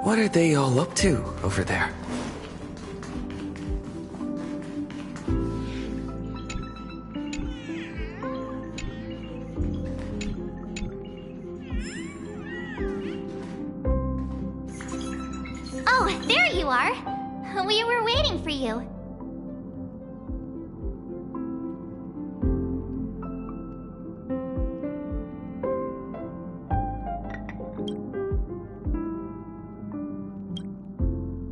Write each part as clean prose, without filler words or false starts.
What are they all up to over there? Oh, there you are. We were waiting for you.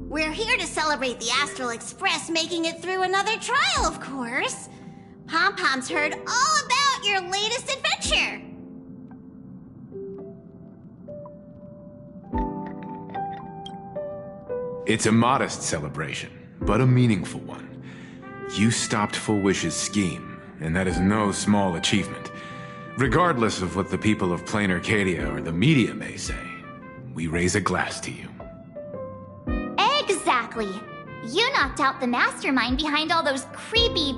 We're here to celebrate the Astral Express making it through another trial, of course. Pom-Pom's heard all about your latest adventure. It's a modest celebration, but a meaningful one. You stopped Full Wish's scheme, and that is no small achievement. Regardless of what the people of Planarcadia or the media may say, we raise a glass to you. Exactly. You knocked out the mastermind behind all those creepy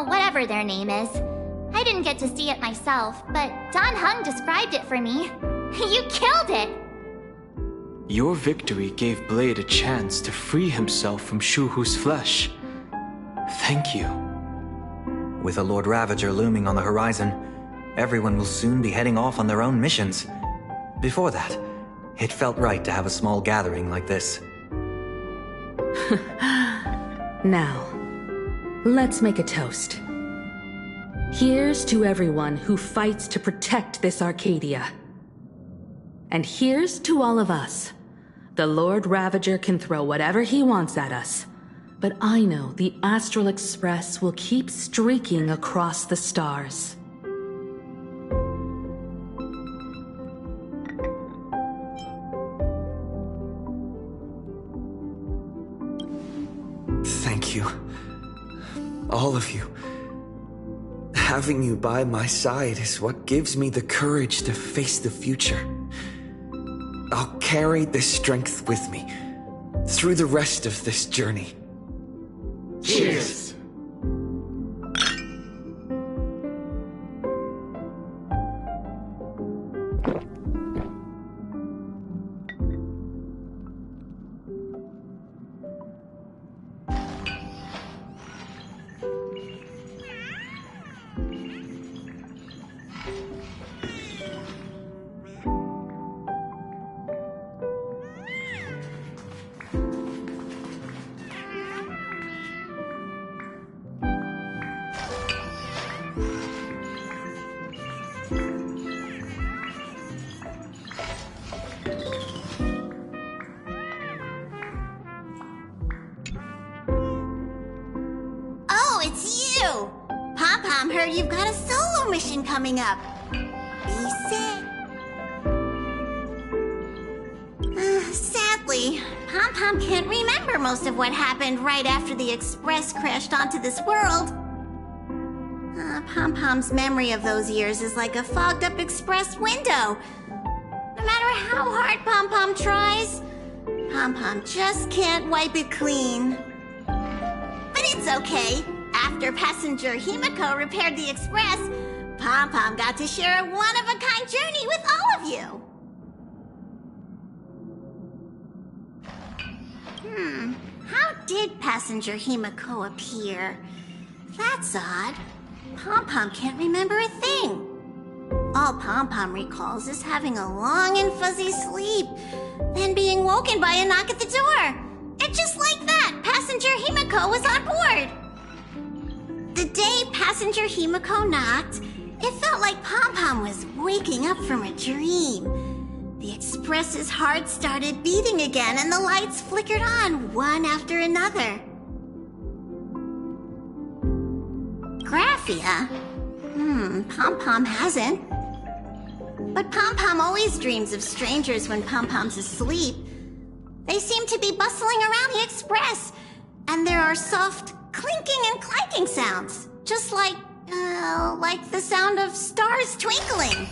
whatever their name is. I didn't get to see it myself, but Don Hung described it for me. You killed it! Your victory gave Blade a chance to free himself from Shuhu's flesh. Thank you. With a Lord Ravager looming on the horizon, everyone will soon be heading off on their own missions. Before that, it felt right to have a small gathering like this. Now, let's make a toast. Here's to everyone who fights to protect this Arcadia. And here's to all of us. The Lord Ravager can throw whatever he wants at us, but I know the Astral Express will keep streaking across the stars. Thank you. All of you. Having you by my side is what gives me the courage to face the future. I'll carry this strength with me through the rest of this journey. Cheers! Pom-Pom heard you've got a solo mission coming up. Be sick. Sadly, Pom-Pom can't remember most of what happened right after the Express crashed onto this world. Pom-Pom's memory of those years is like a fogged-up Express window. No matter how hard Pom-Pom tries, Pom-Pom just can't wipe it clean. But it's okay. After passenger Himiko repaired the Express, Pom-Pom got to share a one-of-a-kind journey with all of you. How did passenger Himiko appear? That's odd. Pom-Pom can't remember a thing. All Pom-Pom recalls is having a long and fuzzy sleep, then being woken by a knock at the door. And just like that, passenger Himiko was on board. The day passenger Himiko knocked, it felt like Pom-Pom was waking up from a dream. The Express's heart started beating again and the lights flickered on one after another. Graphia? Pom-Pom hasn't. But Pom-Pom always dreams of strangers when Pom-Pom's asleep. They seem to be bustling around the Express, and there are soft clinking and clanking sounds, just like the sound of stars twinkling.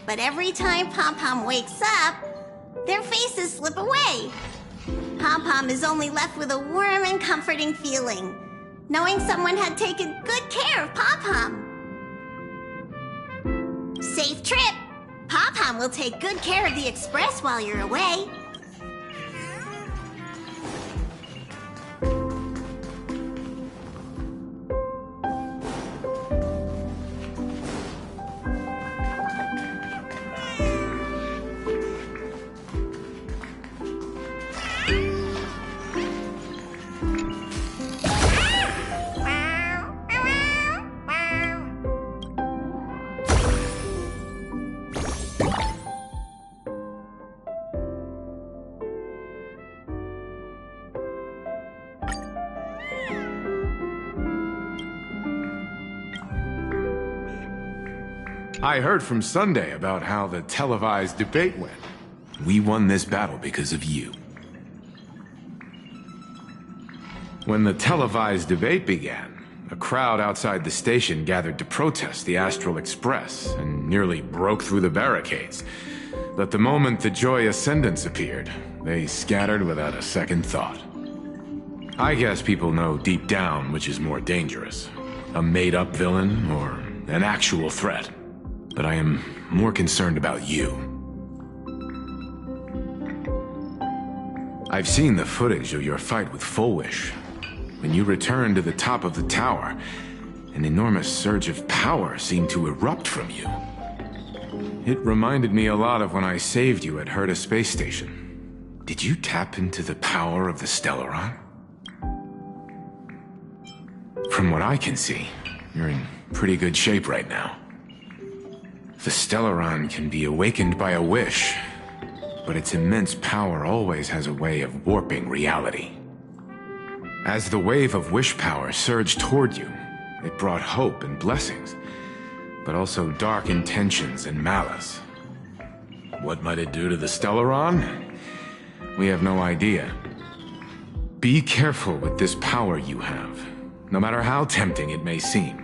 But every time Pom-Pom wakes up, their faces slip away. Pom-Pom is only left with a warm and comforting feeling, knowing someone had taken good care of Pom-Pom. Safe trip, Pom-Pom. Pom will take good care of the express while you're away. I heard from Sunday about how the televised debate went. We won this battle because of you. When the televised debate began, a crowd outside the station gathered to protest the Astral Express and nearly broke through the barricades. But the moment the Joy Ascendants appeared, they scattered without a second thought. I guess people know deep down which is more dangerous, a made-up villain or an actual threat. But I am more concerned about you. I've seen the footage of your fight with Fullwish. When you returned to the top of the tower, an enormous surge of power seemed to erupt from you. It reminded me a lot of when I saved you at Herta Space Station. Did you tap into the power of the Stellaron? From what I can see, you're in pretty good shape right now. The Stellaron can be awakened by a wish, but its immense power always has a way of warping reality. As the wave of wish power surged toward you, it brought hope and blessings, but also dark intentions and malice. What might it do to the Stellaron? We have no idea. Be careful with this power you have, no matter how tempting it may seem.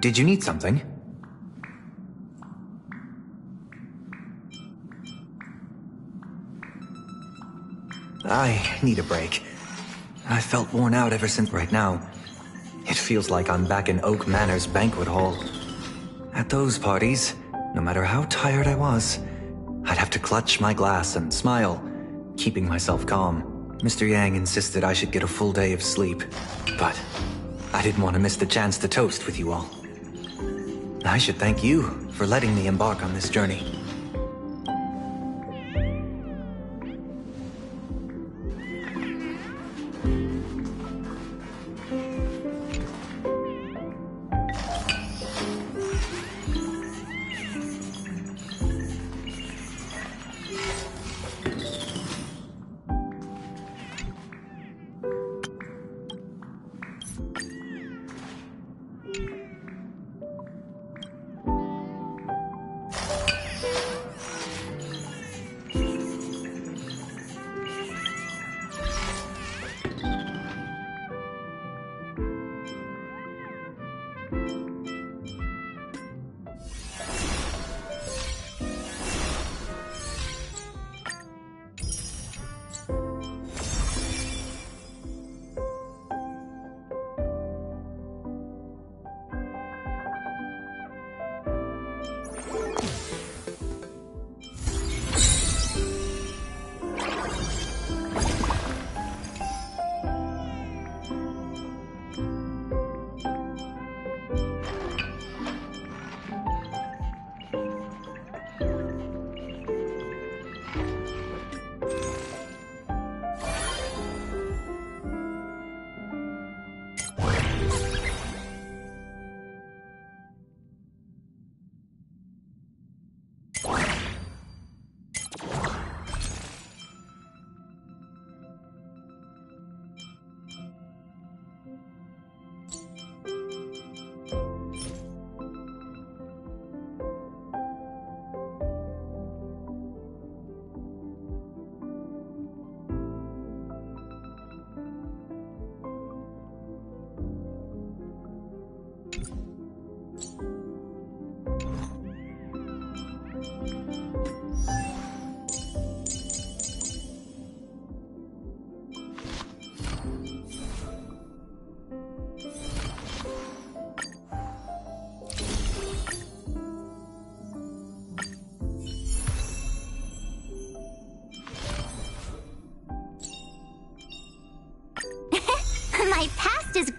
Did you need something? I need a break. I felt worn out ever since right now. It feels like I'm back in Oak Manor's banquet hall. At those parties, no matter how tired I was, I'd have to clutch my glass and smile, keeping myself calm. Mr. Yang insisted I should get a full day of sleep, but I didn't want to miss the chance to toast with you all. I should thank you for letting me embark on this journey.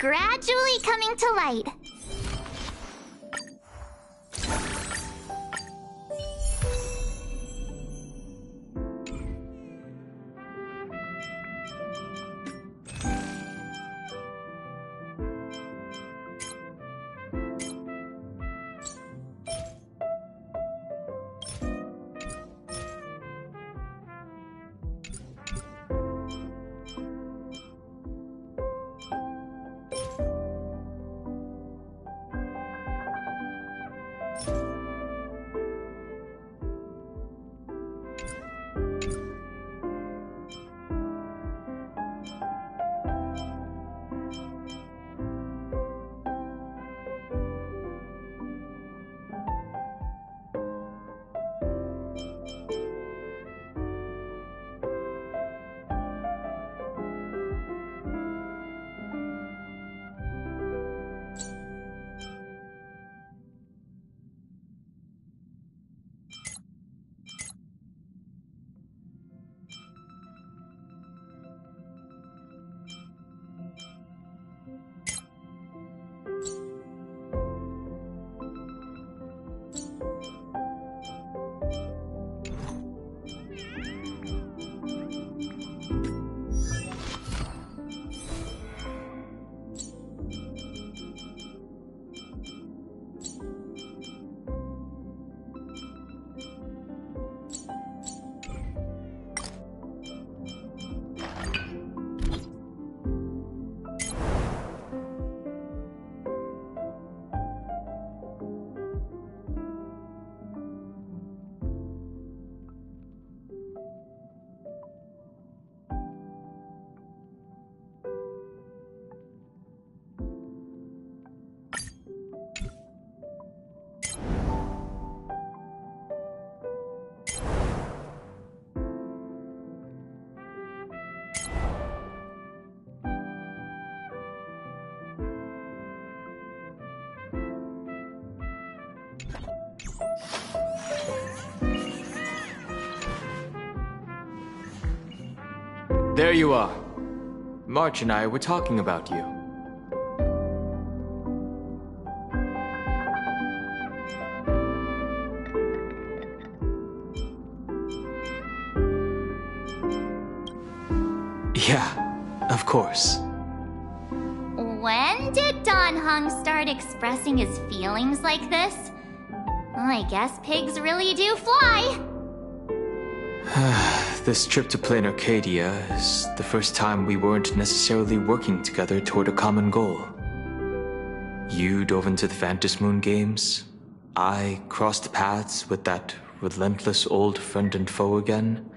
gradually coming to light. There you are. March and I were talking about you. Yeah, of course. When did Don Hung start expressing his feelings like this? I guess pigs really do fly. This trip to Planarcadia is the first time we weren't necessarily working together toward a common goal. You dove into the Phantom Moon games. I crossed paths with that relentless old friend and foe again.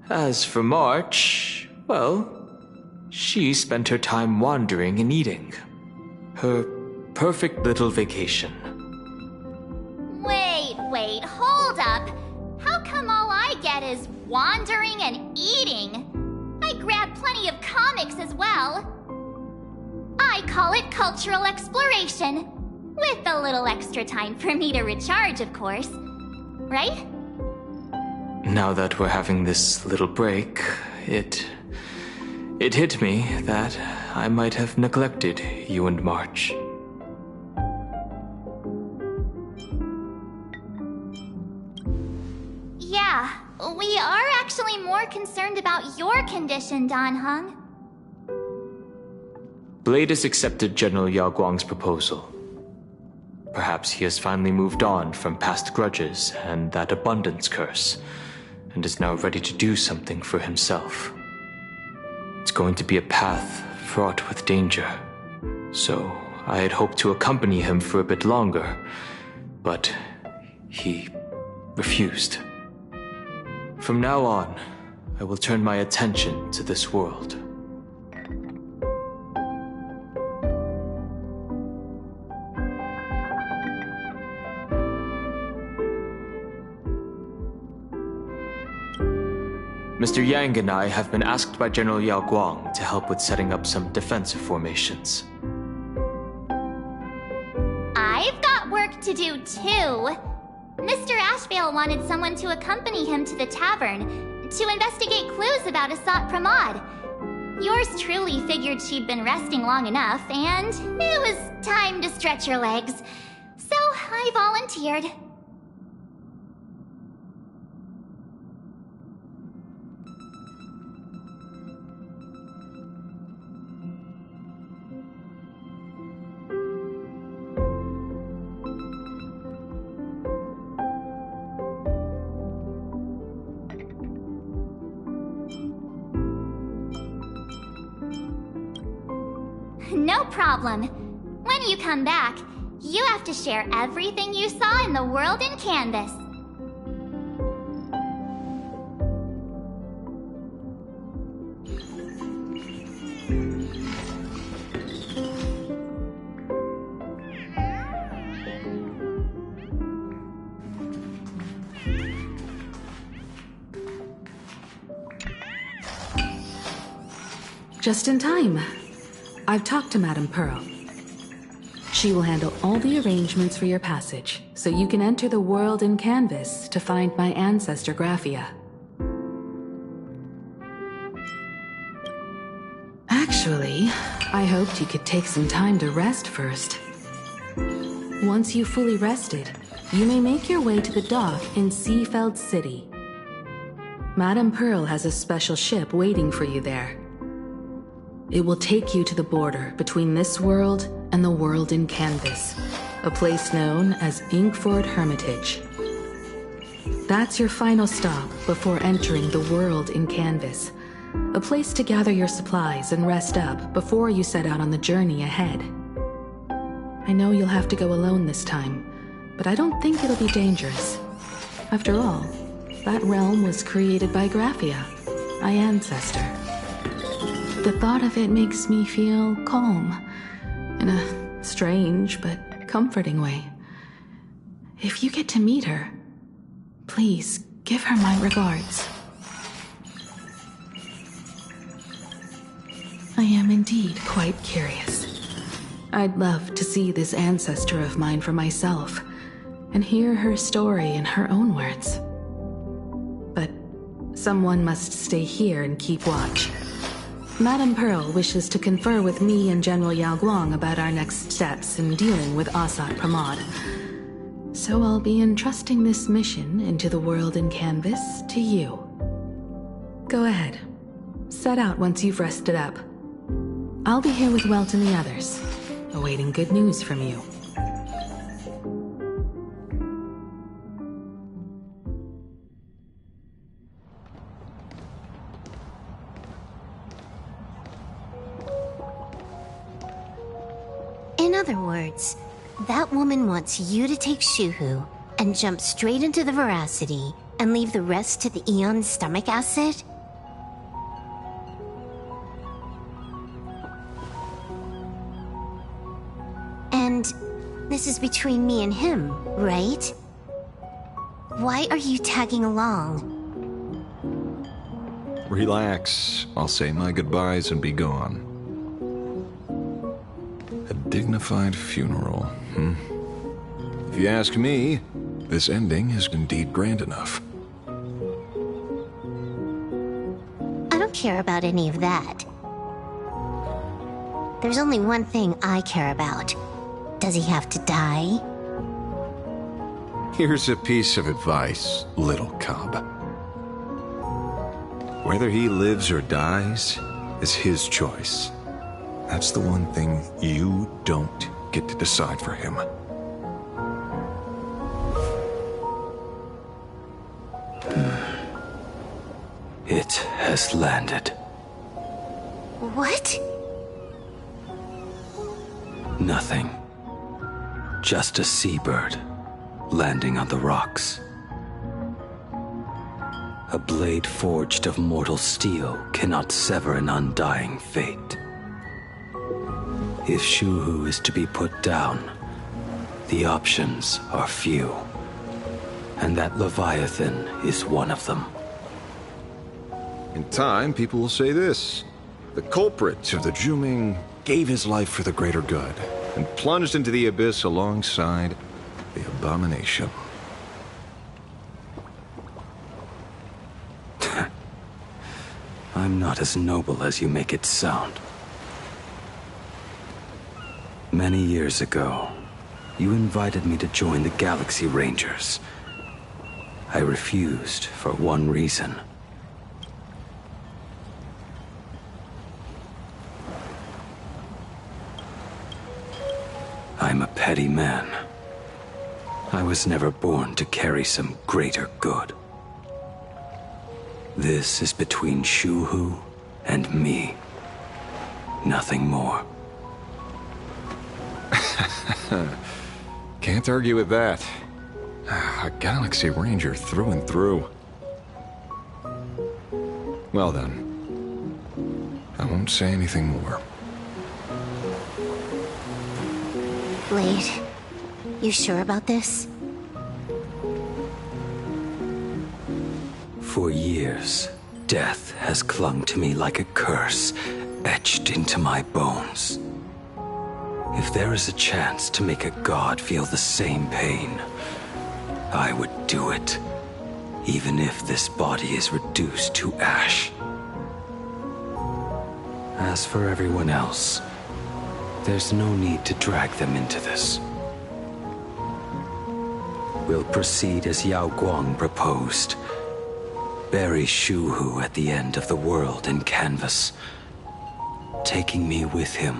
As for March, well, she spent her time wandering and eating. Her perfect little vacation. Wait, hold up. How come all I get is wandering and eating? I grabbed plenty of comics as well. I call it cultural exploration. With a little extra time for me to recharge, of course. Right? Now that we're having this little break, it hit me that I might have neglected you and March. Yeah, we are actually more concerned about your condition, Don Hung. Blade has accepted General Yao Guang's proposal. Perhaps he has finally moved on from past grudges and that abundance curse, and is now ready to do something for himself. It's going to be a path fraught with danger, so I had hoped to accompany him for a bit longer, but he refused. From now on, I will turn my attention to this world. Mr. Yang and I have been asked by General Yao Guang to help with setting up some defensive formations. I've got work to do too. Mr. Ashvale wanted someone to accompany him to the tavern to investigate clues about Asat Pramod. Yours truly figured she'd been resting long enough, and it was time to stretch her legs. So I volunteered. No problem. When you come back, you have to share everything you saw in the world in Canvas. Just in time. I've talked to Madame Pearl. She will handle all the arrangements for your passage, so you can enter the world in Canvas to find my ancestor Graphia. Actually, I hoped you could take some time to rest first. Once you've fully rested, you may make your way to the dock in Seafeld City. Madame Pearl has a special ship waiting for you there. It will take you to the border between this world and the world in Canvas, a place known as Inkford Hermitage. That's your final stop before entering the world in Canvas, a place to gather your supplies and rest up before you set out on the journey ahead. I know you'll have to go alone this time, but I don't think it'll be dangerous. After all, that realm was created by Graphia, my ancestor. The thought of it makes me feel calm, in a strange but comforting way. If you get to meet her, please give her my regards. I am indeed quite curious. I'd love to see this ancestor of mine for myself, and hear her story in her own words. But someone must stay here and keep watch. Madame Pearl wishes to confer with me and General Yao Guang about our next steps in dealing with Asat Pramod. So I'll be entrusting this mission into the world in Canvas to you. Go ahead. Set out once you've rested up. I'll be here with Welt and the others, awaiting good news from you. In other words, that woman wants you to take Shuhu and jump straight into the Veracity and leave the rest to the Eon's stomach acid? And this is between me and him, right? Why are you tagging along? Relax. I'll say my goodbyes and be gone. A dignified funeral, If you ask me, this ending is indeed grand enough. I don't care about any of that. There's only one thing I care about. Does he have to die? Here's a piece of advice, little cub. Whether he lives or dies is his choice. That's the one thing you don't get to decide for him. It has landed. What? Nothing. Just a seabird landing on the rocks. A blade forged of mortal steel cannot sever an undying fate. If Shuhu is to be put down, the options are few. And that Leviathan is one of them. In time, people will say this. The culprit of the Juming gave his life for the greater good and plunged into the abyss alongside the abomination. I'm not as noble as you make it sound. Many years ago, you invited me to join the Galaxy Rangers. I refused for one reason. I'm a petty man. I was never born to carry some greater good. This is between Shu-Hu and me. Nothing more. Can't argue with that. A Galaxy Ranger through and through. Well then, I won't say anything more. Blade, you sure about this? For years, death has clung to me like a curse, etched into my bones. If there is a chance to make a god feel the same pain, I would do it, even if this body is reduced to ash. As for everyone else, there's no need to drag them into this. We'll proceed as Yao Guang proposed. Bury Shu-Hu at the end of the world in canvas, taking me with him,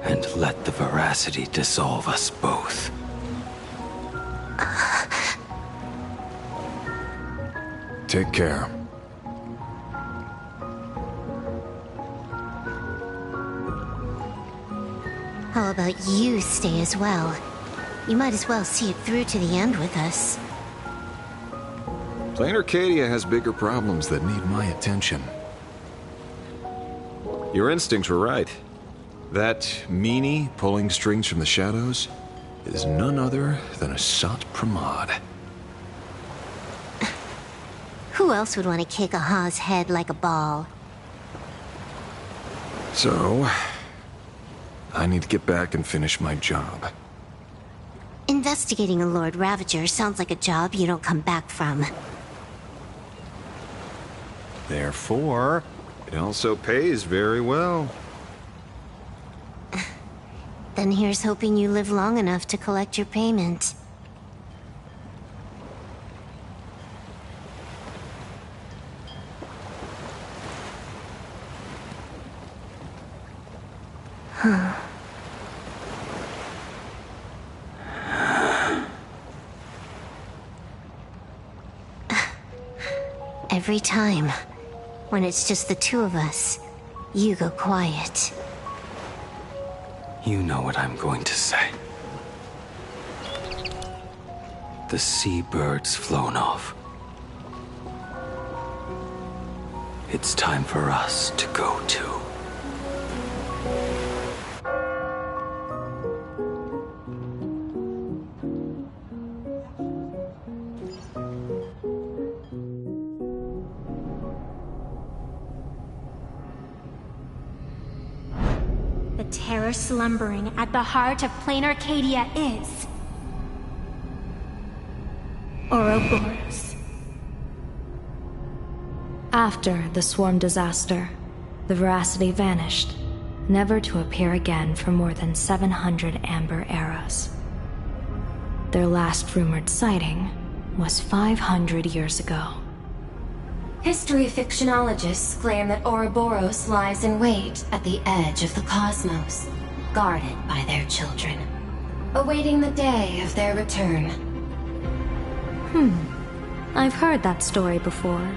and let the veracity dissolve us both. Take care. How about you stay as well? You might as well see it through to the end with us. Planarcadia has bigger problems that need my attention. Your instincts were right. That meanie pulling strings from the shadows is none other than a Sat Pramod. Who else would want to kick a Ha's head like a ball? So, I need to get back and finish my job. Investigating a Lord Ravager sounds like a job you don't come back from. Therefore, it also pays very well. Then here's hoping you live long enough to collect your payment. Every time, when it's just the two of us, you go quiet. You know what I'm going to say. The seabird's flown off. It's time for us to go too. The terror slumbering at the heart of Planarcadia is... Ouroboros. After the swarm disaster, the Veracity vanished, never to appear again for more than 700 Amber eras. Their last rumored sighting was 500 years ago. History fictionologists claim that Ouroboros lies in wait at the edge of the cosmos, guarded by their children, awaiting the day of their return. I've heard that story before,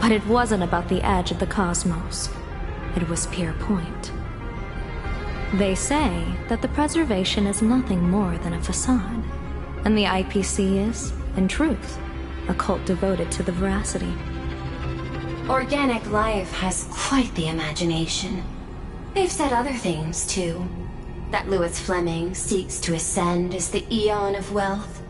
but it wasn't about the edge of the cosmos. It was Pier Point. They say that the preservation is nothing more than a facade, and the IPC is, in truth, a cult devoted to the Veracity. Organic life has quite the imagination. They've said other things, too. That Louis Fleming seeks to ascend as the Eon of Wealth.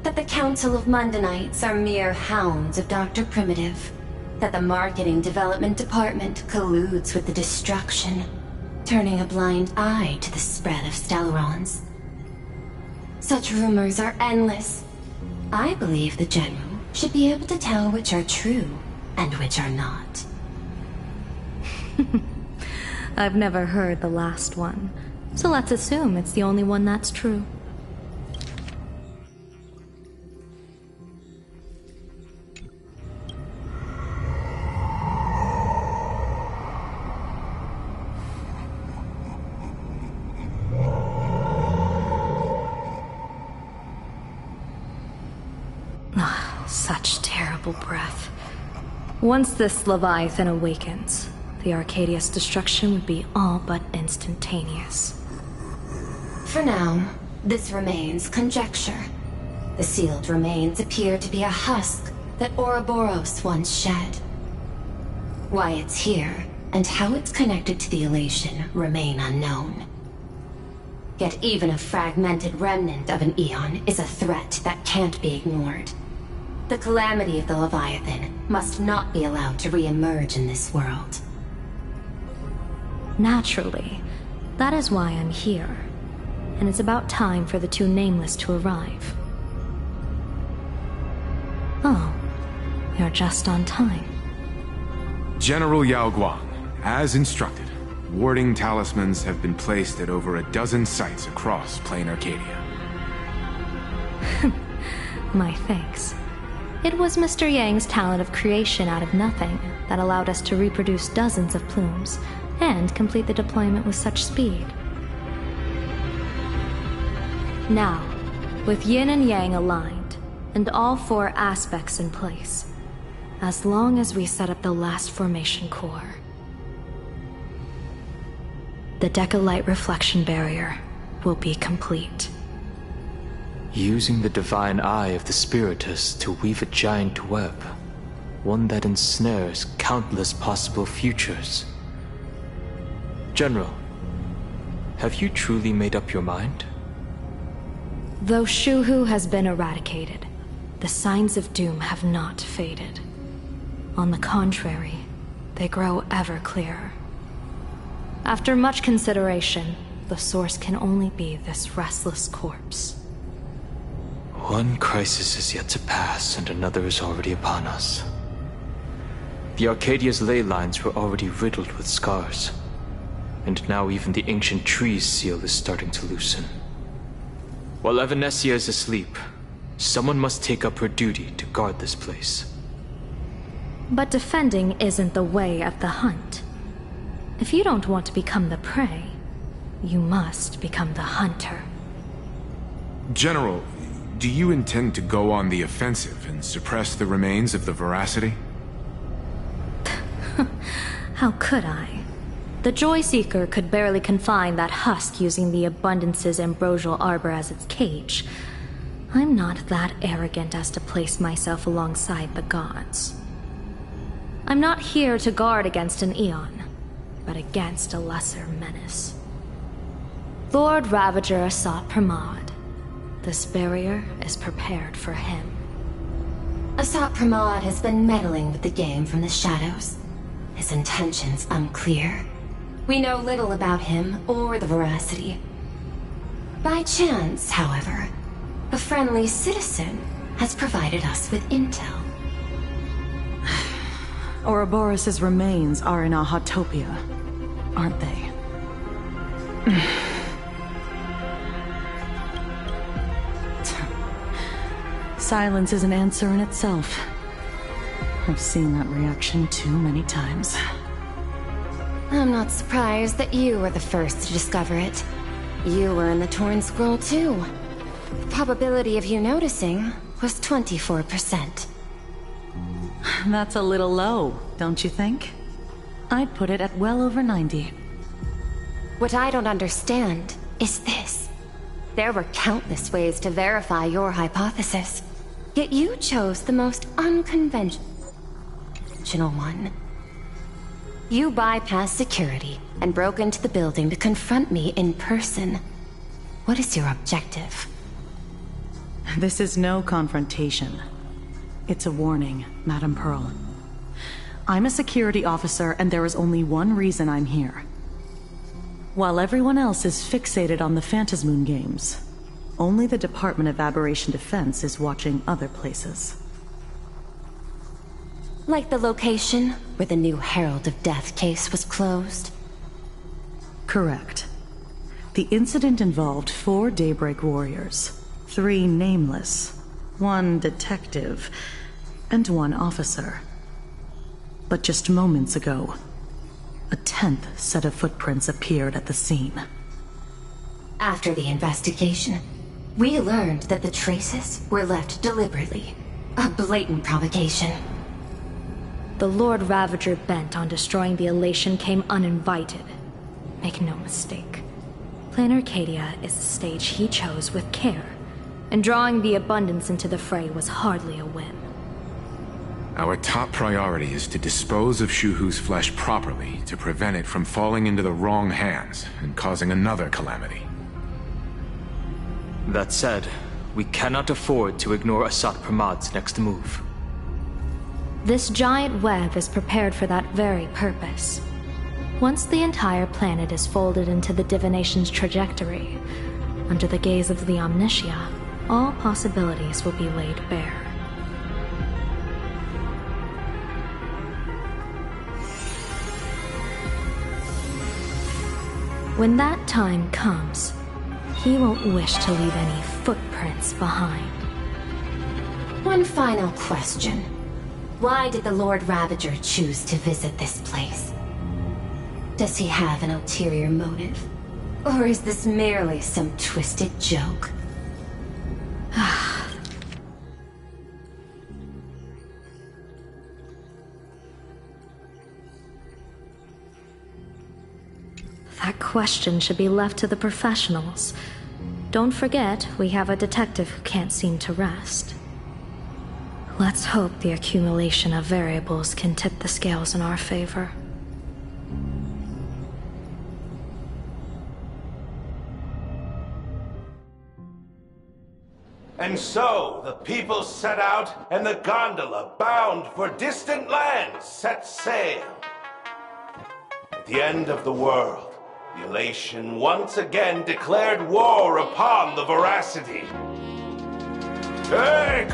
That the Council of Mundanites are mere hounds of Dr. Primitive. That the Marketing Development Department colludes with the destruction, turning a blind eye to the spread of Stellarons. Such rumors are endless. I believe the General should be able to tell which are true and which are not. I've never heard the last one, so let's assume it's the only one that's true. Such terrible breath. Once this Leviathan awakens, the Arcadia's destruction would be all but instantaneous. For now, this remains conjecture. The sealed remains appear to be a husk that Ouroboros once shed. Why it's here, and how it's connected to the elation, remain unknown. Yet even a fragmented remnant of an Eon is a threat that can't be ignored. The calamity of the Leviathan must not be allowed to re-emerge in this world. Naturally, that is why I'm here. And it's about time for the two Nameless to arrive. Oh, you're just on time. General Yao Guang, as instructed, warding talismans have been placed at over a dozen sites across Planarcadia. My thanks. It was Mr. Yang's talent of creation out of nothing that allowed us to reproduce dozens of plumes and complete the deployment with such speed. Now, with Yin and Yang aligned, and all four aspects in place, as long as we set up the last formation core, the Decalight reflection barrier will be complete. Using the divine eye of the Spiritus to weave a giant web, one that ensnares countless possible futures. General, have you truly made up your mind? Though Shuhu has been eradicated, the signs of doom have not faded. On the contrary, they grow ever clearer. After much consideration, the source can only be this restless corpse. One crisis is yet to pass, and another is already upon us. The Arcadia's ley lines were already riddled with scars, and now even the ancient tree's seal is starting to loosen. While Evanesia is asleep, someone must take up her duty to guard this place. But defending isn't the way of the hunt. If you don't want to become the prey, you must become the hunter. General, do you intend to go on the offensive and suppress the remains of the Veracity? How could I? The Joy Seeker could barely confine that husk using the Abundance's ambrosial arbor as its cage. I'm not that arrogant as to place myself alongside the gods. I'm not here to guard against an Eon, but against a lesser menace. Lord Ravager sought Pramod. This barrier is prepared for him. Asat Pramod has been meddling with the game from the shadows. His intentions unclear. We know little about him or the Veracity. By chance, however, a friendly citizen has provided us with intel. Ouroboros' remains are in Ahatopia, aren't they? Silence is an answer in itself. I've seen that reaction too many times. I'm not surprised that you were the first to discover it. You were in the Torn Scroll too. The probability of you noticing was 24%. That's a little low, don't you think? I'd put it at well over 90. What I don't understand is this. There were countless ways to verify your hypothesis, yet you chose the most unconventional one. You bypassed security and broke into the building to confront me in person. What is your objective? This is no confrontation. It's a warning, Madame Pearl. I'm a security officer, and there is only one reason I'm here. While everyone else is fixated on the Phantasmoon games, only the Department of Aberration Defense is watching other places. Like the location where the new Herald of Death case was closed? Correct. The incident involved 4 Daybreak warriors, 3 nameless, 1 detective, and 1 officer. But just moments ago, a 10th set of footprints appeared at the scene. After the investigation, we learned that the traces were left deliberately. A blatant provocation. The Lord Ravager bent on destroying the Elation came uninvited. Make no mistake. Planarcadia is a stage he chose with care, and drawing the Abundance into the fray was hardly a whim. Our top priority is to dispose of Shuhu's flesh properly to prevent it from falling into the wrong hands and causing another calamity. That said, we cannot afford to ignore Asat Pramad's next move. This giant web is prepared for that very purpose. Once the entire planet is folded into the divination's trajectory, under the gaze of the Omnitia, all possibilities will be laid bare. When that time comes, he won't wish to leave any footprints behind. One final question. Why did the Lord Ravager choose to visit this place? Does he have an ulterior motive? Or is this merely some twisted joke? That question should be left to the professionals. Don't forget, we have a detective who can't seem to rest. Let's hope the accumulation of variables can tip the scales in our favor. And so, the people set out, and the gondola, bound for distant lands, set sail. At the end of the world, the Elation once again declared war upon the Veracity. Take,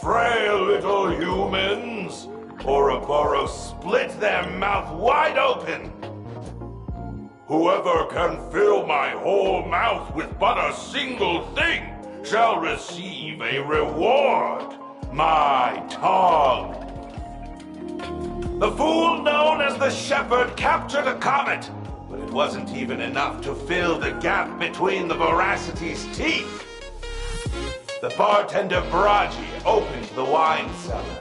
frail little humans! Ouroboros split their mouth wide open! Whoever can fill my whole mouth with but a single thing shall receive a reward, my tongue. The fool known as the Shepherd captured a comet, but it wasn't even enough to fill the gap between the Veracity's teeth. The bartender Braji opened the wine cellar,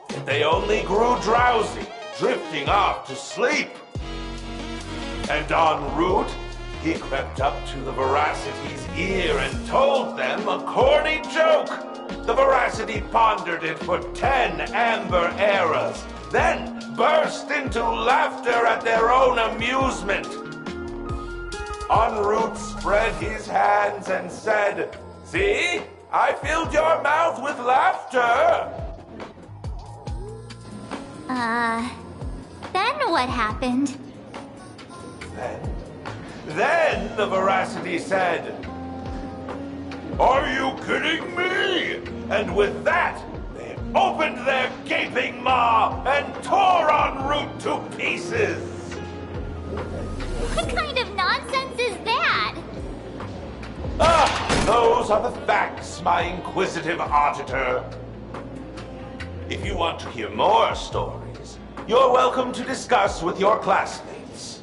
yet they only grew drowsy, drifting off to sleep. And en route, he crept up to the Veracity's ear and told them a corny joke. The Veracity pondered it for 10 amber eras, then burst into laughter at their own amusement. En route spread his hands and said, "See? I filled your mouth with laughter." Then what happened? Then the Veracity said, "Are you kidding me?" And with that, they opened their gaping maw and tore en route to pieces. What kind of nonsense is that? Those are the facts, my inquisitive auditor. If you want to hear more stories, you're welcome to discuss with your classmates.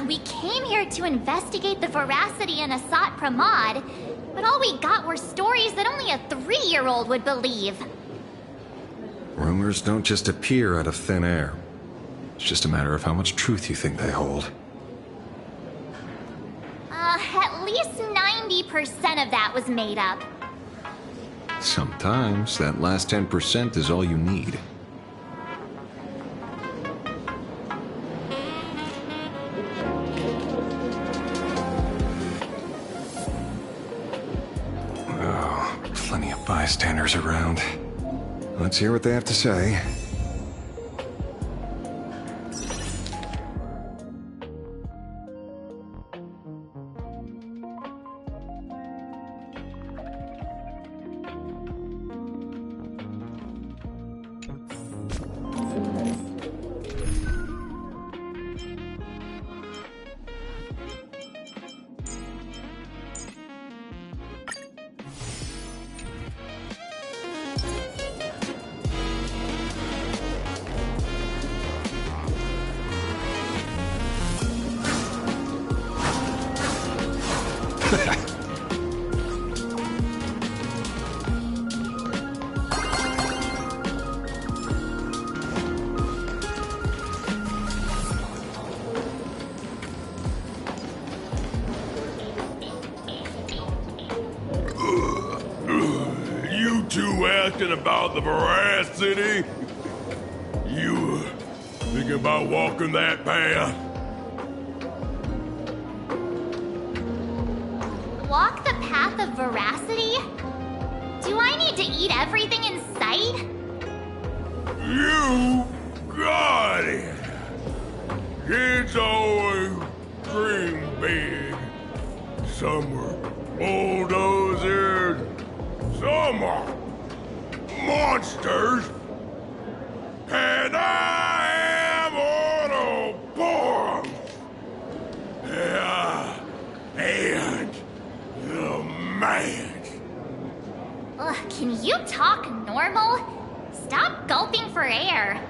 We came here to investigate the Veracity and Asat Pramod, but all we got were stories that only a 3-year-old would believe. Rumors don't just appear out of thin air. It's just a matter of how much truth you think they hold. At least 90% of that was made up. Sometimes that last 10% is all you need. Oh, plenty of bystanders around. Let's hear what they have to say. two asking about the veracity? You thinking about walking that path? Walk the path of veracity? Do I need to eat everything in sight? You got it! Kids always dream big. Some are bulldozers, some are monsters, and I am Autoborn! Yeah, and the man. Ugh, can you talk normal? Stop gulping for air.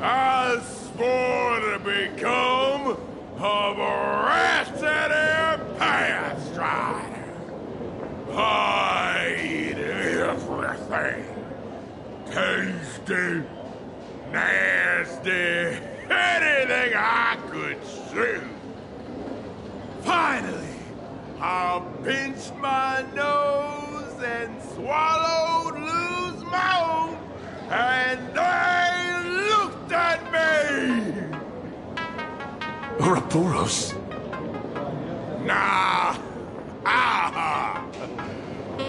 I swore to become a veracity path strider. I eat everything. Tasty, nasty, anything I could chew. Finally, I pinched my nose and swallowed loose moan, and they looked at me. Ouroboros? Nah.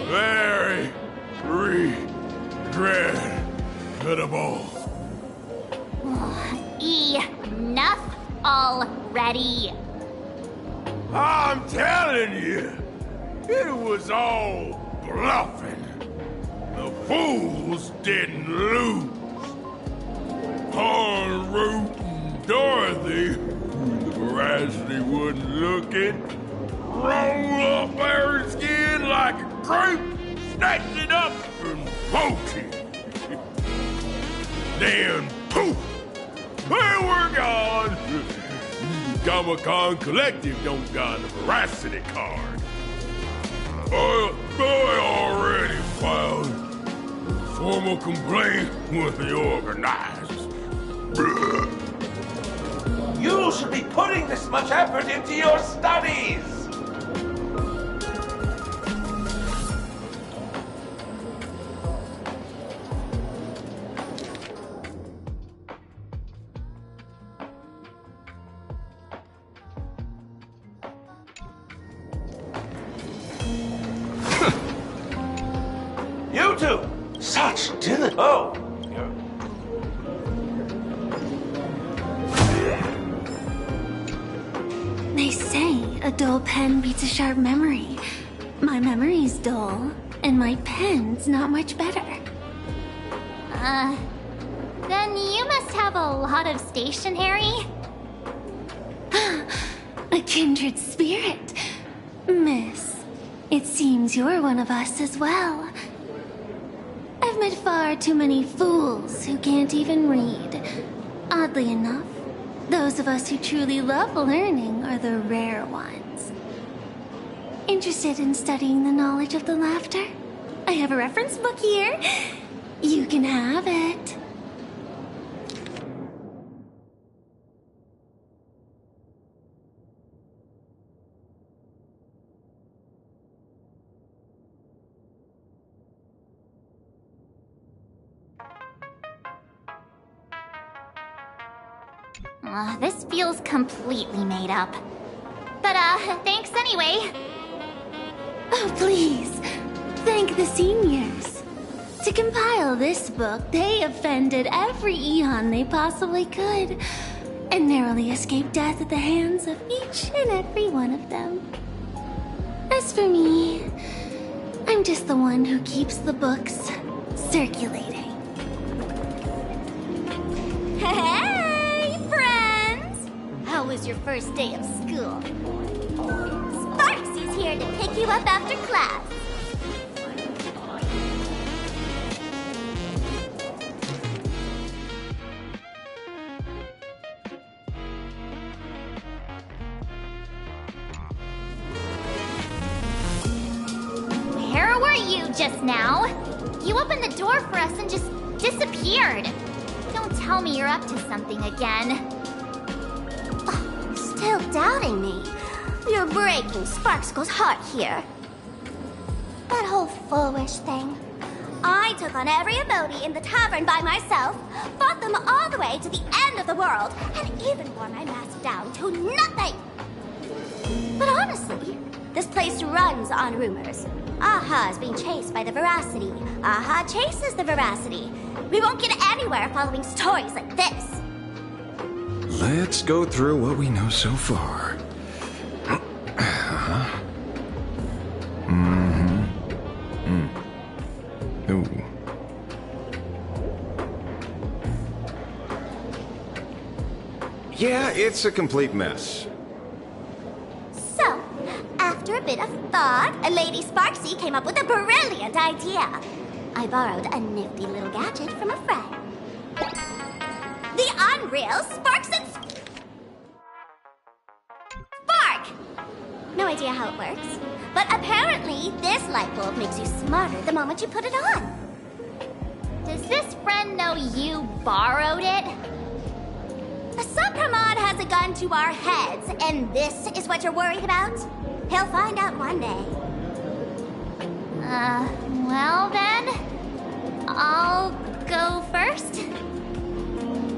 Very regrettable. Enough already. I'm telling you, it was all bluffing. The fools didn't lose. En route and Dorothy, the veracity wasn't looking, roll up her skin like a grape, snatched it up and poked it. Then, poof, they were gone. Comic-Con Collective don't got a veracity card. I already filed a formal complaint with the organizers. You should be putting this much effort into your studies! You two! Such dinner! Oh! They say a dull pen beats a sharp memory. My memory's dull, and my pen's not much better. Then you must have a lot of stationery? A kindred spirit. Miss, it seems you're one of us as well. I've met far too many fools who can't even read. Oddly enough, those of us who truly love learning are the rare ones. Interested in studying the knowledge of the laughter? I have a reference book here. You can have it. This feels completely made up. But, thanks anyway. Oh, please. Thank the seniors. To compile this book, they offended every Eon they possibly could, and narrowly escaped death at the hands of each and every one of them. As for me, I'm just the one who keeps the books circulating. Hey, friends! How was your first day of school? Sparks is here to pick you up after class. Where were you just now? You opened the door for us and just disappeared. Don't tell me you're up to something again. Still doubting me? You're breaking Sparkskull's heart here. But that whole foolish thing. I took on every emoji in the tavern by myself, fought them all the way to the end of the world, and even wore my mask down to nothing! But honestly, this place runs on rumors. Aha is being chased by the Veracity. Aha chases the Veracity. We won't get anywhere following stories like this. Let's go through what we know so far. Ooh. Yeah, it's a complete mess. So, after a bit of thought, Lady Sparksy came up with a brilliant idea. I borrowed a nifty little gadget from a friend. The Unreal Sparks and Spark! No idea how it works, but apparently this light bulb makes you smarter the moment you put it on. Does this friend know you borrowed it? Supramod has a gun to our heads, and this is what you're worried about? He'll find out one day. Well then, I'll go first.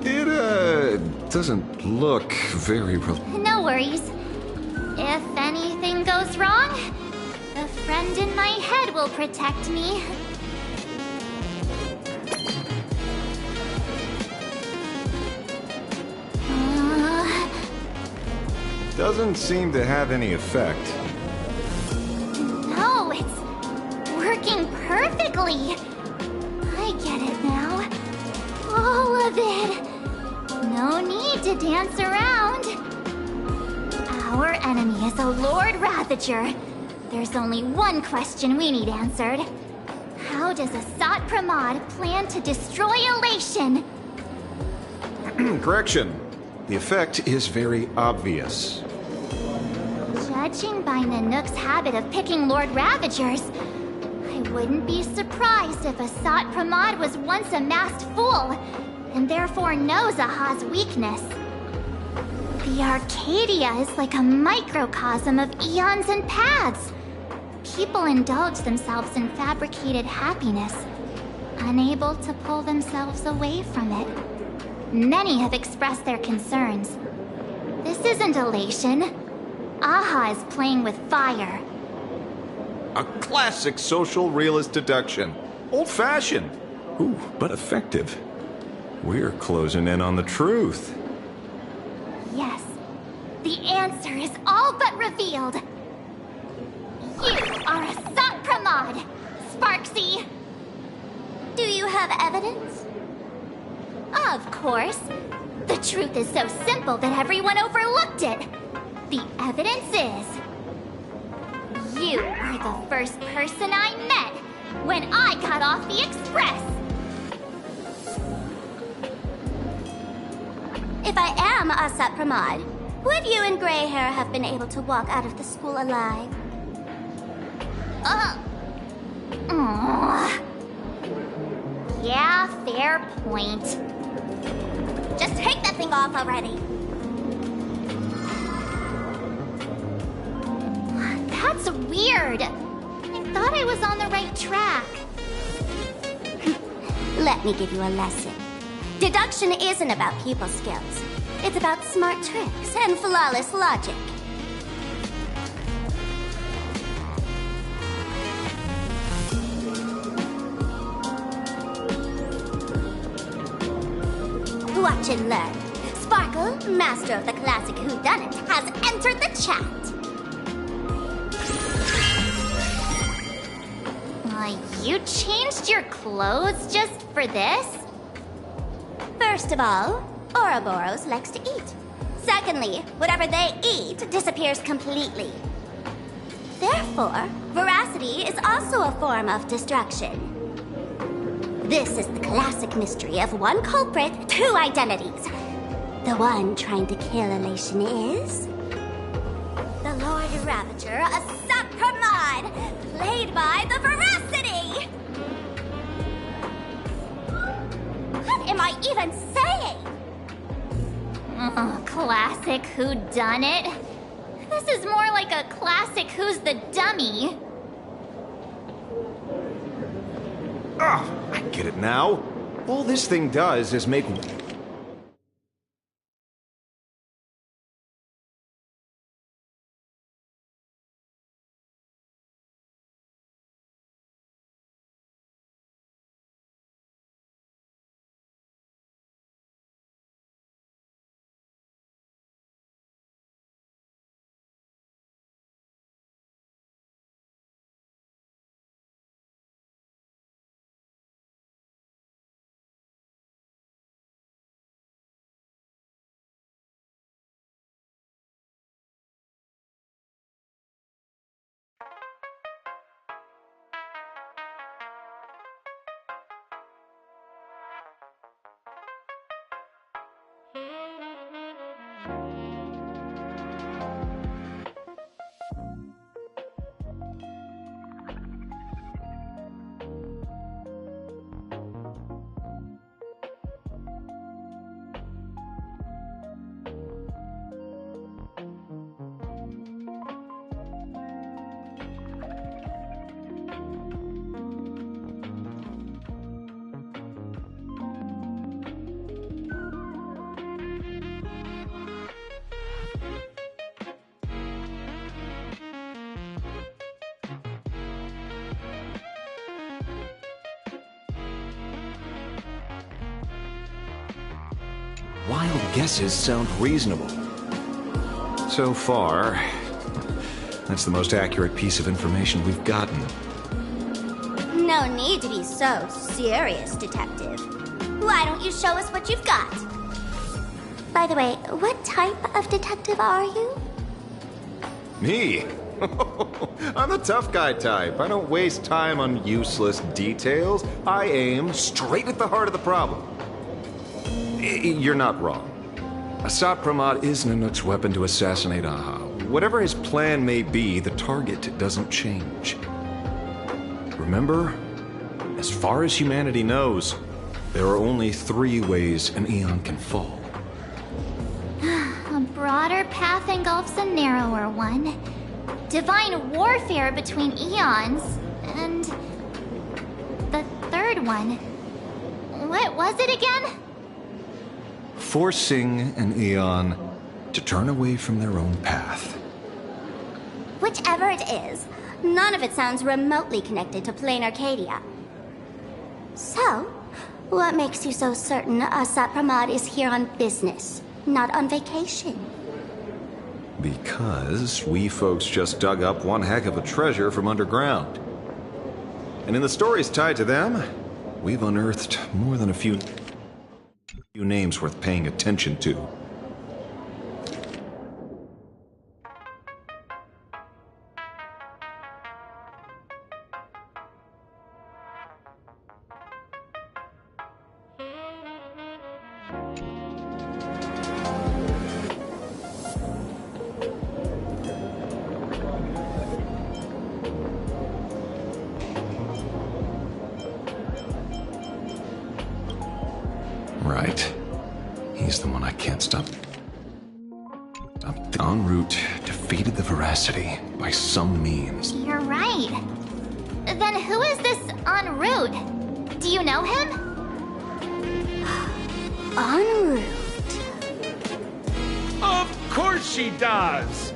It, doesn't look very No worries. If anything goes wrong, the friend in my head will protect me. Doesn't seem to have any effect. No, it's working perfectly. I get it now. All of it. No need to dance around. Our enemy is a Lord Ravager. There's only one question we need answered. How does Asat Pramod plan to destroy Elation? Correction. The effect is very obvious. Judging by Nanook's habit of picking Lord Ravagers, I wouldn't be surprised if Asat Pramod was once a masked fool, and therefore knows Aha's weakness. The Arcadia is like a microcosm of eons and paths. People indulge themselves in fabricated happiness, unable to pull themselves away from it. Many have expressed their concerns. This isn't elation. Aha is playing with fire. A classic social realist deduction. Old-fashioned. Ooh, but effective. We're closing in on the truth. Yes. The answer is all but revealed. You are Asat Pramod, Sparksy. Do you have evidence? Of course. The truth is so simple that everyone overlooked it. The evidence is... you were the first person I met when I got off the express. If I am Asat Pramod, would you and Grey Hair have been able to walk out of the school alive? Yeah, fair point. Just take that thing off already. That's weird. I thought I was on the right track. Let me give you a lesson. Deduction isn't about people skills. It's about smart tricks and flawless logic. Watch and learn. Sparkle, master of the classic whodunit, has entered the chat. You changed your clothes just for this? First of all, Ouroboros likes to eat. Secondly, whatever they eat disappears completely. Therefore, veracity is also a form of destruction. This is the classic mystery of one culprit, two identities. The one trying to kill Elation is... the Lord Ravager, Asat Pramod, played by the Veracity! What am I even saying? Oh, classic whodunit. This is more like a classic Who's the Dummy. Ah, I get it now. All this thing does is make... Wild guesses sound reasonable. So far, that's the most accurate piece of information we've gotten. No need to be so serious, Detective. Why don't you show us what you've got? By the way, what type of detective are you? Me? I'm the tough guy type. I don't waste time on useless details. I aim straight at the heart of the problem. You're not wrong. Assad Pramod is Nanook's weapon to assassinate Aha. Whatever his plan may be, the target doesn't change. Remember, as far as humanity knows, there are only 3 ways an Eon can fall. A broader path engulfs a narrower one. Divine warfare between eons. And... the third one. What was it again? Forcing an Eon to turn away from their own path. Whichever it is, none of it sounds remotely connected to Planarcadia. So, what makes you so certain Assad Pramod is here on business, not on vacation? Because we folks just dug up one heck of a treasure from underground. And in the stories tied to them, we've unearthed more than a few names worth paying attention to. Right. He's the one I can't stop. En route, defeated the Veracity by some means. You're right. Then who is this en route? Do you know him? En route. Of course she does!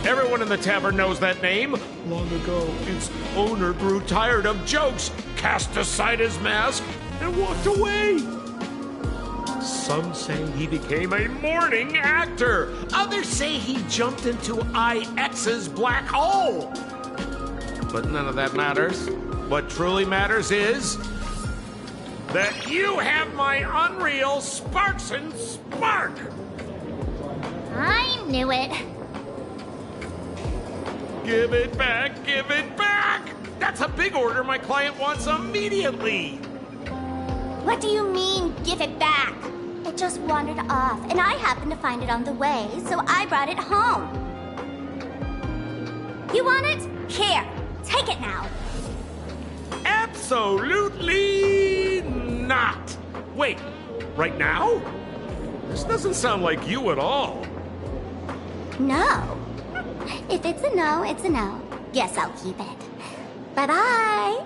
Everyone in the tavern knows that name. Long ago, its owner grew tired of jokes, cast aside his mask, and walked away. Some say he became a mourning actor. Others say he jumped into IX's black hole. But none of that matters. What truly matters is that you have my unreal Sparks and Spark. I knew it. Give it back, give it back! That's a big order my client wants immediately. What do you mean, give it back? It just wandered off, and I happened to find it on the way, so I brought it home. You want it? Here, take it now. Absolutely not. Wait, right now? This doesn't sound like you at all. No. If it's a no, it's a no. Yes, I'll keep it. Bye-bye.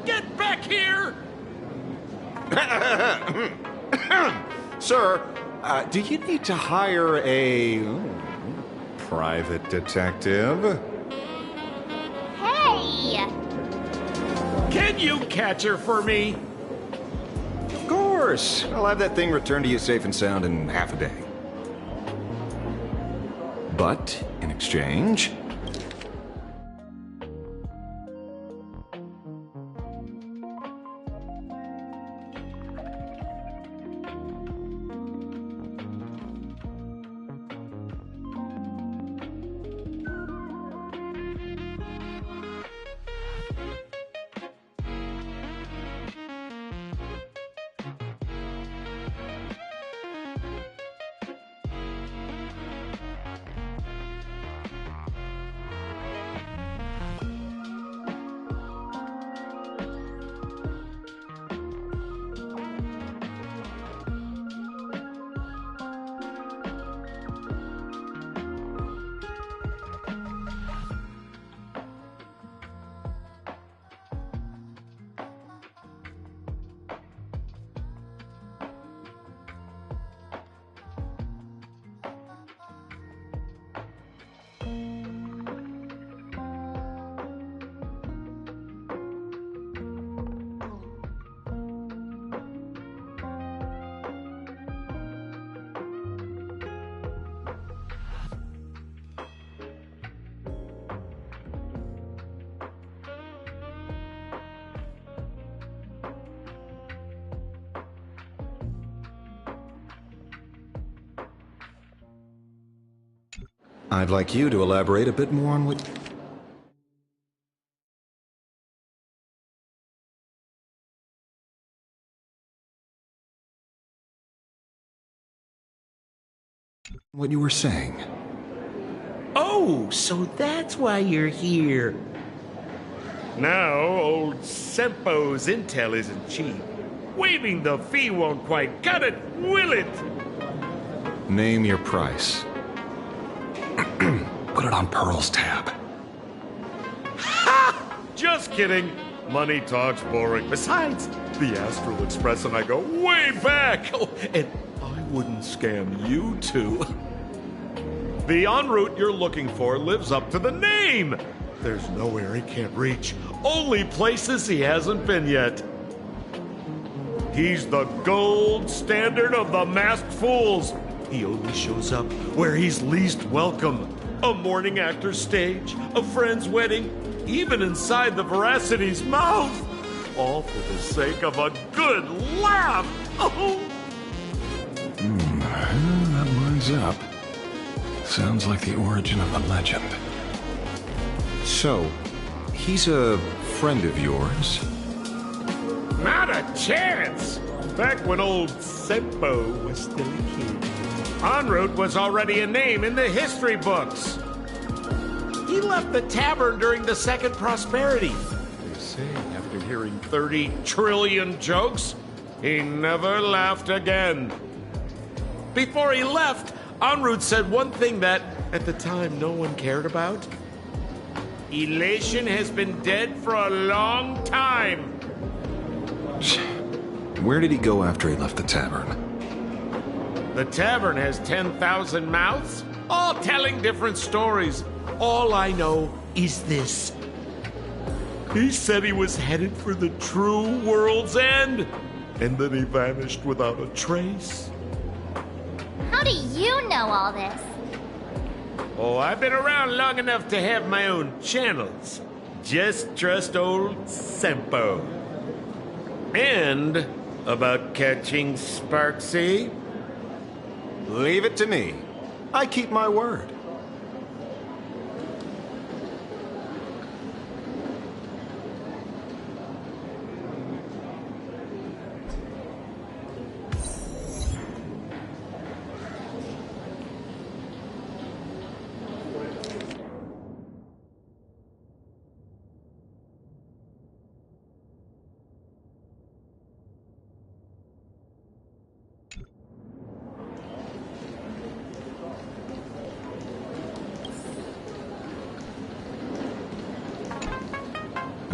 Get back here! Sir, do you need to hire a private detective? Hey! Can you catch her for me? Of course. I'll have that thing returned to you safe and sound in half a day. But, in exchange... I'd like you to elaborate a bit more on what you were saying. Oh, so that's why you're here. Now, old Sempo's intel isn't cheap. Waiving the fee won't quite cut it, will it? Name your price. Put it on Pearl's tab. Ha! Just kidding. Money talks boring. Besides, the Astral Express and I go way back. Oh, and I wouldn't scam you two. The en route you're looking for lives up to the name. There's nowhere he can't reach. Only places he hasn't been yet. He's the gold standard of the masked fools. He only shows up where he's least welcome. A morning actor's stage, a friend's wedding, even inside the Veracity's mouth. All for the sake of a good laugh. Oh. That lines up. Sounds like the origin of a legend. So, he's a friend of yours? Not a chance! Back when old Sempo was still a kid, En route was already a name in the history books. He left the tavern during the Second Prosperity. They say after hearing 30 trillion jokes, he never laughed again. Before he left, En route said one thing that, at the time, no one cared about. Elation has been dead for a long time. Where did he go after he left the tavern? The tavern has 10,000 mouths, all telling different stories. All I know is this. He said he was headed for the true world's end, and then he vanished without a trace. How do you know all this? Oh, I've been around long enough to have my own channels. Just trust old Sempo. And about catching Sparksy? Leave it to me. I keep my word.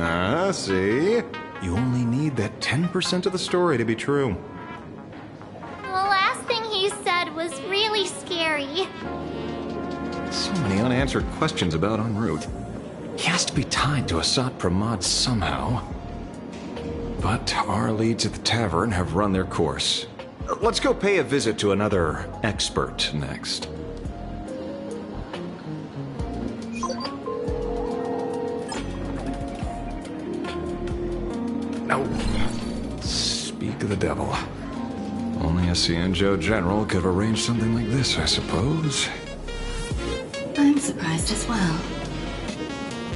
Ah, see? You only need that 10% of the story to be true. The last thing he said was really scary. So many unanswered questions about en route. He has to be tied to Asat Pramod somehow. But our leads at the tavern have run their course. Let's go pay a visit to another expert next. No. Speak of the devil. Only a Cienjo general could have arranged something like this, I suppose. I'm surprised as well.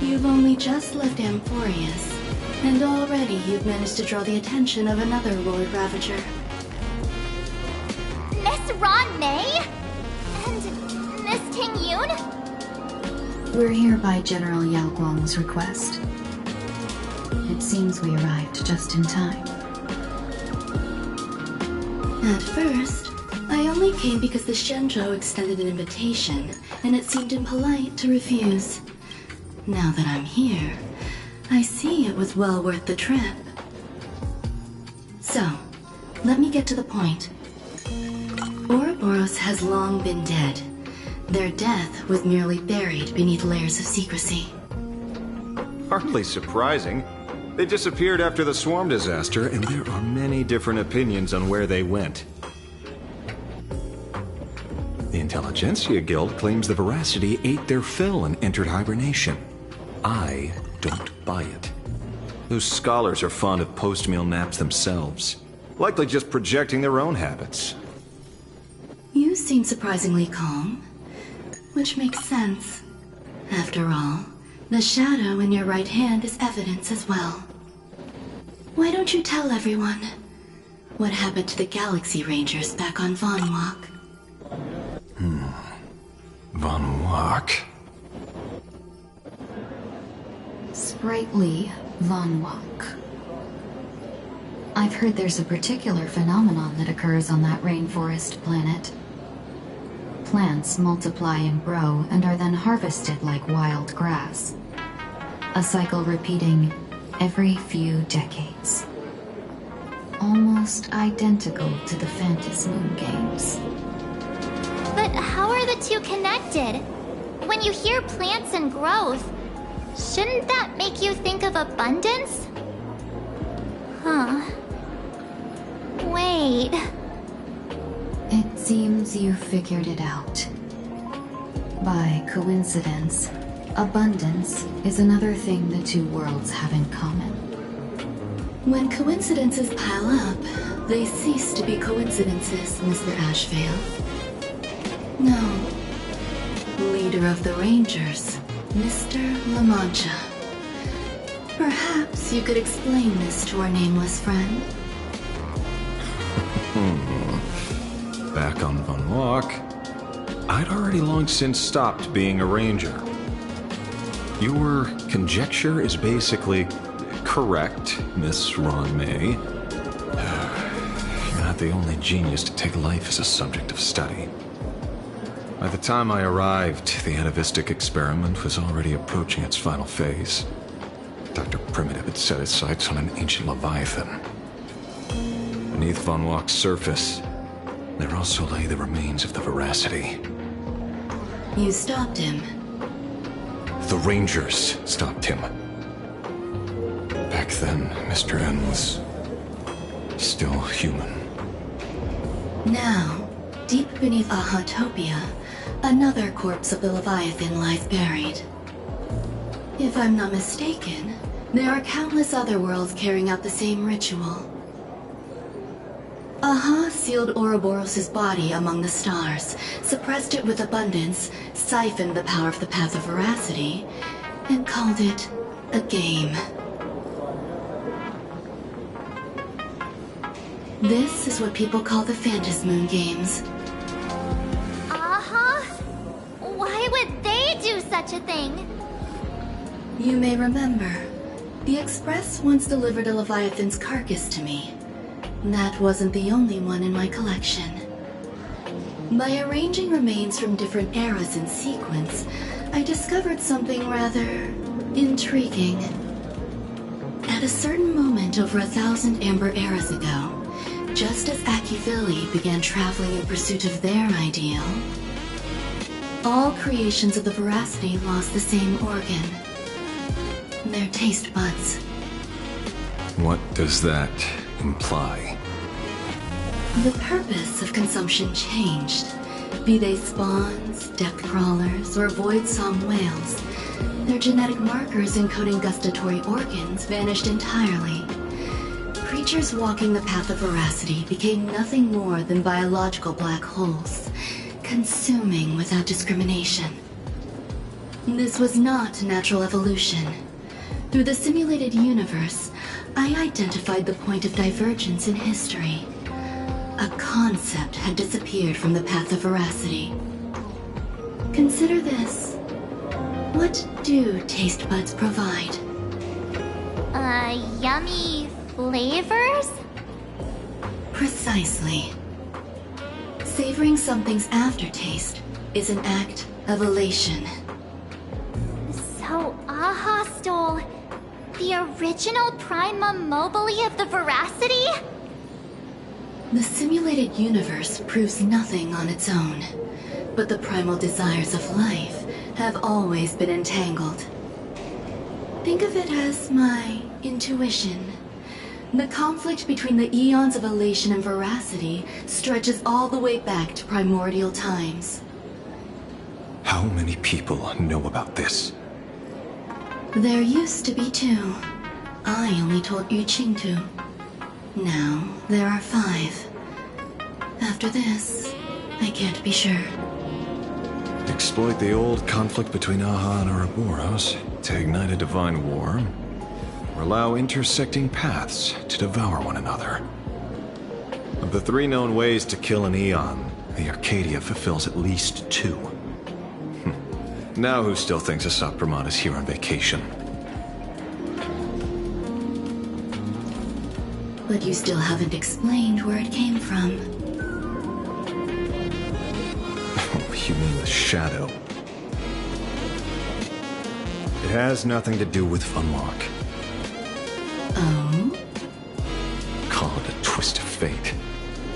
You've only just left Amphorius, and already you've managed to draw the attention of another Lord Ravager. Miss Ron May? And Miss Ting Yoon? We're here by General Yao Guang's request. It seems we arrived just in time. At first, I only came because the Shenzhou extended an invitation, and it seemed impolite to refuse. Now that I'm here, I see it was well worth the trip. So, let me get to the point. Ouroboros has long been dead. Their death was merely buried beneath layers of secrecy. Hardly surprising. They disappeared after the swarm disaster, and there are many different opinions on where they went. The Intelligentsia Guild claims the Veracity ate their fill and entered hibernation. I don't buy it. Those scholars are fond of post-meal naps themselves, likely just projecting their own habits. You seem surprisingly calm, which makes sense. After all, the shadow in your right hand is evidence as well. Why don't you tell everyone what happened to the Galaxy Rangers back on Von Walk? Von Walk? Sprightly Von Walk. I've heard there's a particular phenomenon that occurs on that rainforest planet. Plants multiply and grow and are then harvested like wild grass. A cycle repeating every few decades. Almost identical to the Phantom Moon games. But how are the two connected? When you hear plants and growth, shouldn't that make you think of abundance? Huh. Wait. It seems you figured it out. By coincidence, abundance is another thing the two worlds have in common. When coincidences pile up, they cease to be coincidences, Mr. Ashvale. No. Leader of the Rangers, Mr. La Mancha. Perhaps you could explain this to our nameless friend. Back on Von Walk, I'd already long since stopped being a ranger. Your conjecture is basically correct, Miss Ron May. You're not the only genius to take life as a subject of study. By the time I arrived, the atavistic experiment was already approaching its final phase. Dr. Primitive had set his sights on an ancient Leviathan. Beneath Von Walk's surface, there also lay the remains of the Veracity. You stopped him. The Rangers stopped him. Back then, Mr. N was still human. Now, deep beneath Ahatopia, another corpse of the Leviathan lies buried. If I'm not mistaken, there are countless other worlds carrying out the same ritual. Aha sealed Ouroboros' body among the stars, suppressed it with abundance, siphoned the power of the Path of Veracity, and called it a game. This is what people call the Phantom Moon games. Why would they do such a thing? You may remember, the Express once delivered a Leviathan's carcass to me. That wasn't the only one in my collection. By arranging remains from different eras in sequence, I discovered something rather intriguing. a certain moment over 1,000 Amber Eras ago, just as Akivili began traveling in pursuit of their ideal, all creations of the Veracity lost the same organ. Their taste buds. What does that imply? The purpose of consumption changed. Be they spawns, depth crawlers, or void-song whales, their genetic markers encoding gustatory organs vanished entirely. Creatures walking the path of veracity became nothing more than biological black holes, consuming without discrimination. This was not natural evolution. Through the simulated universe, I identified the point of divergence in history. A concept had disappeared from the path of veracity. Consider this. What do taste buds provide? Yummy flavors? Precisely. Savoring something's aftertaste is an act of elation. So Aha stole the original primum mobile of the Veracity? The simulated universe proves nothing on its own, but the primal desires of life have always been entangled. Think of it as my intuition. The conflict between the eons of elation and veracity stretches all the way back to primordial times. How many people know about this? There used to be 2. I only told Yu Qing 2. Now, there are 5. After this, I can't be sure. Exploit the old conflict between Aha and Ouroboros to ignite a divine war, or allow intersecting paths to devour one another. Of the 3 known ways to kill an Eon, the Arcadia fulfills at least 2. Now who still thinks Asat Brahman is here on vacation? But you still haven't explained where it came from. You mean the shadow? It has nothing to do with Funlock. Oh? Call it a twist of fate.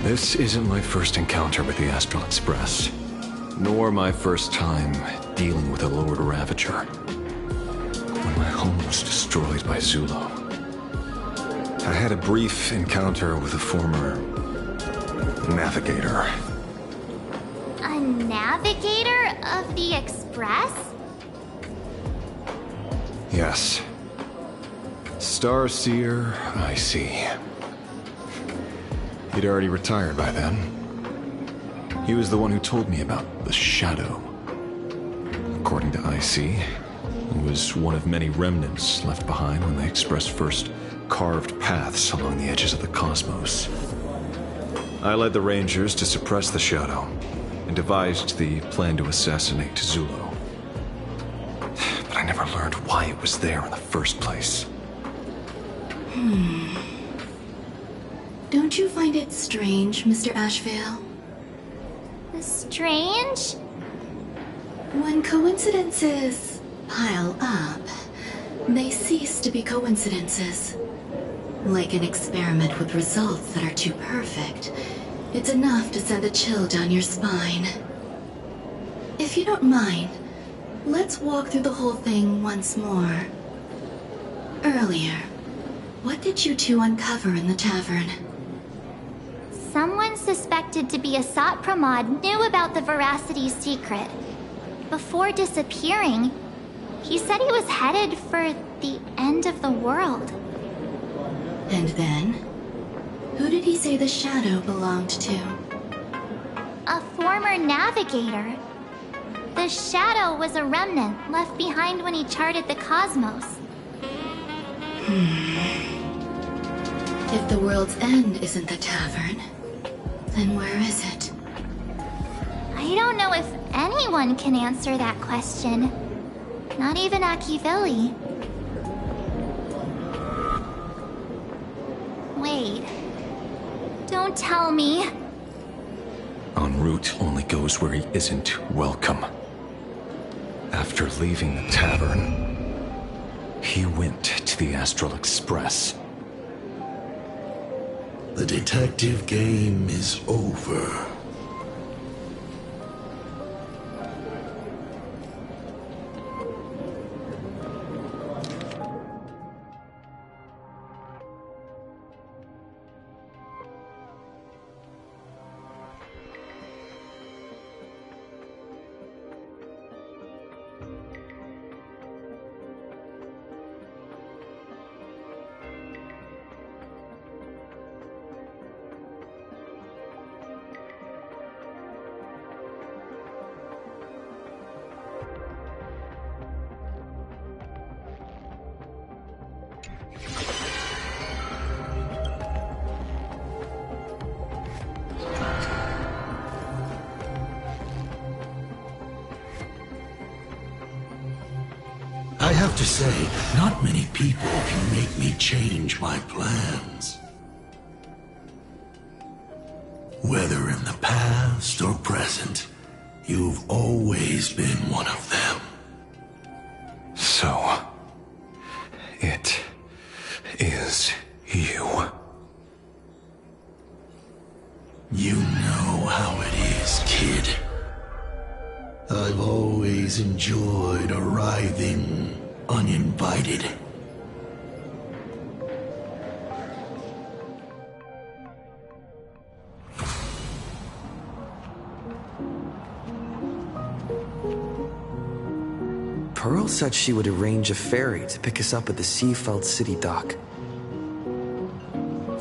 This isn't my first encounter with the Astral Express, nor my first time dealing with a Lord Ravager. When my home was destroyed by Zulo, I had a brief encounter with a former navigator. A navigator of the Express? Yes. Starseer, I see. He'd already retired by then. He was the one who told me about the Shadow. According to IC, it was one of many remnants left behind when the Express first carved paths along the edges of the cosmos. I led the Rangers to suppress the Shadow, and devised the plan to assassinate Zulo. But I never learned why it was there in the first place. Don't you find it strange, Mr. Ashvale? Strange? When coincidences pile up, they cease to be coincidences. Like an experiment with results that are too perfect, it's enough to send a chill down your spine. If you don't mind, let's walk through the whole thing once more. Earlier, what did you 2 uncover in the tavern? Someone suspected to be a Sat Pramod knew about the Veracity's secret. Before disappearing, he said he was headed for the end of the world. And then? Who did he say the Shadow belonged to? A former navigator. The Shadow was a remnant left behind when he charted the cosmos. If the world's end isn't the tavern, then where is it? I don't know if anyone can answer that question. Not even Akivili. Wait. Don't tell me. En route only goes where he isn't welcome. After leaving the tavern, He went to the Astral Express. The detective game is over. I have to say, not many people can make me change my plans. Whether in the past or present, you've always been one of them. So, it is you. You know how it is, kid. I've always enjoyed arriving uninvited. Pearl said she would arrange a ferry to pick us up at the Seafeld City dock.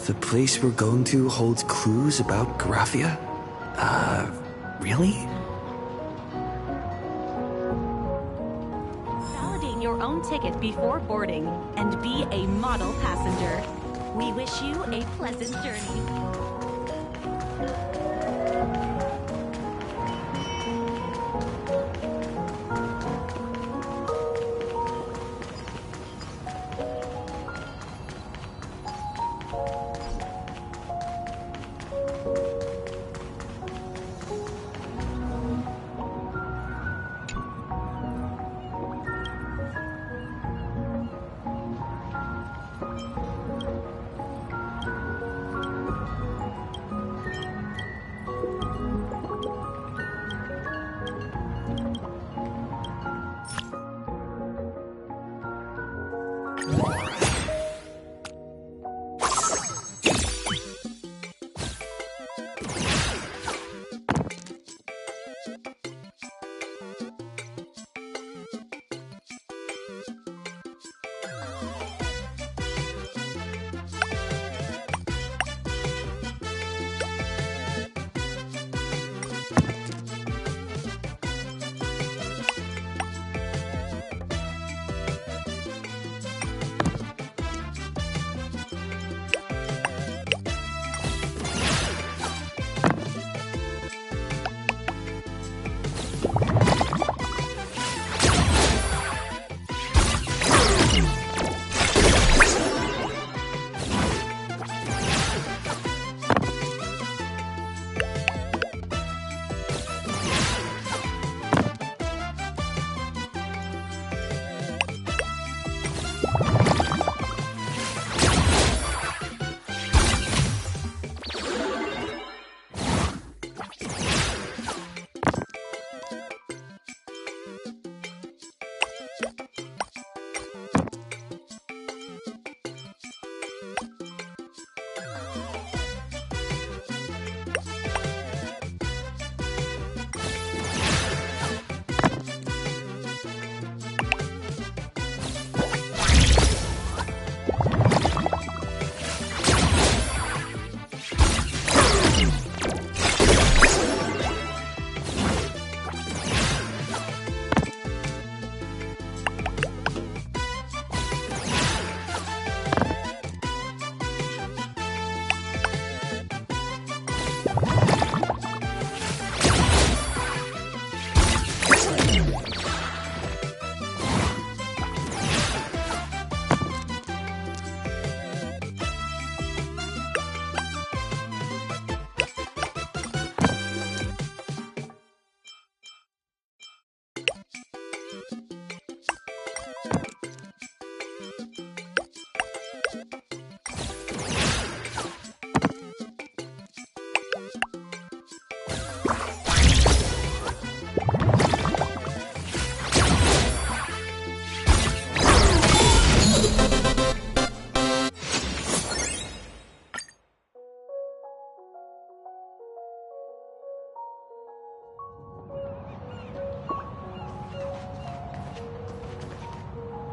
The place we're going to holds clues about Graphia? Really? Validate your own ticket before boarding and be a model passenger. We wish you a pleasant journey.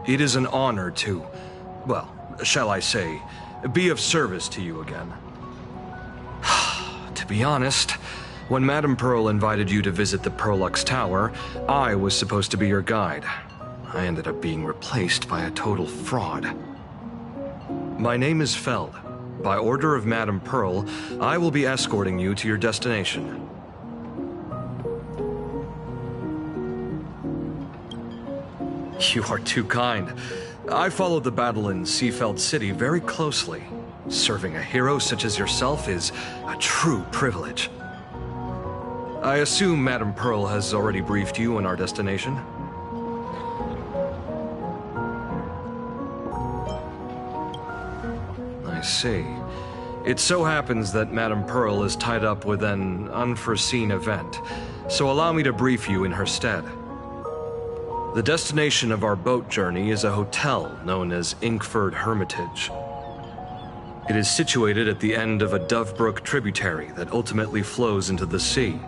It is an honor to, well, shall I say, be of service to you again. To be honest, when Madame Pearl invited you to visit the Perlux Tower, I was supposed to be your guide. I ended up being replaced by a total fraud. My name is Feld. By order of Madame Pearl, I will be escorting you to your destination. You are too kind. I followed the battle in Seafeld City very closely. Serving a hero such as yourself is a true privilege. I assume Madame Pearl has already briefed you on our destination? I see. It so happens that Madame Pearl is tied up with an unforeseen event, so allow me to brief you in her stead. The destination of our boat journey is a hotel known as Inkford Hermitage. It is situated at the end of a Dovebrook tributary that ultimately flows into the sea.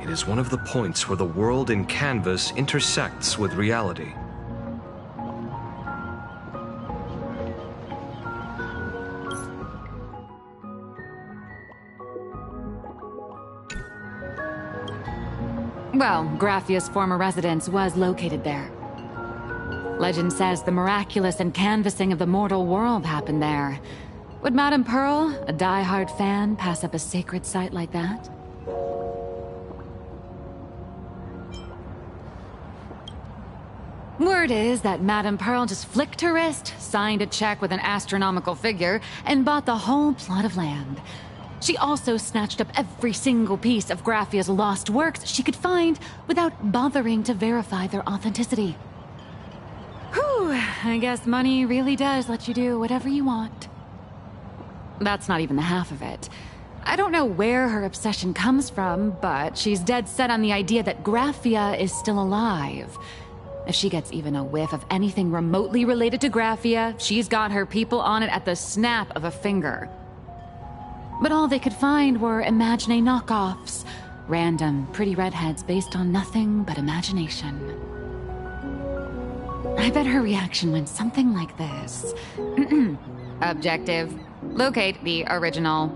It is one of the points where the world in canvas intersects with reality. Well, Graffia's former residence was located there. Legend says the miraculous and canvassing of the mortal world happened there. Would Madame Pearl, a die-hard fan, pass up a sacred site like that? Word is that Madame Pearl just flicked her wrist, signed a check with an astronomical figure, and bought the whole plot of land. She also snatched up every single piece of Graffia's lost works she could find without bothering to verify their authenticity. Whew, I guess money really does let you do whatever you want. That's not even the half of it. I don't know where her obsession comes from, but she's dead set on the idea that Graffia is still alive. If she gets even a whiff of anything remotely related to Graffia, she's got her people on it at the snap of a finger. But all they could find were Imagine knockoffs. Random, pretty redheads based on nothing but imagination. I bet her reaction went something like this. Objective. Locate the original.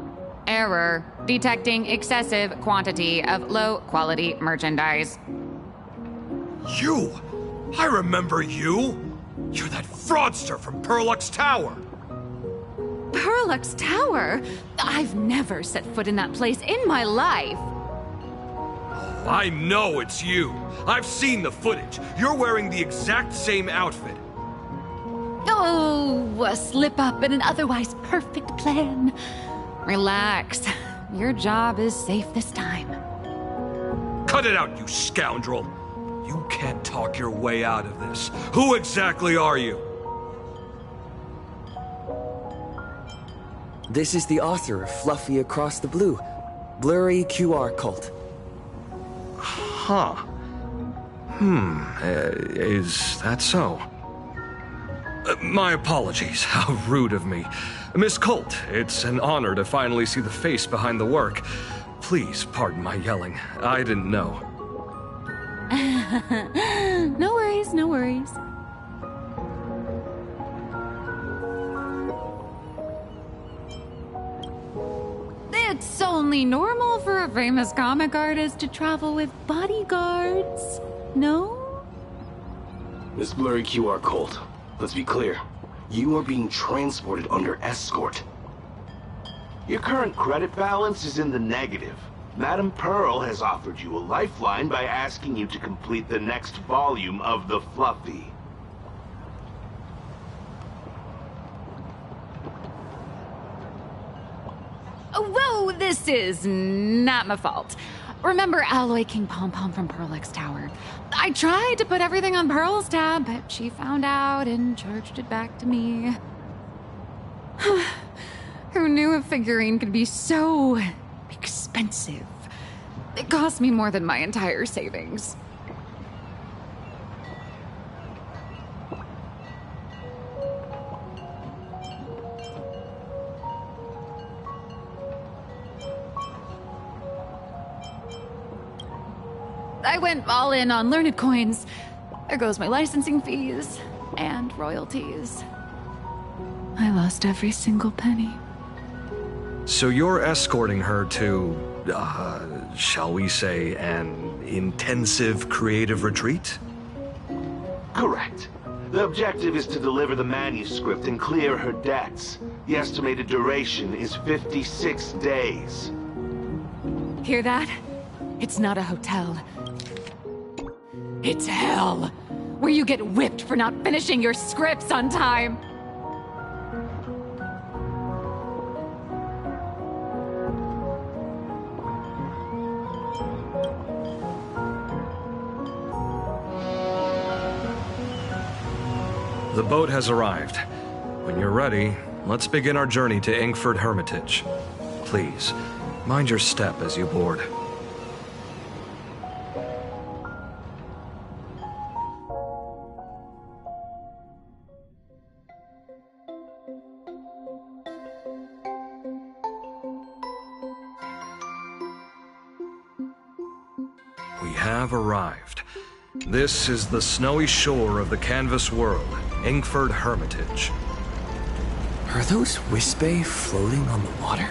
Error. Detecting excessive quantity of low-quality merchandise. You! I remember you! You're that fraudster from Perlux Tower! Perlux Tower? I've never set foot in that place in my life. I know it's you. I've seen the footage. You're wearing the exact same outfit. Oh, a slip up in an otherwise perfect plan. Relax. Your job is safe this time. Cut it out, you scoundrel. You can't talk your way out of this. Who exactly are you? This is the author of Fluffy Across the Blue, Blurry QR Cult. Huh. Is that so? My apologies. How rude of me. Miss Colt, it's an honor to finally see the face behind the work. Please pardon my yelling. I didn't know. No worries, no worries. It's only normal for a famous comic artist to travel with bodyguards, no? Miss Blurry QR Colt, let's be clear. You are being transported under escort. Your current credit balance is in the negative. Madame Pearl has offered you a lifeline by asking you to complete the next volume of the Fluffy. Whoa, this is not my fault. Remember Alloy King Pom Pom from Perlux Tower? I tried to put everything on Pearl's tab, but she found out and charged it back to me. Who knew a figurine could be so expensive? It cost me more than my entire savings. I went all in on learned coins. There goes my licensing fees. and royalties. I lost every single penny. So you're escorting her to, shall we say, an intensive creative retreat? Correct. The objective is to deliver the manuscript and clear her debts. The estimated duration is 56 days. Hear that? It's not a hotel. It's hell, where you get whipped for not finishing your scripts on time. The boat has arrived. When you're ready, let's begin our journey to Inkford Hermitage. Please, mind your step as you board. We have arrived. This is the snowy shore of the canvas world, Inkford Hermitage. Are those Wispe floating on the water?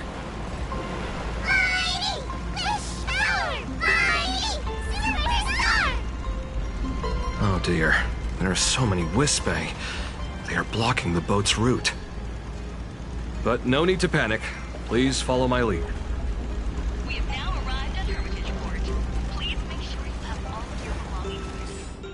Oh dear, there are so many Wispe. They are blocking the boat's route. But no need to panic. Please follow my lead. We have now arrived at Hermitage Port. Please make sure you have all of your belongings with you.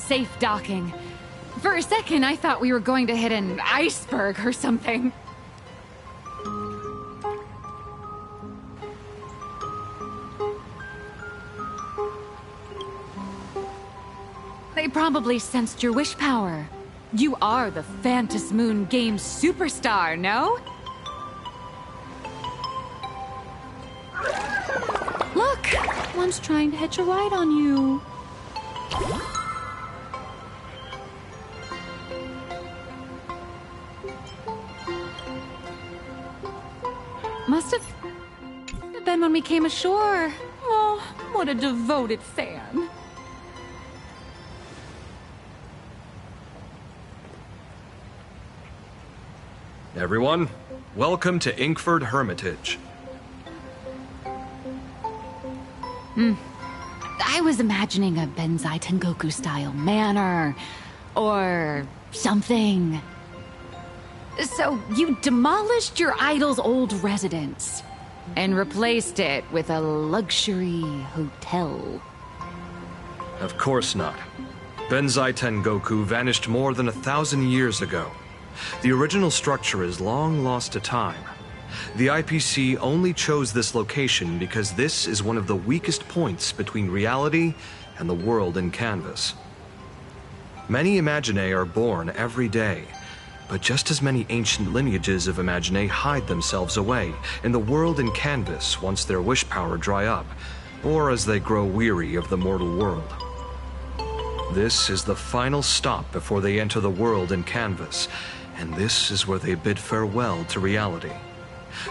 Safe docking. For a second, I thought we were going to hit an iceberg or something. They probably sensed your wish power. You are the Phantas Moon Games superstar, no? Look! One's trying to hitch a ride on you. Must have been when we came ashore. Oh, what a devoted fan. Everyone, welcome to Inkford Hermitage. I was imagining a Benzai Tengoku-style manor, or something. So you demolished your idol's old residence and replaced it with a luxury hotel. Of course not. Benzai Tengoku vanished more than 1,000 years ago. The original structure is long lost to time. The IPC only chose this location because this is one of the weakest points between reality and the world in canvas. Many Imaginae are born every day, but just as many ancient lineages of Imaginae hide themselves away in the world in canvas once their wish power dry up, or as they grow weary of the mortal world. This is the final stop before they enter the world in canvas, and this is where they bid farewell to reality.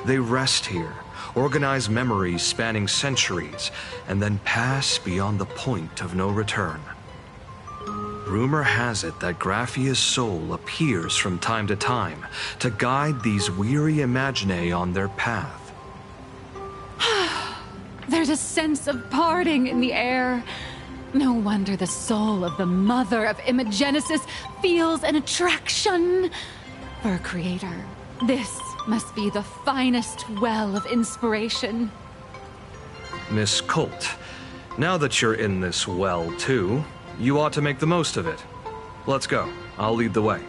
They rest here, organize memories spanning centuries, and then pass beyond the point of no return. Rumor has it that Graphia's soul appears from time to time to guide these weary Imaginae on their path. There's a sense of parting in the air. No wonder the soul of the mother of Imagenesis feels an attraction for a creator. This must be the finest well of inspiration. Miss Colt, now that you're in this well too, you ought to make the most of it. Let's go. I'll lead the way.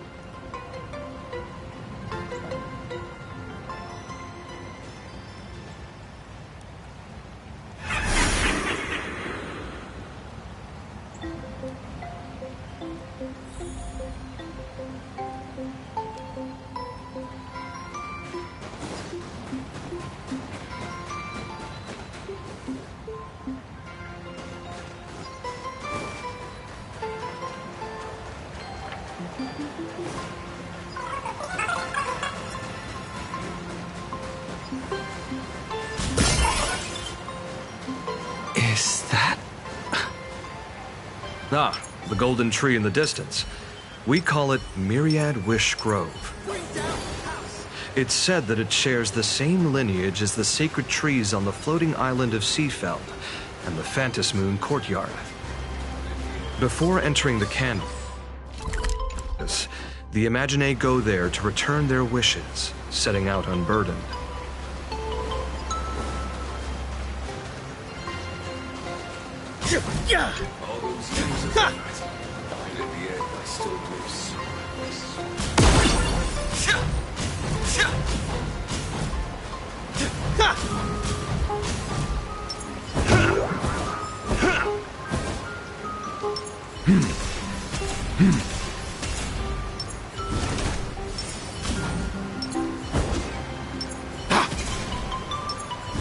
Is that... Ah, the golden tree in the distance. We call it Myriad Wish Grove. It's said that it shares the same lineage as the sacred trees on the floating island of Seafeld and the Phantom Moon courtyard. Before entering the canvas, the Imaginae go there to return their wishes, setting out unburdened. Yeah. All those years of effort, and in the end, I still lose.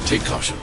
Take caution.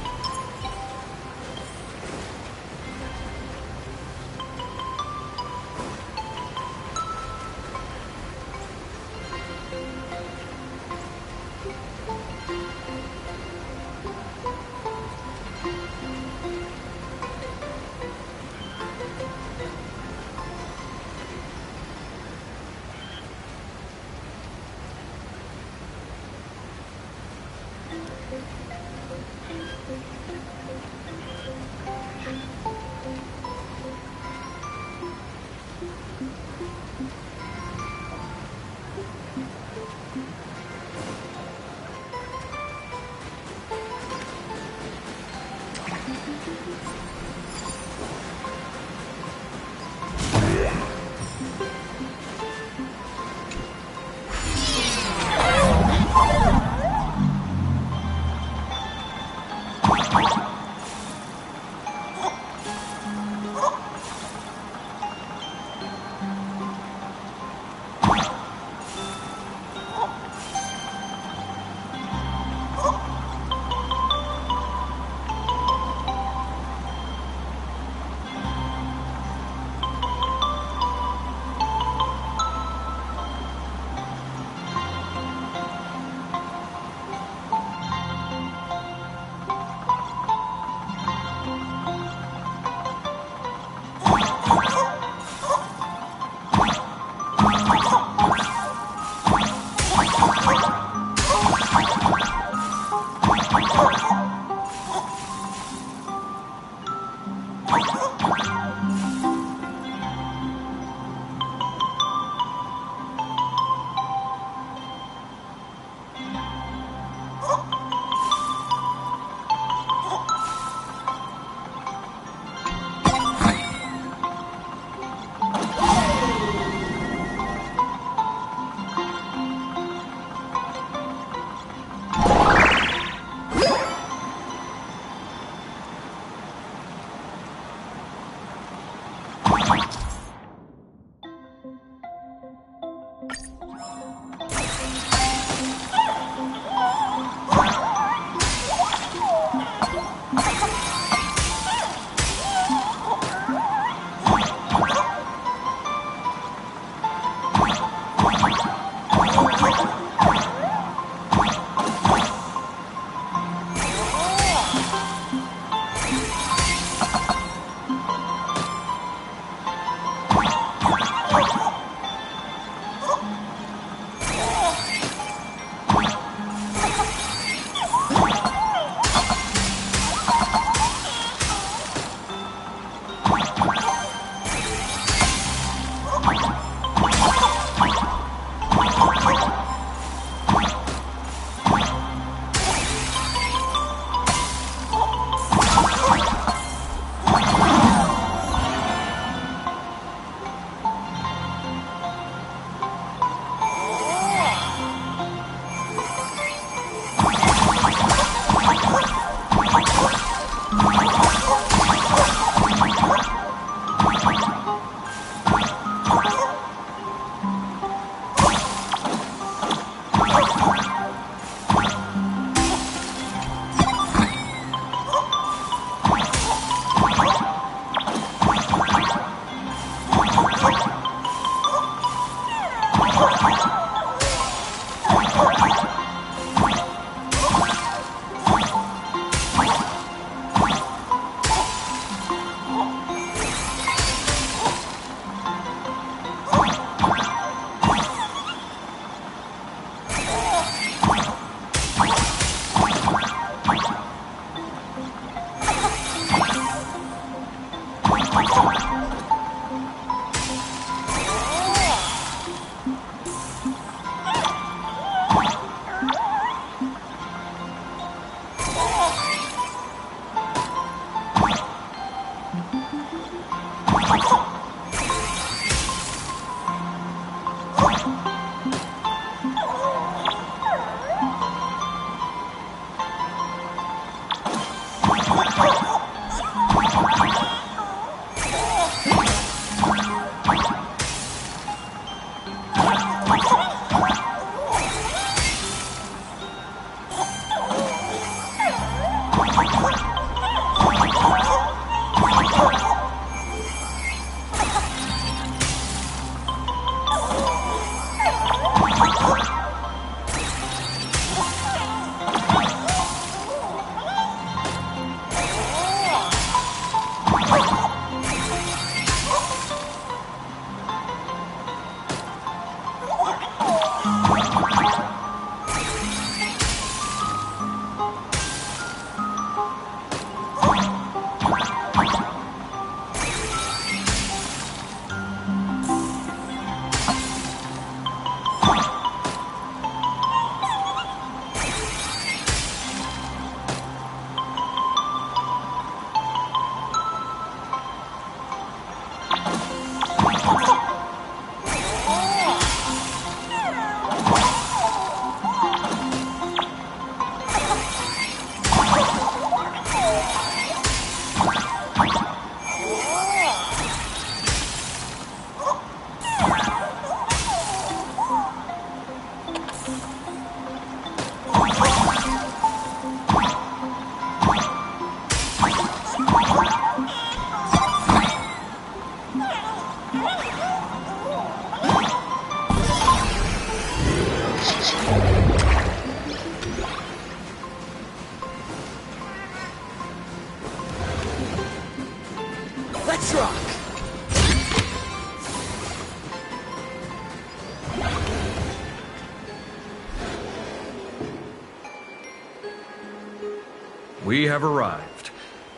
We have arrived.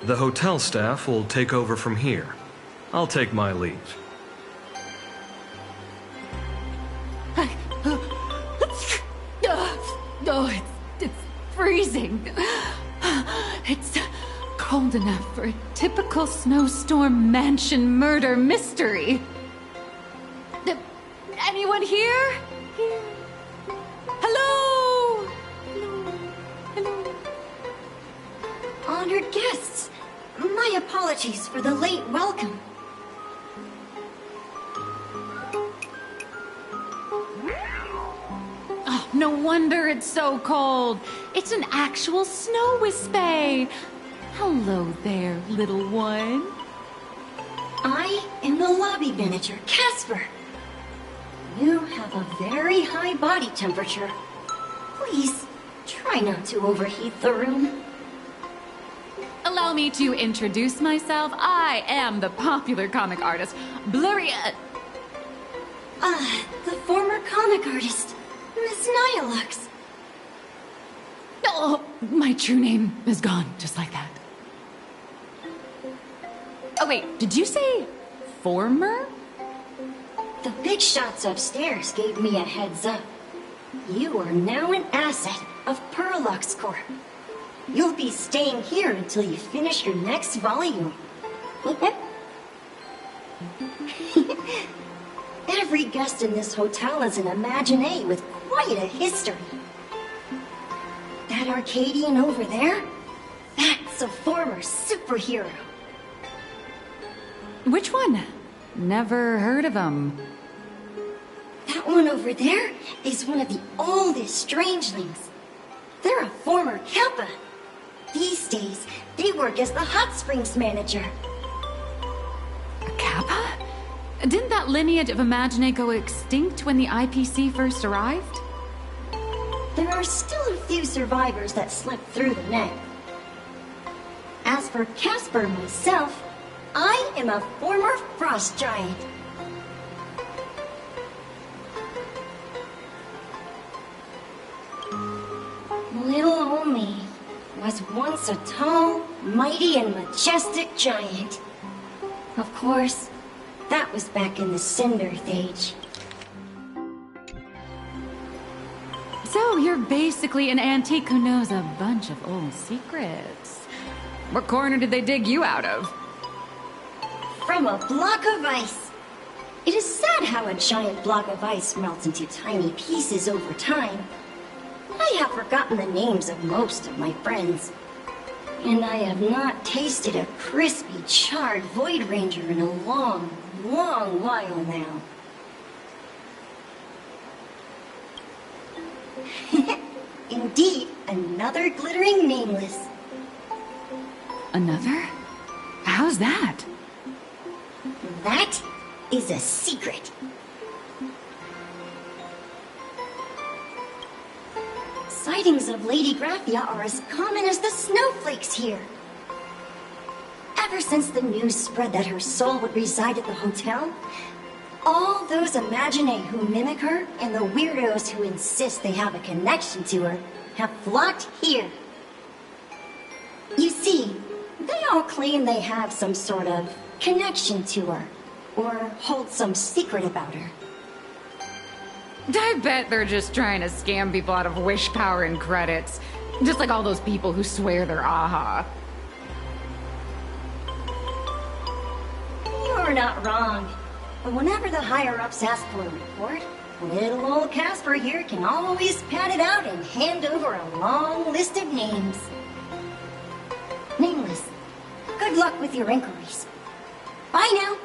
The hotel staff will take over from here. I'll take my leave. Oh, it's freezing. It's cold enough for a typical snowstorm mansion murder mystery. Anyone here? Here. Hello? Hello? Honored guests, my apologies for the late welcome. Oh, no wonder it's so cold. It's an actual snow wispy. Hello there, little one. I am the lobby manager, Casper. You have a very high body temperature. Please, try not to overheat the room. Allow me to introduce myself. I am the popular comic artist, Blurria. The former comic artist, Miss Nihilux. Oh, my true name is gone, just like that. Oh wait, did you say former? The big shots upstairs gave me a heads up. You are now an asset of Perlux Corp. You'll be staying here until you finish your next volume. Every guest in this hotel is an Imaginé with quite a history. That Arcadian over there? That's a former superhero. Which one? Never heard of him. That one over there is one of the oldest strangelings. They're a former Kappa. These days, they work as the hot springs manager. A Kappa? Didn't that lineage of Imaginé go extinct when the IPC first arrived? There are still a few survivors that slipped through the net. As for Casper myself, I am a former frost giant. Little old me was once a tall, mighty, and majestic giant. Of course, that was back in the Cinder Age. So you're basically an antique who knows a bunch of old secrets. What corner did they dig you out of? From a block of ice. It is sad how a giant block of ice melts into tiny pieces over time. I have forgotten the names of most of my friends. And I have not tasted a crispy, charred Void Ranger in a long, long while now. Indeed, another glittering nameless. Another? How's that? That is a secret. Sightings of Lady Graphia are as common as the snowflakes here. Ever since the news spread that her soul would reside at the hotel, all those Imaginé who mimic her and the weirdos who insist they have a connection to her have flocked here. You see, they all claim they have some sort of connection to her, or hold some secret about her. I bet they're just trying to scam people out of wish power and credits. Just like all those people who swear they're AHA. You're not wrong. But whenever the higher-ups ask for a report, little old Casper here can always pad it out and hand over a long list of names. Nameless, good luck with your inquiries. Bye now.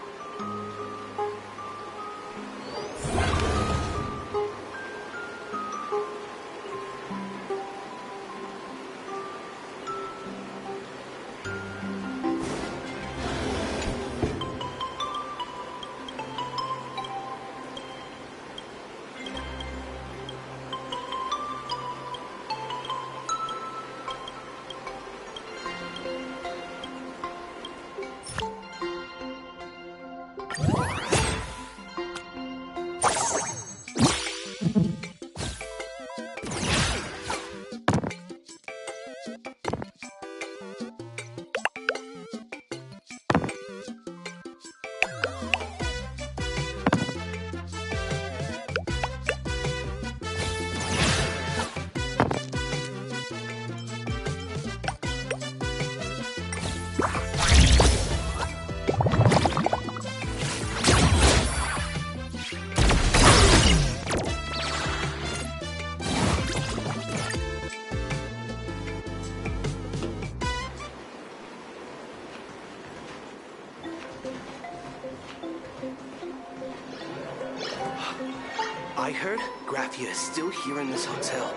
I heard Graphia is still here in this hotel.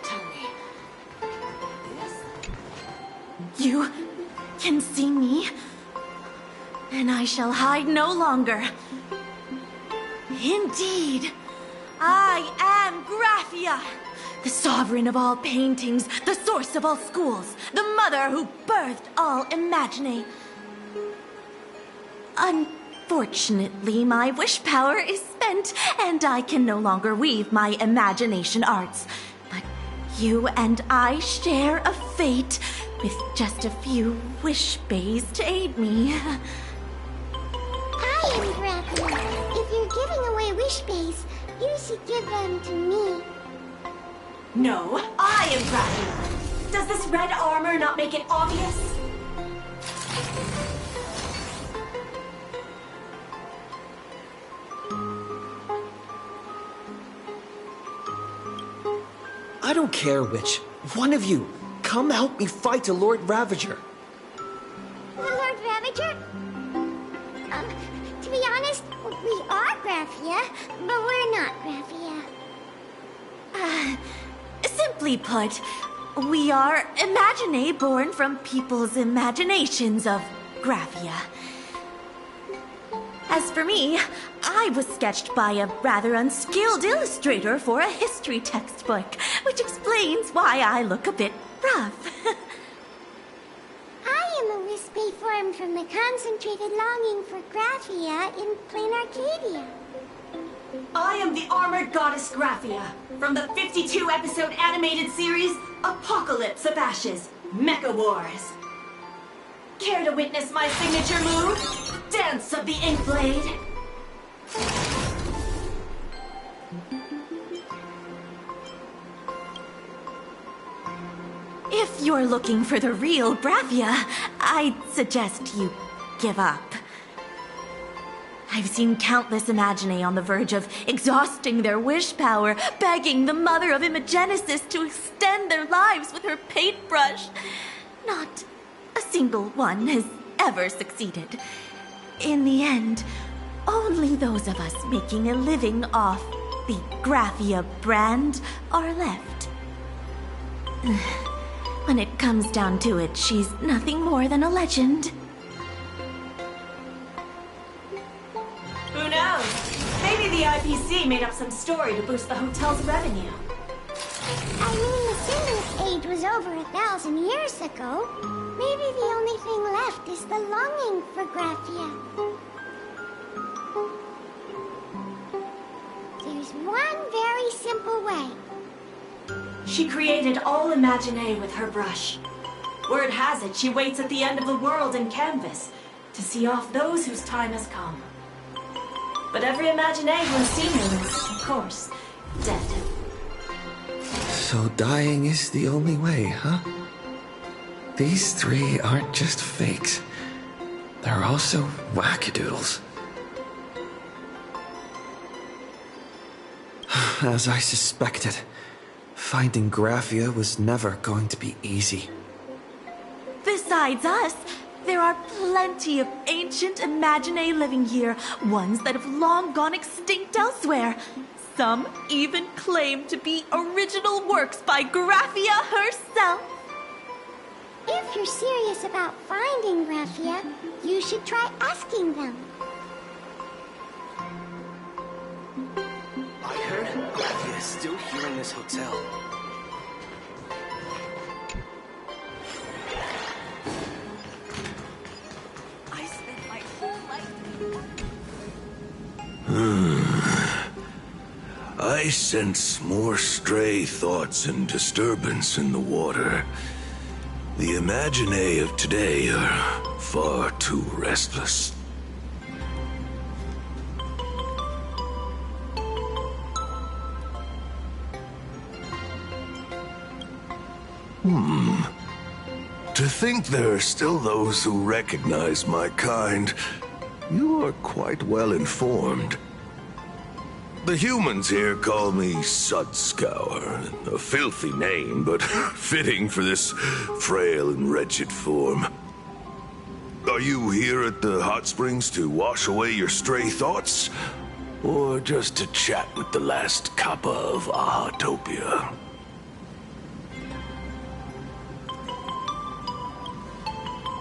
Tell me. Yes. You can see me, and I shall hide no longer. Indeed, I am Graphia, the sovereign of all paintings, the source of all schools, the mother who birthed all Imagine. Unfortunately, my wish power is spent, and I can no longer weave my imagination arts. But you and I share a fate, with just a few wish bays to aid me. I am Graphia. If you're giving away wish bays, you should give them to me. No, I am Graphia. Does this red armor not make it obvious? I don't care which. One of you, come help me fight the Lord Ravager. The Lord Ravager? To be honest, we are Graphia, but we're not Graphia. Simply put, we are Imagine born from people's imaginations of Graphia. As for me, I was sketched by a rather unskilled illustrator for a history textbook, which explains why I look a bit rough. I am a wispy form from the concentrated longing for Graphia in Planarcadia. I am the armored goddess Graphia from the 52-episode animated series Apocalypse of Ashes, Mecha Wars. Care to witness my signature move? Dance of the Inkblade. If you're looking for the real Graphia, I'd suggest you give up. I've seen countless Imagine on the verge of exhausting their wish power, begging the mother of Imagenesis to extend their lives with her paintbrush. Not a single one has ever succeeded. In the end, only those of us making a living off the Graphia brand are left. When it comes down to it, she's nothing more than a legend. Who knows? Maybe the IPC made up some story to boost the hotel's revenue. I mean, the Sinless Age was over 1,000 years ago. Maybe the only thing left is the longing for Graphia. There's one very simple way. She created all Imagine with her brush. Word has it, she waits at the end of the world in canvas to see off those whose time has come. But every Imagine who has seen her is, of course, dead. So dying is the only way, huh? These three aren't just fakes. They're also wackadoodles. As I suspected, finding Graphia was never going to be easy. Besides us, there are plenty of ancient Imagine living here, ones that have long gone extinct elsewhere. Some even claim to be original works by Graphia herself. If you're serious about finding Graphia, you should try asking them. I heard Graphia is still here in this hotel. I spent my whole life... I sense more stray thoughts and disturbance in the water. The Imagine of today are far too restless. To think there are still those who recognize my kind. You are quite well informed. The humans here call me Sudscour, a filthy name, but fitting for this frail and wretched form. Are you here at the hot springs to wash away your stray thoughts? Or just to chat with the last Kappa of Ahatopia?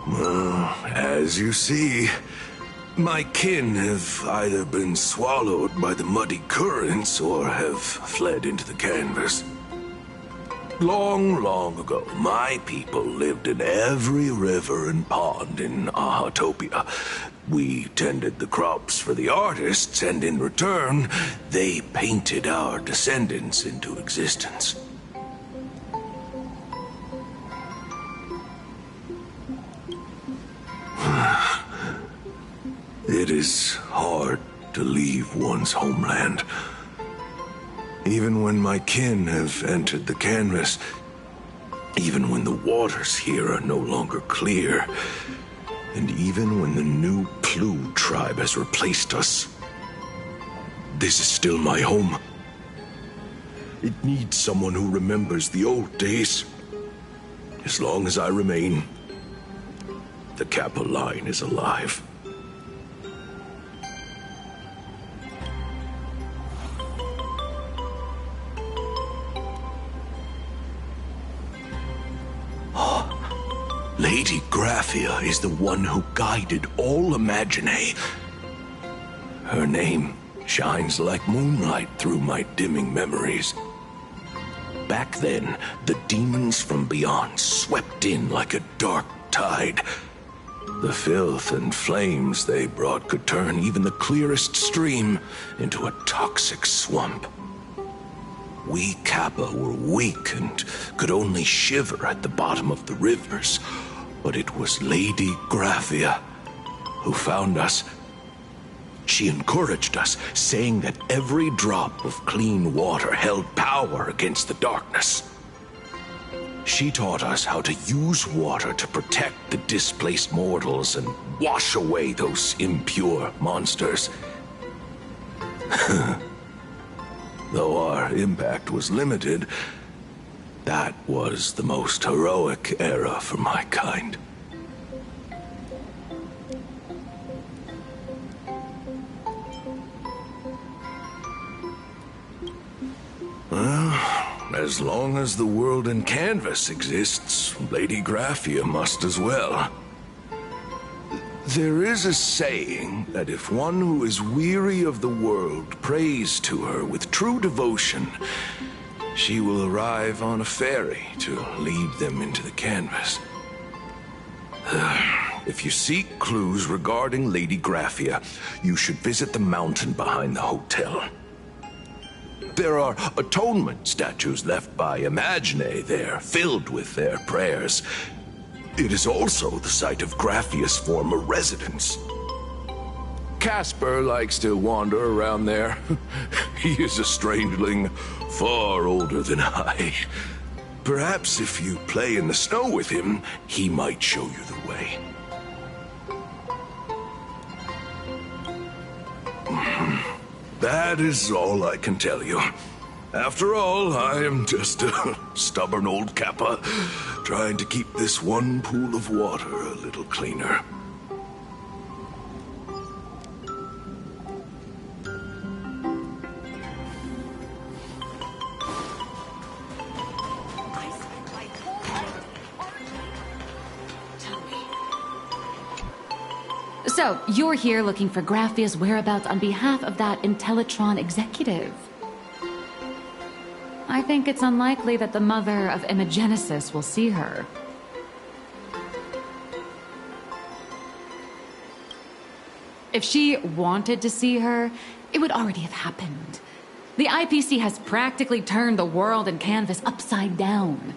Well, as you see, my kin have either been swallowed by the muddy currents or have fled into the canvas. Long, long ago, my people lived in every river and pond in Ahatopia. We tended the crops for the artists, and in return, they painted our descendants into existence. It is hard to leave one's homeland. Even when my kin have entered the canvas, even when the waters here are no longer clear, and even when the new Plu tribe has replaced us, this is still my home. It needs someone who remembers the old days. As long as I remain, the Kappa line is alive. Lady Graphia is the one who guided all Imagine. Her name shines like moonlight through my dimming memories. Back then, the demons from beyond swept in like a dark tide. The filth and flames they brought could turn even the clearest stream into a toxic swamp. We Kappa were weak and could only shiver at the bottom of the rivers. But it was Lady Graphia who found us. She encouraged us, saying that every drop of clean water held power against the darkness. She taught us how to use water to protect the displaced mortals and wash away those impure monsters. Though our impact was limited, that was the most heroic era for my kind. Well, as long as the world in canvas exists, Lady Graphia must as well. There is a saying that if one who is weary of the world prays to her with true devotion, she will arrive on a ferry to lead them into the canvas. If you seek clues regarding Lady Graphia, you should visit the mountain behind the hotel. There are atonement statues left by Imagine there, filled with their prayers. It is also the site of Graphia's former residence. Casper likes to wander around there. He is a strangeling far older than I. Perhaps if you play in the snow with him, he might show you the way. That is all I can tell you. After all, I am just a stubborn old Kappa, trying to keep this one pool of water a little cleaner. So, you're here looking for Graphia's whereabouts on behalf of that Intellitron executive. I think it's unlikely that the mother of Imagenesis will see her. If she wanted to see her, it would already have happened. The IPC has practically turned the world and canvas upside down.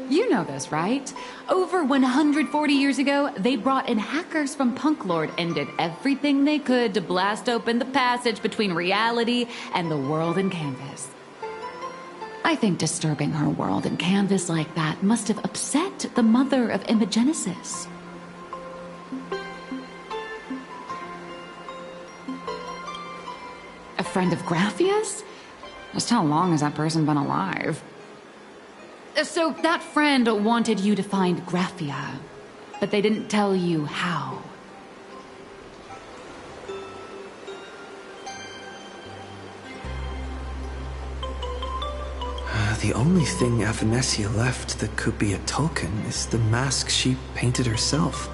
You know this, right? Over 140 years ago, they brought in hackers from Punklord and did everything they could to blast open the passage between reality and the world in canvas. I think disturbing her world in canvas like that must have upset the mother of Imagenesis. A friend of Graphia's? Just how long has that person been alive? So that friend wanted you to find Graphia. but they didn't tell you how. The only thing Avanessia left that could be a token is the mask she painted herself.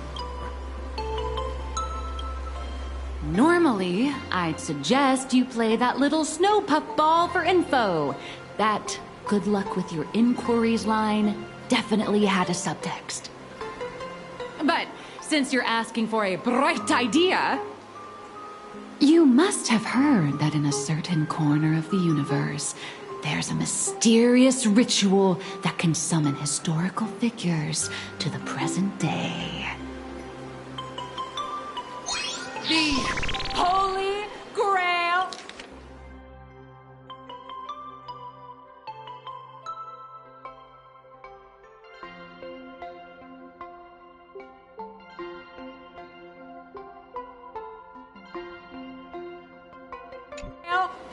Normally, I'd suggest you play that little snow puff ball for info. That good luck with your inquiries line definitely had a subtext. But since you're asking for a bright idea, you must have heard that in a certain corner of the universe, there's a mysterious ritual that can summon historical figures to the present day. The Holy Grail!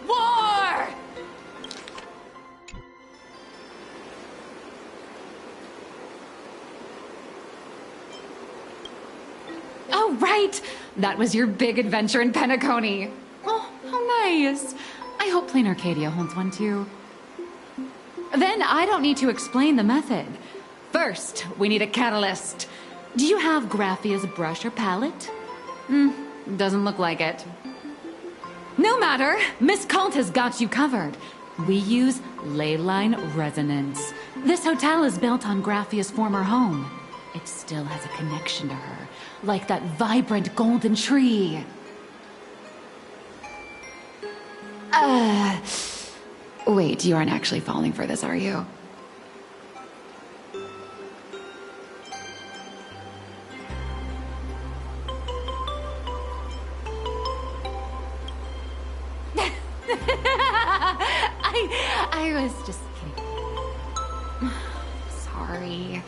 War! Oh, right! That was your big adventure in Penacony. Oh, how nice. I hope Planarcadia holds one too. Then I don't need to explain the method. First, we need a catalyst. Do you have Graphia's brush or palette? Doesn't look like it. No matter, Miss Colt has got you covered. We use ley line resonance. This hotel is built on Graphia's former home. It still has a connection to her, like that vibrant golden tree. Wait, you aren't actually falling for this, are you? I was just kidding. Sorry.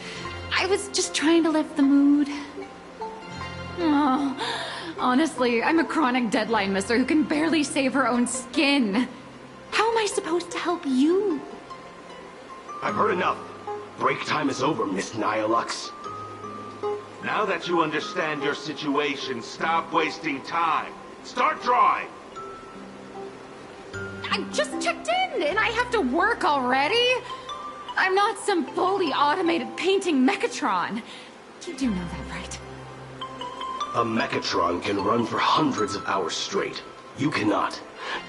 I was just trying to lift the mood. Oh, honestly, I'm a chronic deadline misser who can barely save her own skin. How am I supposed to help you? I've heard enough. Break time is over, Miss Nihilux. Now that you understand your situation, stop wasting time. Start drawing! I just checked in, and I have to work already? I'm not some fully automated painting Mechatron. You do know that, right? A Mechatron can run for hundreds of hours straight. You cannot.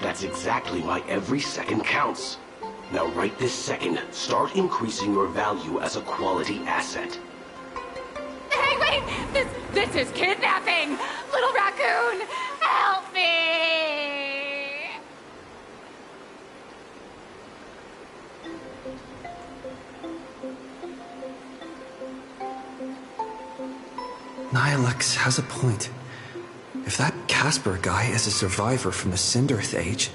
That's exactly why every second counts. Now right this second, start increasing your value as a quality asset. Hey, wait! This is kidnapping! Little raccoon, help me! Nihilux has a point. If that Casper guy is a survivor from the Cinderth Age,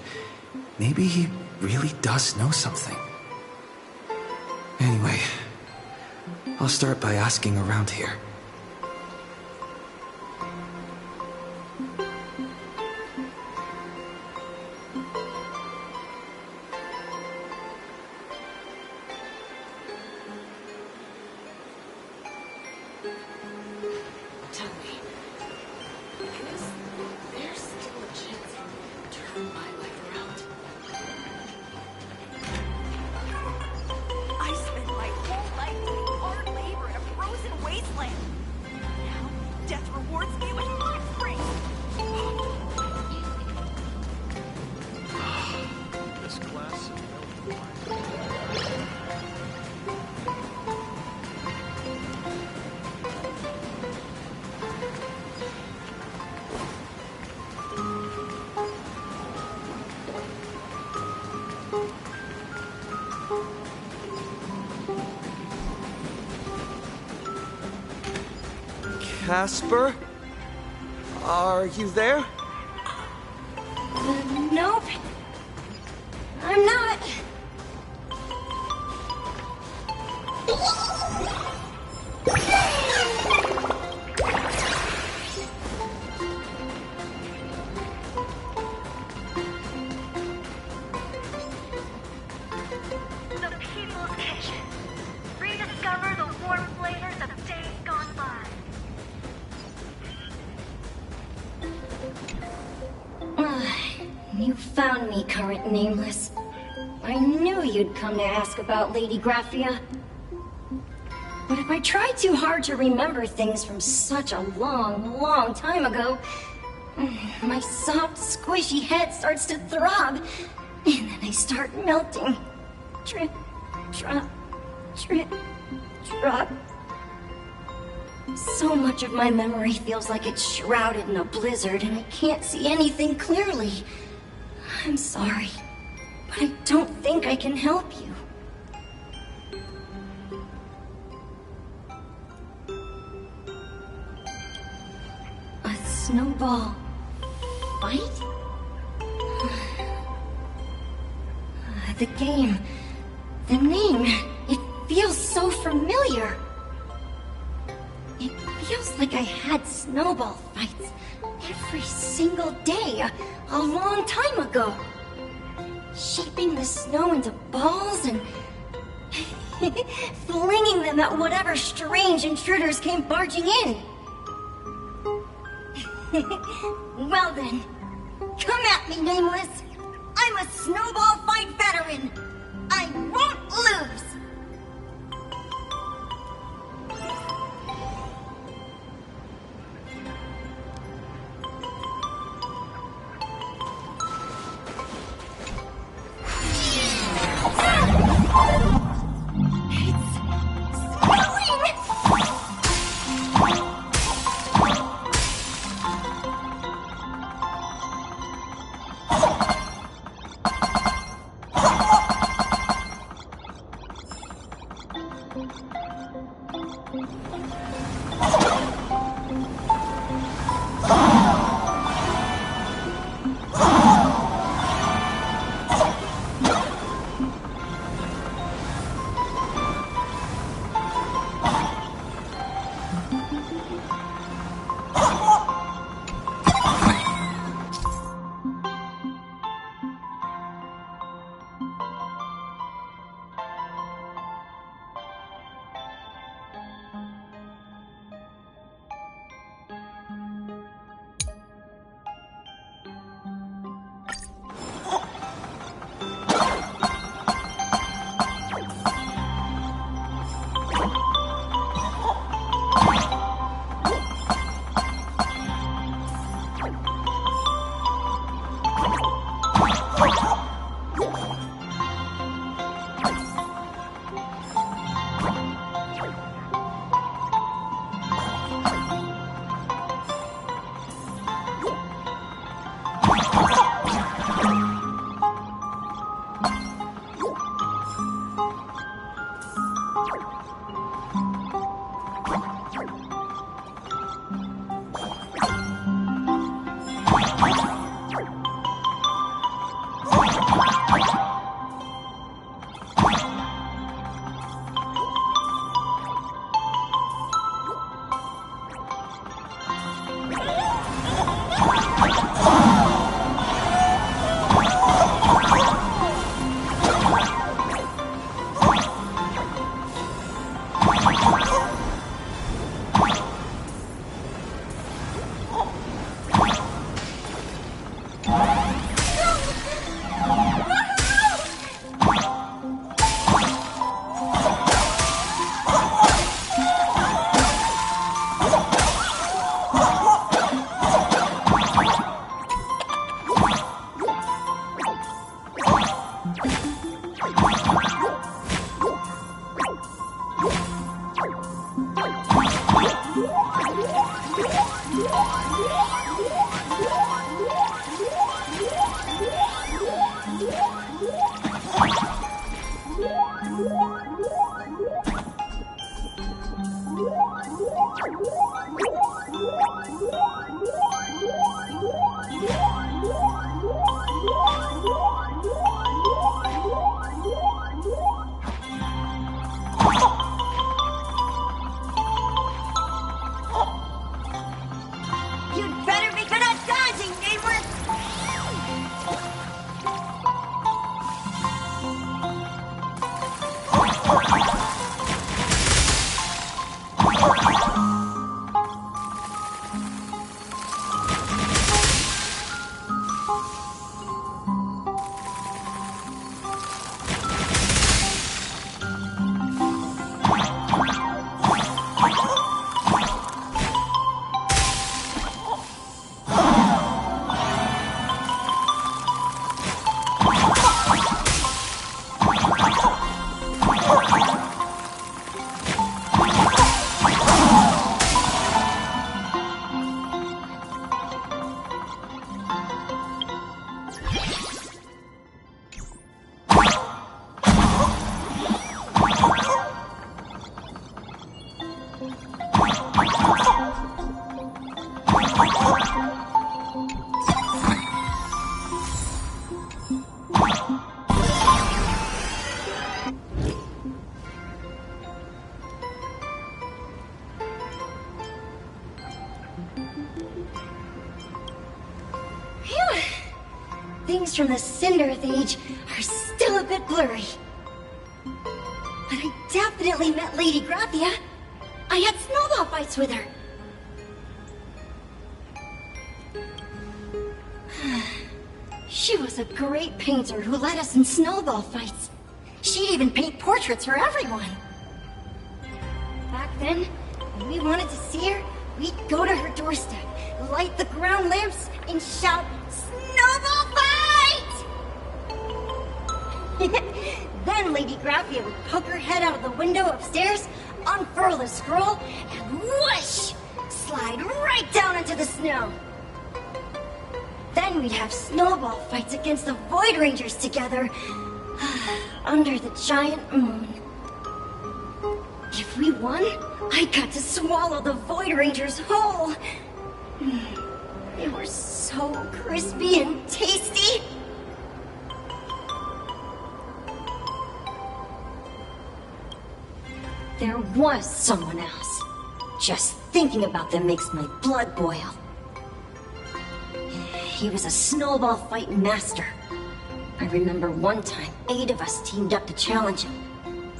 maybe he really does know something. Anyway, I'll start by asking around here. Casper? Are you there? Nope. I'm not. The People's Kitchen. Rediscover the warm flavors of days gone by. You found me, current nameless. I knew you'd come to ask about Lady Graphia. But if I try too hard to remember things from such a long, long time ago, my soft, squishy head starts to throb, and then I start melting. Drip, drop, drip, drop. So much of my memory feels like it's shrouded in a blizzard, and I can't see anything clearly. I'm sorry, but I don't think I can help you. A snowball fight? The game, the name, it feels so familiar. It feels like I had snowball fights every single day a long time ago. Shaping the snow into balls and flinging them at whatever strange intruders came barging in. Well then, come at me, Nameless. I'm a snowball fight veteran. I won't lose. Phew! Things from the Cinderth Age are still a bit blurry. But I definitely met Lady Graphia. I had snowball fights with her. She was a great painter who led us in snowball fights. She'd even paint portraits for everyone. Back then, when we wanted to see her, we'd go to her doorstep, light the ground lamps, and shout, "Snowball fight!" Then Lady Graphia would poke her head out of the window upstairs, unfurl the scroll, and whoosh! Slide right down into the snow. Then we'd have snowball fights against the Void Rangers together, under the giant moon. If we won, I got to swallow the Void Rangers whole. They were so crispy and tasty. There was someone else. Just thinking about them makes my blood boil. He was a snowball fight master. I remember one time, 8 of us teamed up to challenge him.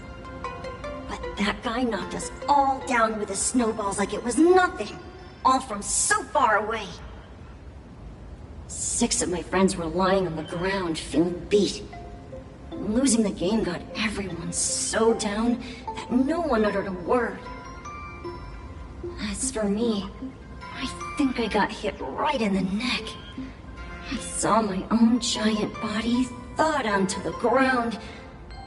But that guy knocked us all down with his snowballs like it was nothing. All from so far away. 6 of my friends were lying on the ground, feeling beat. Losing the game got everyone so down that no one uttered a word. As for me, I think I got hit right in the neck. I saw my own giant body thud onto the ground,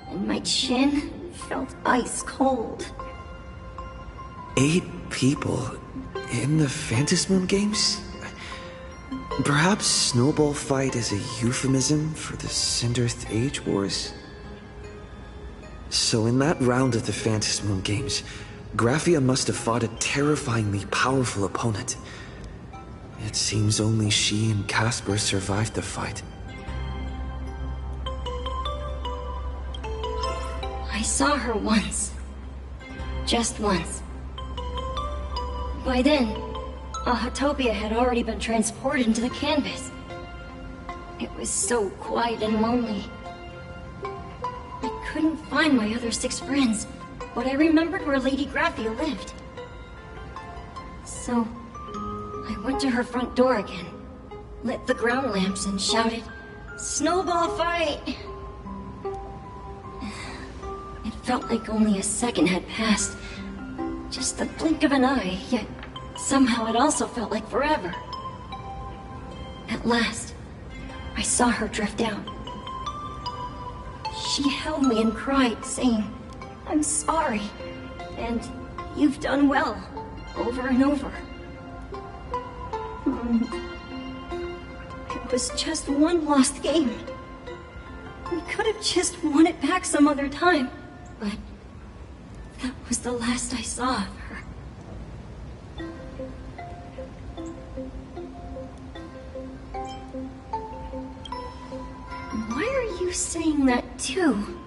and my chin felt ice cold. 8 people in the Phantasmoon games? Perhaps Snowball Fight is a euphemism for the Cinderth Age Wars? So in that round of the Phantasmoon games, Graphia must have fought a terrifyingly powerful opponent. It seems only she and Casper survived the fight. I saw her once. Just once. By then, Ahatopia had already been transported into the canvas. It was so quiet and lonely. I couldn't find my other 6 friends, but I remembered where Lady Graphia lived. So, I went to her front door again, lit the ground lamps, and shouted, "Snowball fight!" It felt like only a second had passed. Just the blink of an eye, yet somehow it also felt like forever. At last, I saw her drift out. She held me and cried, saying, "I'm sorry, and you've done well," over and over. It was just one lost game. We could have just won it back some other time, but that was the last I saw of her. Why are you saying that too?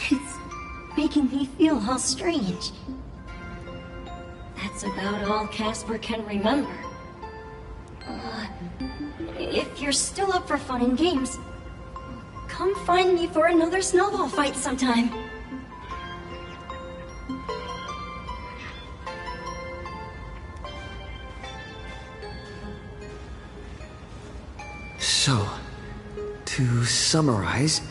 It's making me feel all strange. That's about all Casper can remember. If you're still up for fun and games, come find me for another snowball fight sometime. So, to summarize,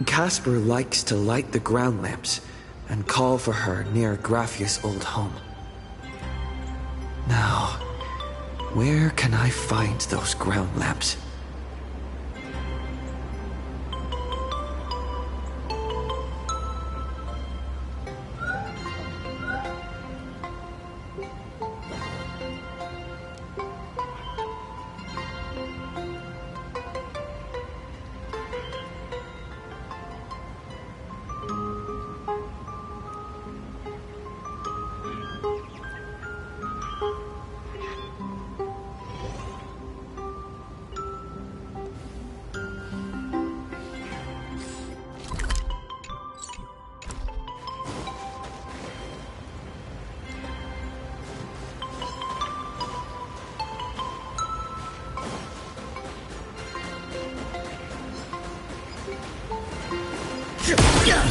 Casper likes to light the ground lamps and call for her near Graphia's old home. Now, where can I find those ground lamps?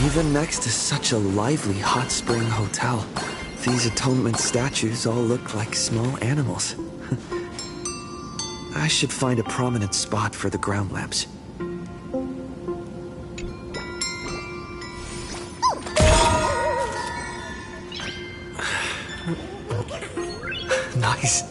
Even next to such a lively hot spring hotel, these atonement statues all look like small animals. I should find a prominent spot for the ground lamps. Nice.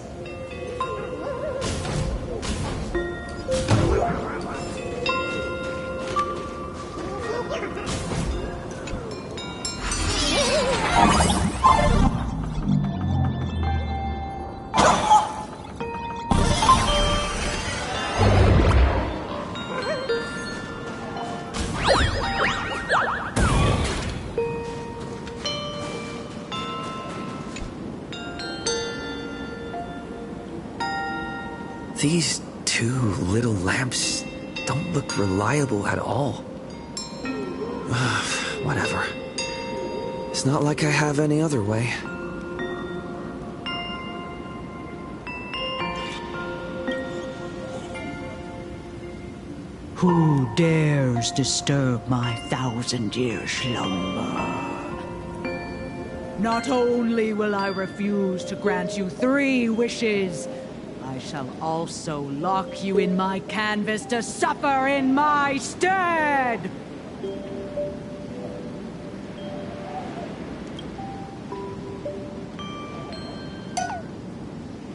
These two little lamps don't look reliable at all. Whatever. It's not like I have any other way. Who dares disturb my 1,000-year slumber? Not only will I refuse to grant you 3 wishes, I shall also lock you in my canvas to suffer in my stead!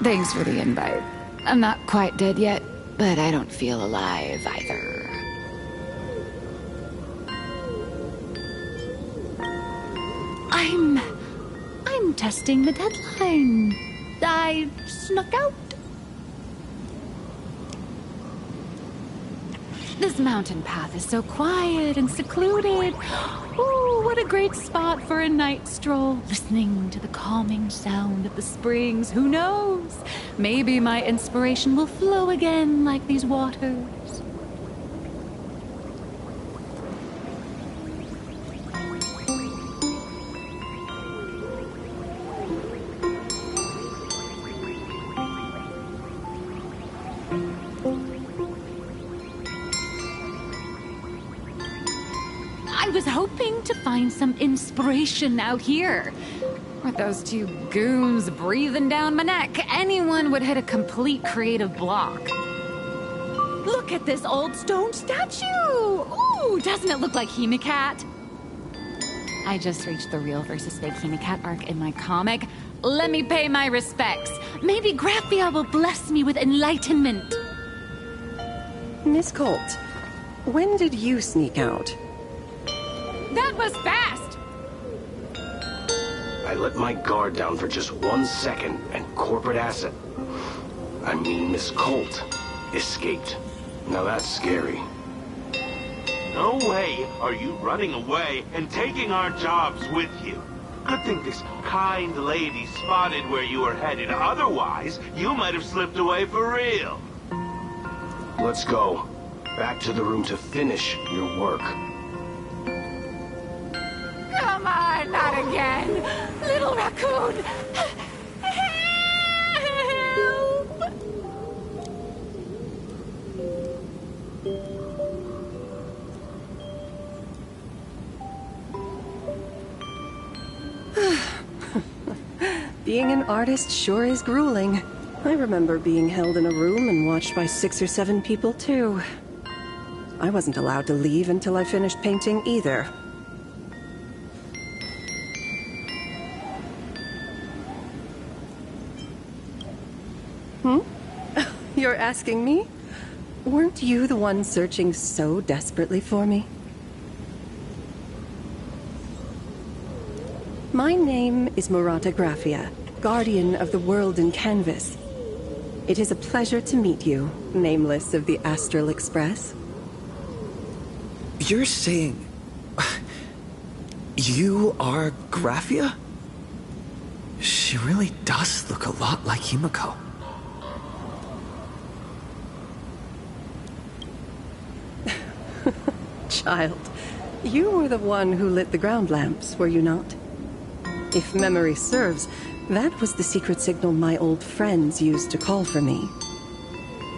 Thanks for the invite. I'm not quite dead yet, but I don't feel alive either. I'm testing the deadline. I snuck out. This mountain path is so quiet and secluded. Ooh, what a great spot for a night stroll. Listening to the calming sound of the springs. Who knows? Maybe my inspiration will flow again like these waters. I was hoping to find some inspiration out here. With those 2 goons breathing down my neck, anyone would hit a complete creative block. Look at this old stone statue! Ooh, doesn't it look like Hemacat? I just reached the real versus fake Hemacat arc in my comic. Let me pay my respects. Maybe Graphia will bless me with enlightenment. Miss Colt, when did you sneak out? That was fast! I let my guard down for just 1 second, and corporate asset, I mean Miss Colt, escaped. Now that's scary. No way are you running away and taking our jobs with you. Good thing this kind lady spotted where you were headed. Otherwise, you might have slipped away for real. Let's go. Back to the room to finish your work. Come on, not again! Little raccoon! Being an artist sure is grueling. I remember being held in a room and watched by 6 or 7 people, too. I wasn't allowed to leave until I finished painting either. You're asking me? Weren't you the one searching so desperately for me? My name is Murata Graphia, guardian of the world in canvas. It is a pleasure to meet you, nameless of the Astral Express. You're saying... you are Graphia? She really does look a lot like Himiko. Child, you were the one who lit the ground lamps, were you not? If memory serves, that was the secret signal my old friends used to call for me.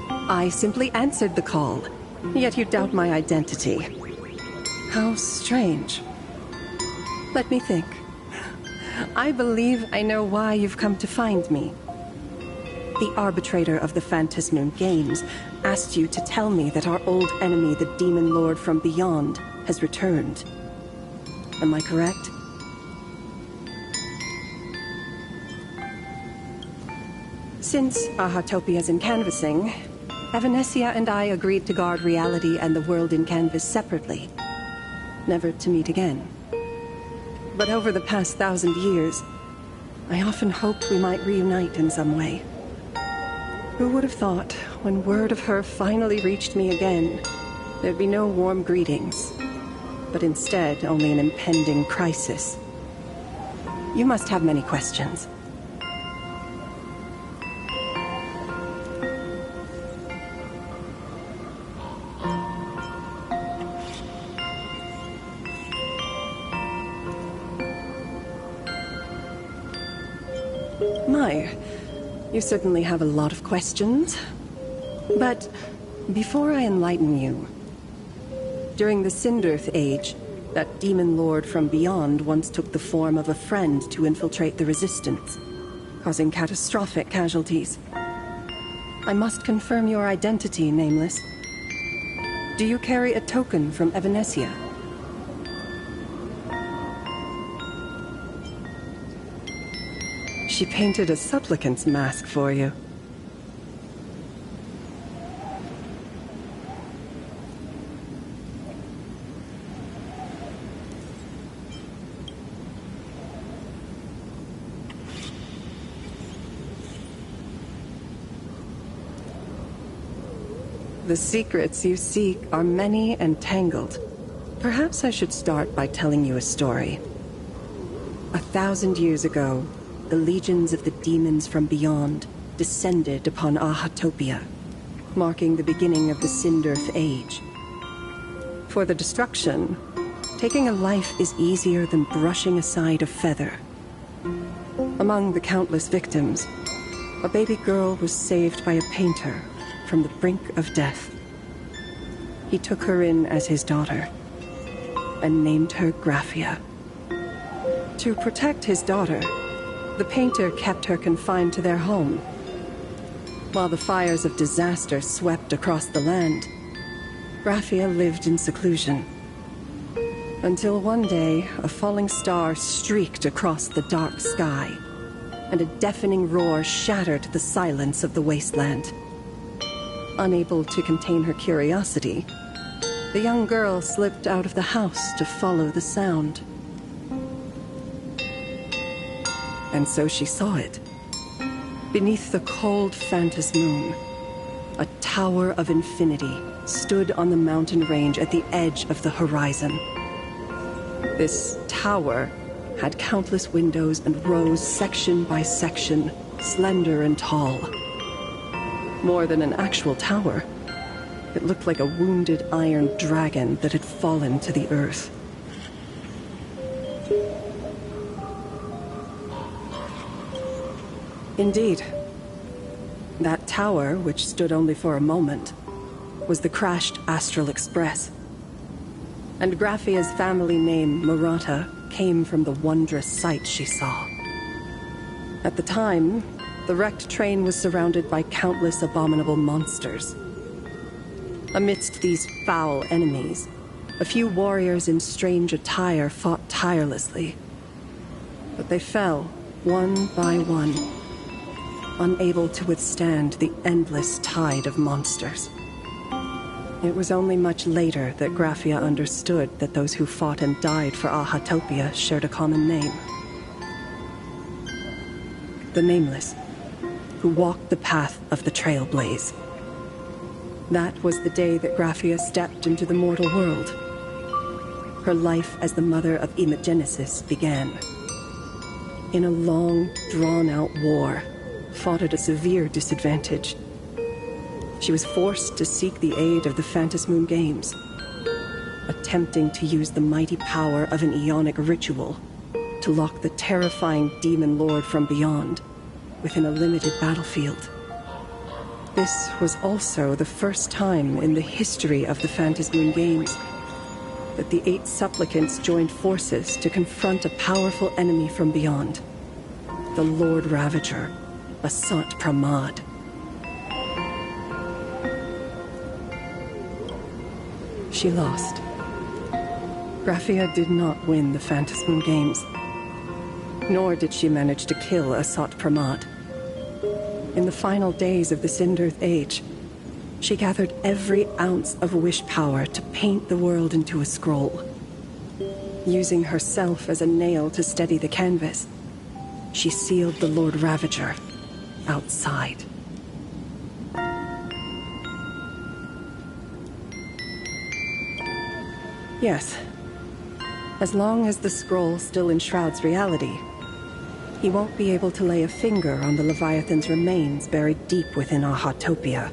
I simply answered the call, yet you doubt my identity. How strange. Let me think. I believe I know why you've come to find me. The arbitrator of the Phantasmoon Games asked you to tell me that our old enemy, the Demon Lord from Beyond, has returned. Am I correct? Since Ahatopia's in canvassing, Evanesia and I agreed to guard reality and the world in canvas separately, never to meet again. But over the past 1,000 years, I often hoped we might reunite in some way. Who would have thought, when word of her finally reached me again, there'd be no warm greetings, but instead only an impending crisis. You must have many questions. My, you certainly have a lot of questions. But before I enlighten you, during the Cinderth Age, that demon lord from beyond once took the form of a friend to infiltrate the Resistance, causing catastrophic casualties. I must confirm your identity, Nameless. Do you carry a token from Evanesia? She painted a supplicant's mask for you. The secrets you seek are many and tangled. Perhaps I should start by telling you a story. 1,000 years ago, the legions of the demons from beyond descended upon Ahatopia, marking the beginning of the Cinderth Age. For the destruction, taking a life is easier than brushing aside a feather. Among the countless victims, a baby girl was saved by a painter from the brink of death. He took her in as his daughter and named her Graphia. To protect his daughter, the painter kept her confined to their home. While the fires of disaster swept across the land, Graphia lived in seclusion. Until one day, a falling star streaked across the dark sky, and a deafening roar shattered the silence of the wasteland. Unable to contain her curiosity, the young girl slipped out of the house to follow the sound. And so she saw it. Beneath the cold Phantasmoon, a tower of infinity stood on the mountain range at the edge of the horizon. This tower had countless windows and rose section by section, slender and tall. More than an actual tower, it looked like a wounded iron dragon that had fallen to the earth. Indeed. That tower, which stood only for a moment, was the crashed Astral Express. And Graphia's family name, Murata, came from the wondrous sight she saw. At the time, the wrecked train was surrounded by countless abominable monsters. Amidst these foul enemies, a few warriors in strange attire fought tirelessly. But they fell, one by one, unable to withstand the endless tide of monsters. It was only much later that Graphia understood that those who fought and died for Ahatopia shared a common name. The Nameless, who walked the path of the Trailblaze. That was the day that Graphia stepped into the mortal world. Her life as the mother of Imogenesis began. In a long, drawn-out war, fought at a severe disadvantage. She was forced to seek the aid of the Phantasmoon Games, attempting to use the mighty power of an Ionic ritual to lock the terrifying demon lord from beyond within a limited battlefield. This was also the first time in the history of the Phantasmoon Games that the 8 supplicants joined forces to confront a powerful enemy from beyond. The Lord Ravager, Basant Pramad. She lost. Graphia did not win the Phantasmoon Games. Nor did she manage to kill Asat Pramad. In the final days of the Cindered Age, she gathered every ounce of wish power to paint the world into a scroll. Using herself as a nail to steady the canvas, she sealed the Lord Ravager outside. Yes. As long as the scroll still enshrouds reality, he won't be able to lay a finger on the Leviathan's remains buried deep within our Hotopia.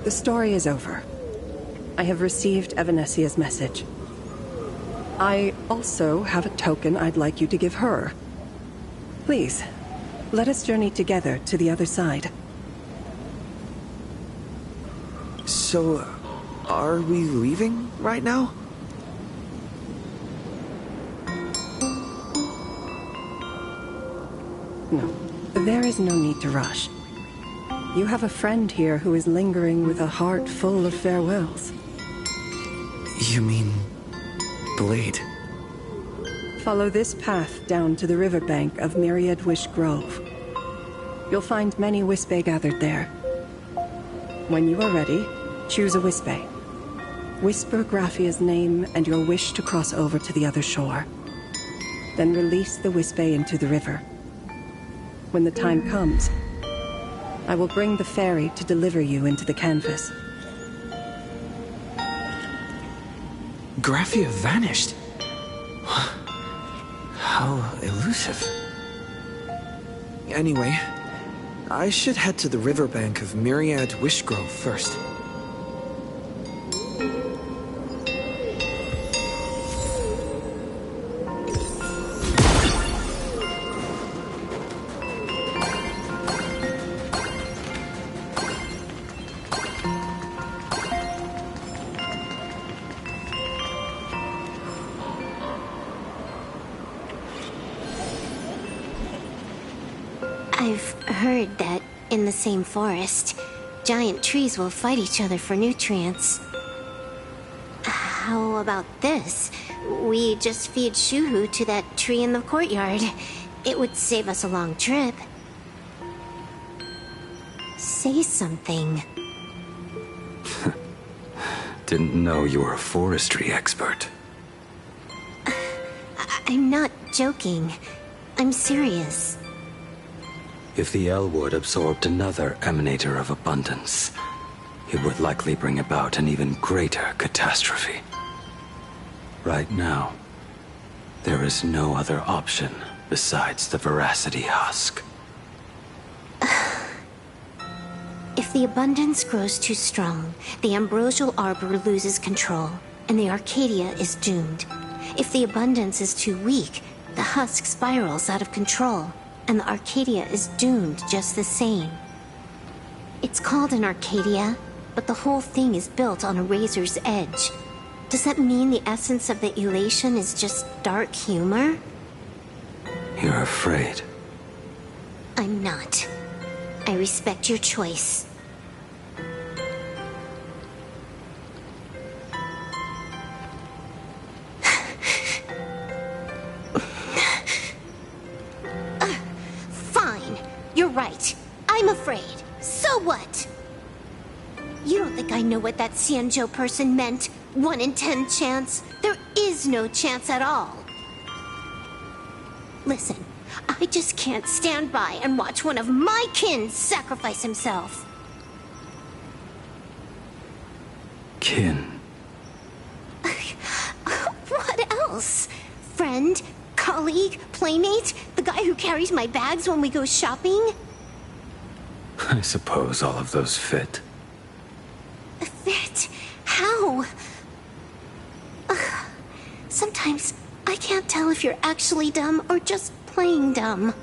The story is over. I have received Evanesia's message. I also have a token I'd like you to give her. Please, let us journey together to the other side. So, are we leaving right now? No, there is no need to rush. You have a friend here who is lingering with a heart full of farewells. You mean... Blade? Follow this path down to the riverbank of Myriad Wish Grove. You'll find many Wispe gathered there. When you are ready, choose a Wispe. Whisper Graphia's name and your wish to cross over to the other shore. Then release the Wispe into the river. When the time comes, I will bring the ferry to deliver you into the canvas. Graphia vanished. How elusive. Anyway, I should head to the riverbank of Myriad Wishgrove first. I've heard that in the same forest, giant trees will fight each other for nutrients. How about this? We just feed Shuhu to that tree in the courtyard. It would save us a long trip. Say something. Didn't know you were a forestry expert. I'm not joking. I'm serious. If the Elwood absorbed another emanator of abundance, it would likely bring about an even greater catastrophe. Right now, there is no other option besides the Veracity Husk. If the abundance grows too strong, the Ambrosial Arbor loses control, and the Arcadia is doomed. If the abundance is too weak, the husk spirals out of control, and the Arcadia is doomed just the same. It's called an Arcadia, but the whole thing is built on a razor's edge. Does that mean the essence of the elation is just dark humor? You're afraid. I'm not. I respect your choice. Fine. You're right. I'm afraid. So what? You don't think I know what that Xianzhou person meant? 1 in 10 chance? There is no chance at all. Listen, I just can't stand by and watch one of my kin sacrifice himself. Kin. What else? Friend? Colleague? Playmate? The guy who carries my bags when we go shopping? I suppose all of those fit. Fit? How? Sometimes I can't tell if you're actually dumb or just playing dumb.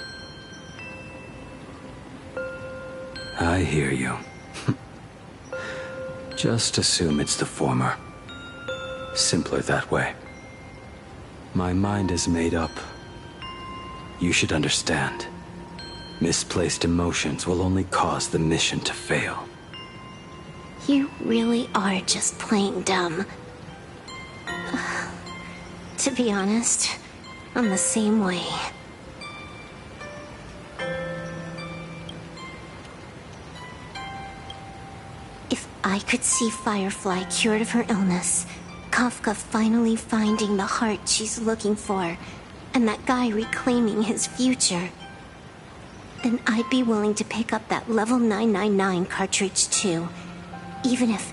I hear you. Just assume it's the former. Simpler that way. My mind is made up. You should understand. Misplaced emotions will only cause the mission to fail. You really are just plain dumb. To be honest, I'm the same way. If I could see Firefly cured of her illness, Kafka finally finding the heart she's looking for, and that guy reclaiming his future, then I'd be willing to pick up that level 999 cartridge too, even if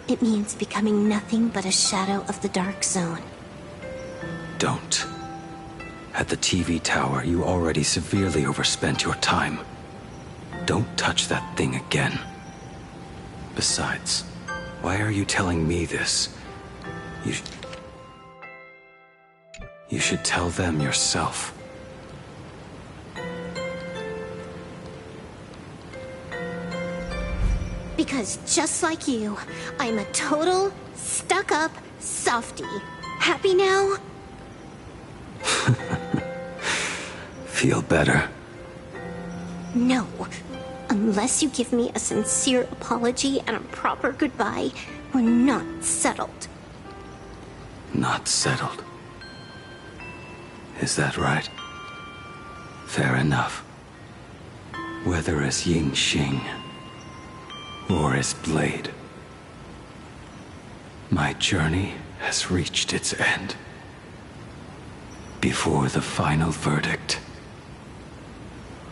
it means becoming nothing but a shadow of the Dark Zone. Don't. At the TV tower, you already severely overspent your time. Don't touch that thing again. Besides, why are you telling me this? You should tell them yourself. Because just like you, I'm a total, stuck-up softie. Happy now? Feel better? No. Unless you give me a sincere apology and a proper goodbye, we're not settled. Not settled. Is that right? Fair enough. Whether as Ying Xing or as Blade, my journey has reached its end. Before the final verdict,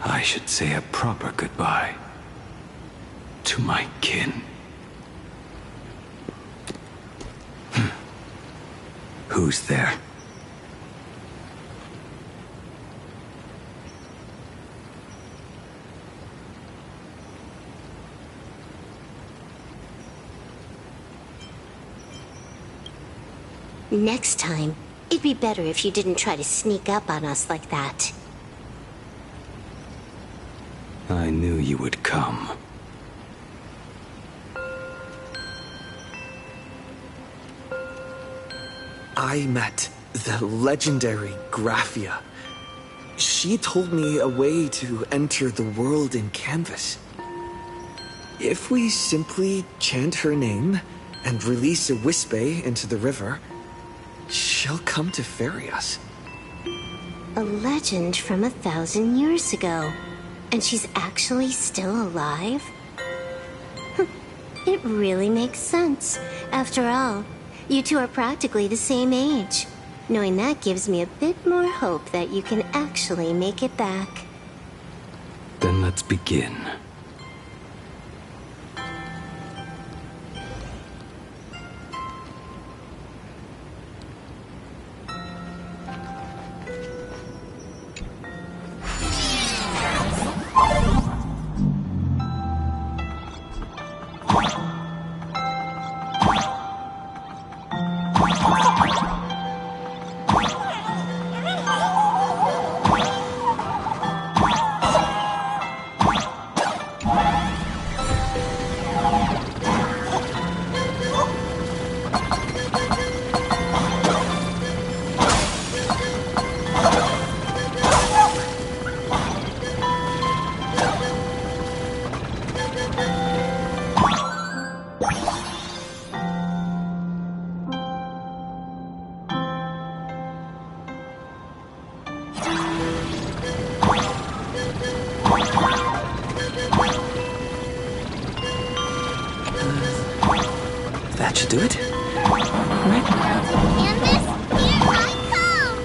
I should say a proper goodbye to my kin. Who's there? Next time, it'd be better if you didn't try to sneak up on us like that. I knew you would come. I met the legendary Graphia. She told me a way to enter the world in Canvas. If we simply chant her name and release a Wispe into the river, she'll come to ferry us. A legend from 1,000 years ago. And she's actually still alive? It really makes sense. After all, you two are practically the same age. Knowing that gives me a bit more hope that you can actually make it back. Then let's begin. That should do it. Canvas, here I come!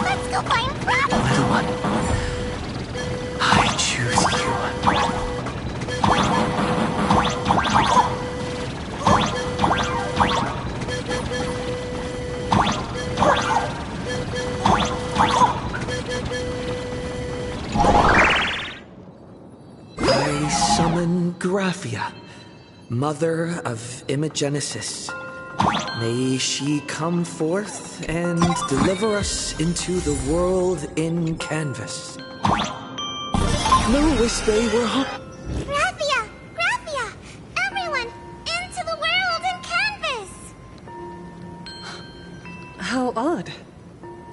Let's go find Graphia! Little one, I choose you. I summon Graphia, mother of Imogenesis. May she come forth and deliver us into the world in Canvas. No, Whisper, we're home. Graphia! Graphia! Everyone, into the world and canvas! How odd.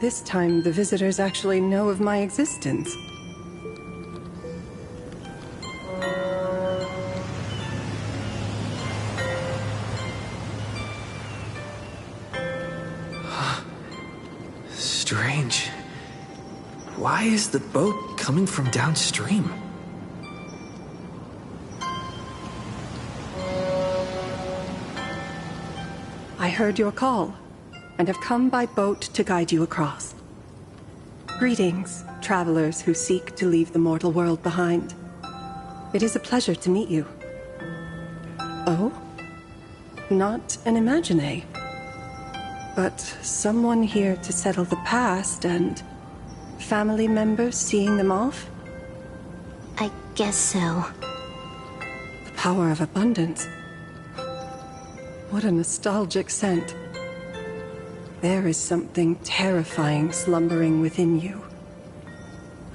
This time, the visitors actually know of my existence. Strange. Why is the boat coming from downstream? I heard your call, and have come by boat to guide you across. Greetings, travelers who seek to leave the mortal world behind. It is a pleasure to meet you. Oh? Not an Imagine, but someone here to settle the past and family members seeing them off? I guess so. The power of abundance. What a nostalgic scent. There is something terrifying slumbering within you.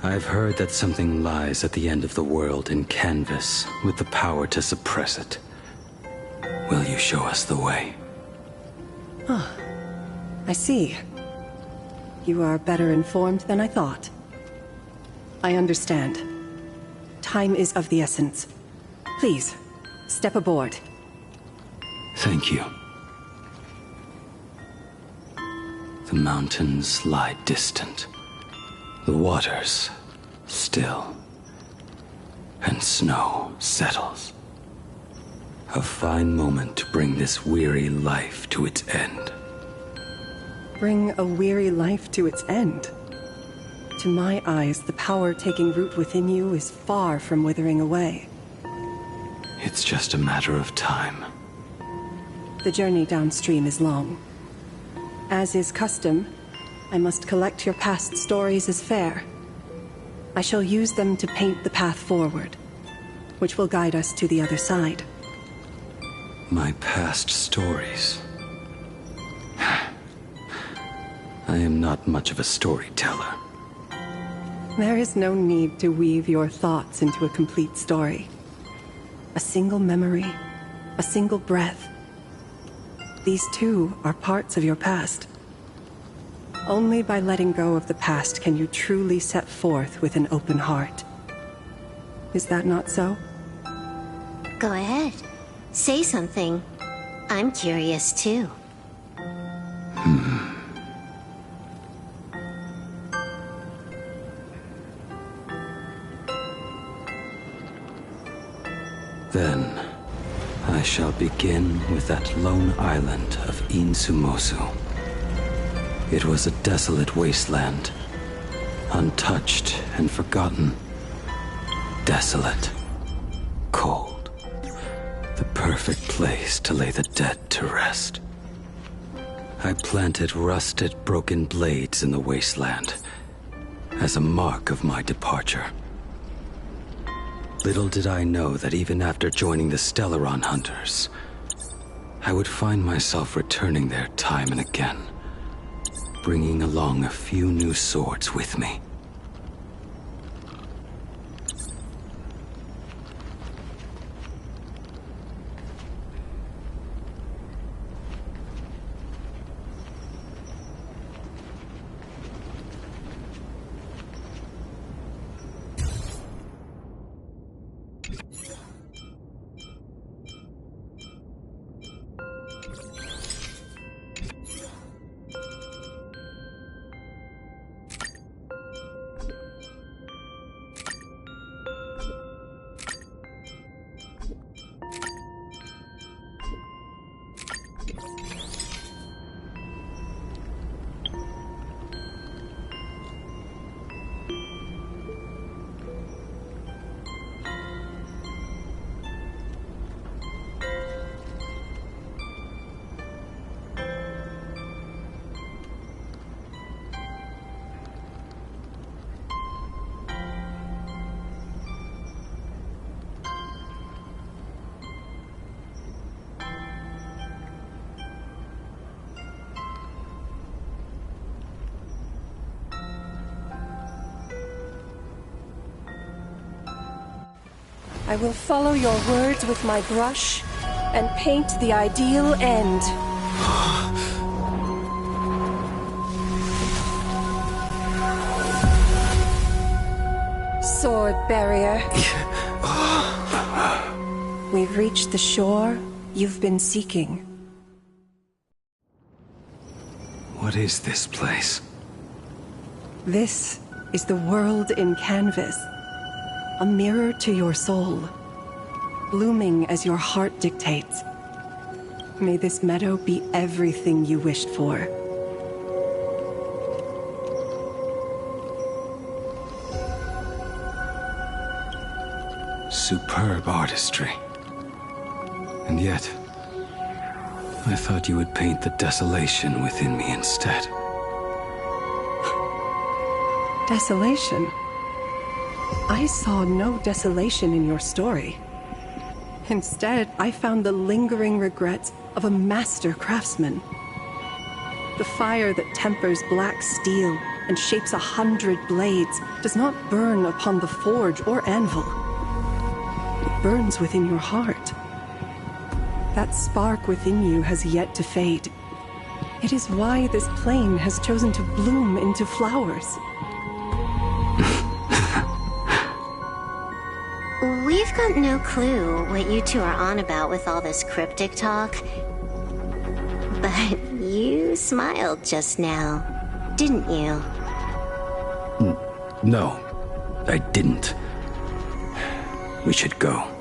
I've heard that something lies at the end of the world in canvas with the power to suppress it. Will you show us the way? Huh. I see. You are better informed than I thought. I understand. Time is of the essence. Please, step aboard. Thank you. The mountains lie distant. The waters still. And snow settles. A fine moment to bring this weary life to its end. Bring a weary life to its end. To my eyes, the power taking root within you is far from withering away. It's just a matter of time. The journey downstream is long. As is custom, I must collect your past stories as fare. I shall use them to paint the path forward, which will guide us to the other side. My past stories. I am not much of a storyteller. There is no need to weave your thoughts into a complete story. A single memory, a single breath. These too are parts of your past. Only by letting go of the past can you truly set forth with an open heart. Is that not so? Go ahead. Say something. I'm curious too. Then, I shall begin with that lone island of Insumosu. It was a desolate wasteland, untouched and forgotten. Desolate, cold, the perfect place to lay the dead to rest. I planted rusted, broken blades in the wasteland as a mark of my departure. Little did I know that even after joining the Stellaron Hunters, I would find myself returning there time and again, bringing along a few new swords with me. I will follow your words with my brush and paint the ideal end. Sword barrier. We've reached the shore you've been seeking. What is this place? This is the world in canvas. A mirror to your soul, blooming as your heart dictates. May this meadow be everything you wished for. Superb artistry. And yet, I thought you would paint the desolation within me instead. Desolation? I saw no desolation in your story. Instead, I found the lingering regrets of a master craftsman. The fire that tempers black steel and shapes 100 blades does not burn upon the forge or anvil. It burns within your heart. That spark within you has yet to fade. It is why this plane has chosen to bloom into flowers. We've got no clue what you two are on about with all this cryptic talk. But you smiled just now, didn't you? No, I didn't. We should go.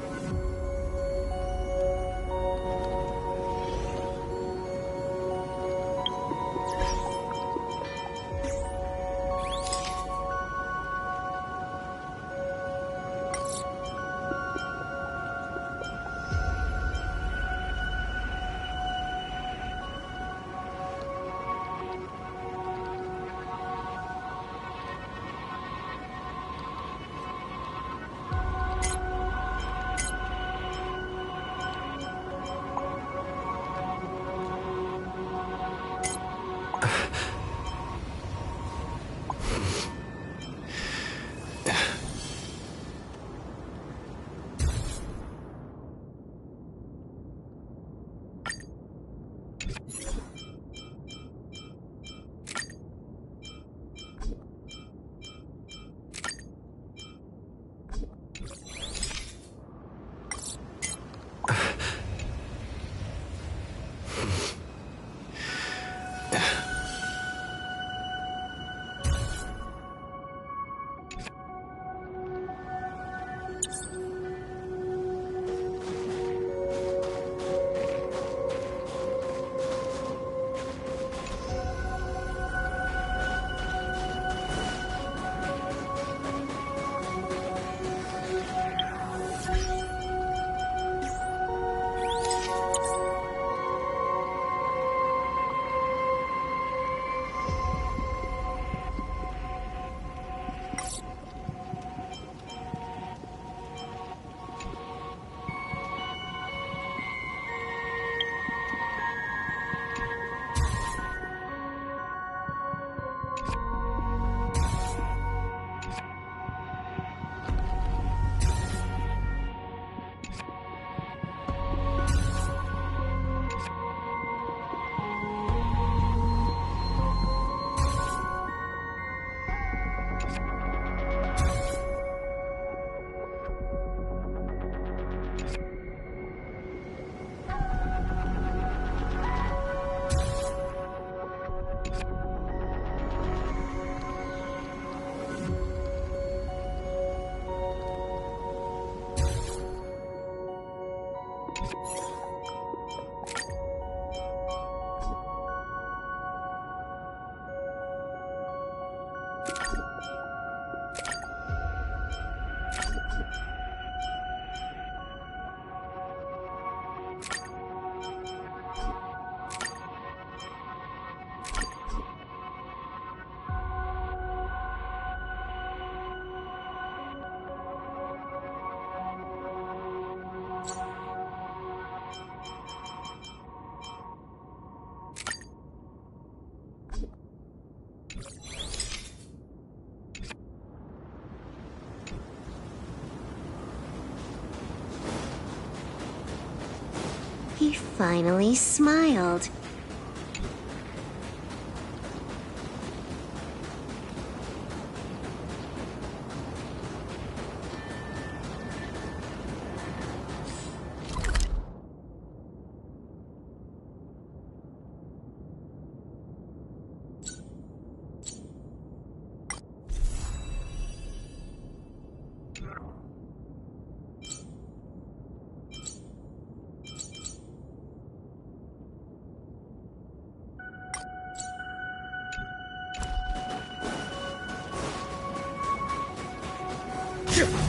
She finally smiled.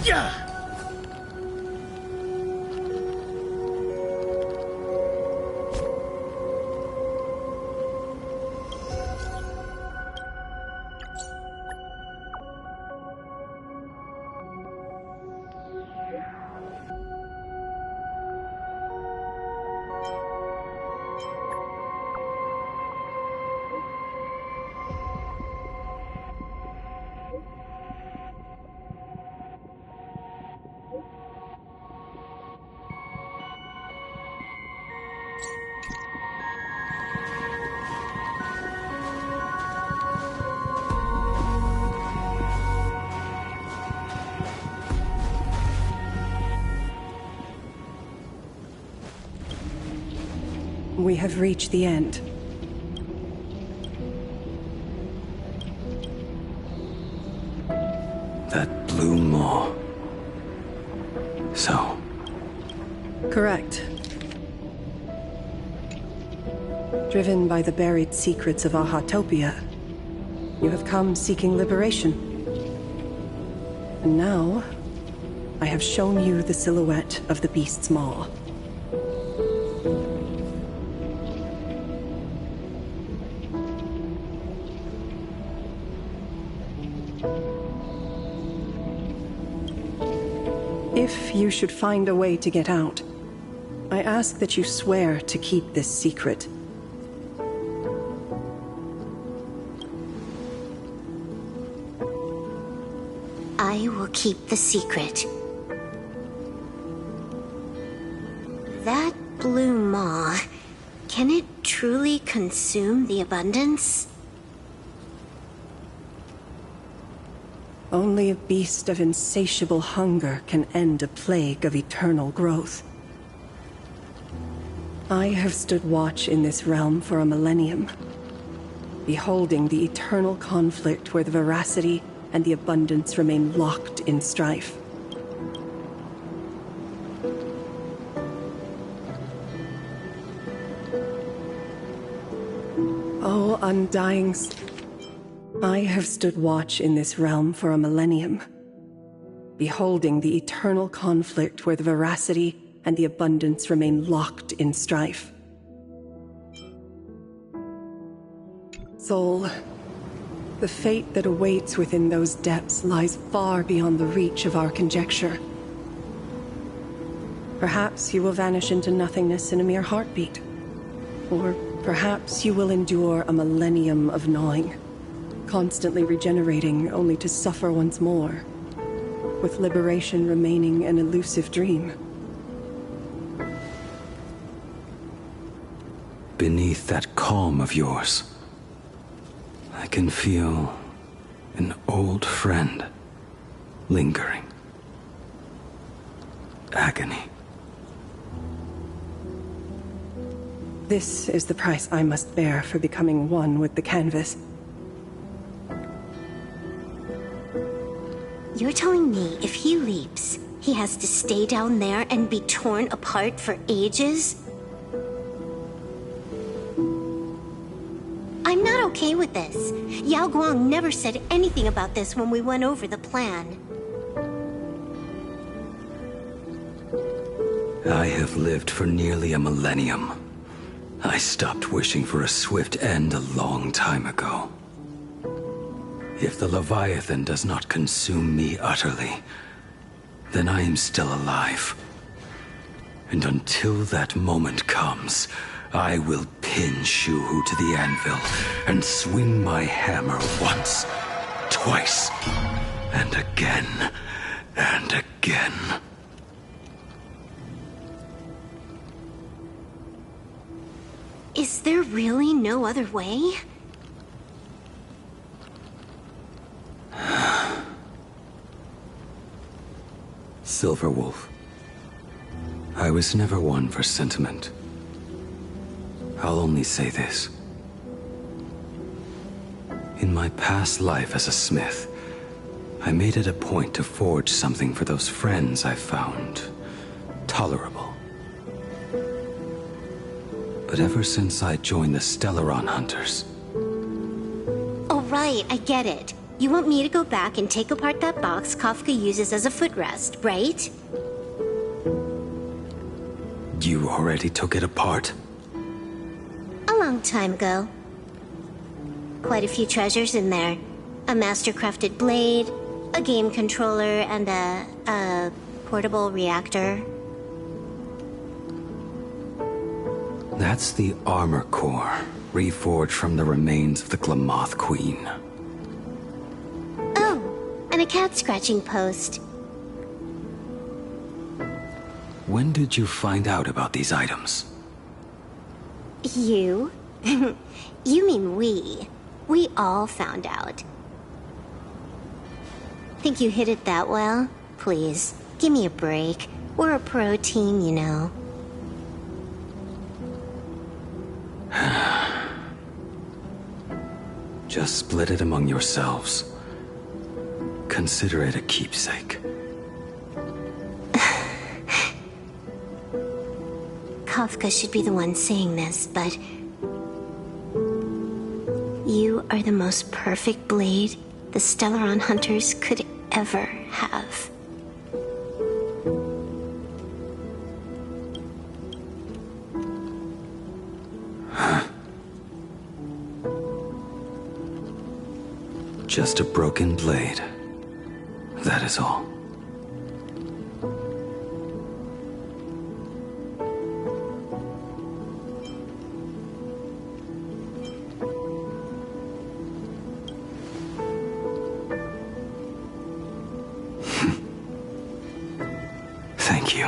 Yeah! We have reached the end. That blue maw. So? Correct. Driven by the buried secrets of Ahatopia, you have come seeking liberation. And now, I have shown you the silhouette of the beast's maw. If you should find a way to get out, I ask that you swear to keep this secret. I will keep the secret. That blue maw, can it truly consume the abundance? Only a beast of insatiable hunger can end a plague of eternal growth. I have stood watch in this realm for a millennium, beholding the eternal conflict where the veracity and the abundance remain locked in strife. Oh, undying... I have stood watch in this realm for a millennium, beholding the eternal conflict where the veracity and the abundance remain locked in strife. Soul, the fate that awaits within those depths lies far beyond the reach of our conjecture. Perhaps you will vanish into nothingness in a mere heartbeat. Or perhaps you will endure a millennium of gnawing, constantly regenerating only to suffer once more, with liberation remaining an elusive dream. Beneath that calm of yours, I can feel an old friend lingering. Agony. This is the price I must bear for becoming one with the canvas. You're telling me if he leaps, he has to stay down there and be torn apart for ages? I'm not okay with this. Yao Guang never said anything about this when we went over the plan. I have lived for nearly a millennium. I stopped wishing for a swift end a long time ago. If the Leviathan does not consume me utterly, then I am still alive. And until that moment comes, I will pin Shuhu to the anvil and swing my hammer once, twice, and again, and again. Is there really no other way? Silverwolf, I was never one for sentiment. I'll only say this. In my past life as a smith, I made it a point to forge something for those friends I found tolerable. But ever since I joined the Stellaron Hunters... Oh, right, I get it. You want me to go back and take apart that box Kafka uses as a footrest, right? You already took it apart? A long time ago. Quite a few treasures in there. A master-crafted blade, a game controller, and a portable reactor. That's the armor core, reforged from the remains of the Glamoth Queen. Oh, and a cat-scratching post. When did you find out about these items? You? You mean we. We all found out. Think you hid it that well? Please, give me a break. We're a pro team, you know. Just split it among yourselves. Consider it a keepsake. Kafka should be the one saying this, but... You are the most perfect blade the Stellaron Hunters could ever have. Just a broken blade. That is all. Thank you.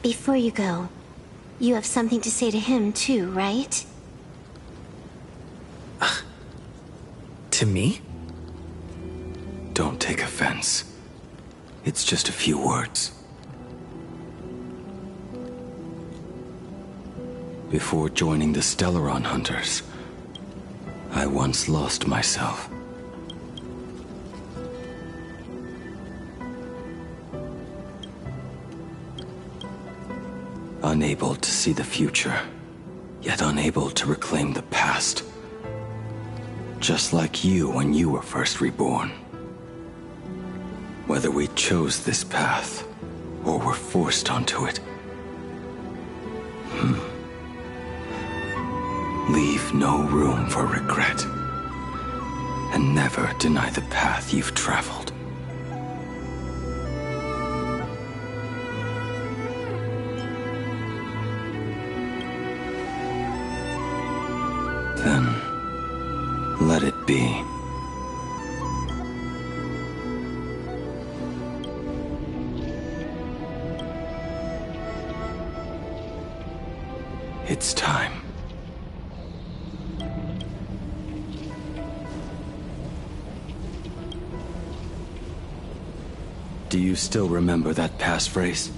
Before you go, you have something to say to him too, right? To me? Don't take offense. It's just a few words. Before joining the Stellaron Hunters, I once lost myself. Unable to see the future, yet unable to reclaim the past. Just like you when you were first reborn. Whether we chose this path, or were forced onto it. Leave no room for regret. And never deny the path you've traveled. Then, let it be. It's time. Do you still remember that passphrase?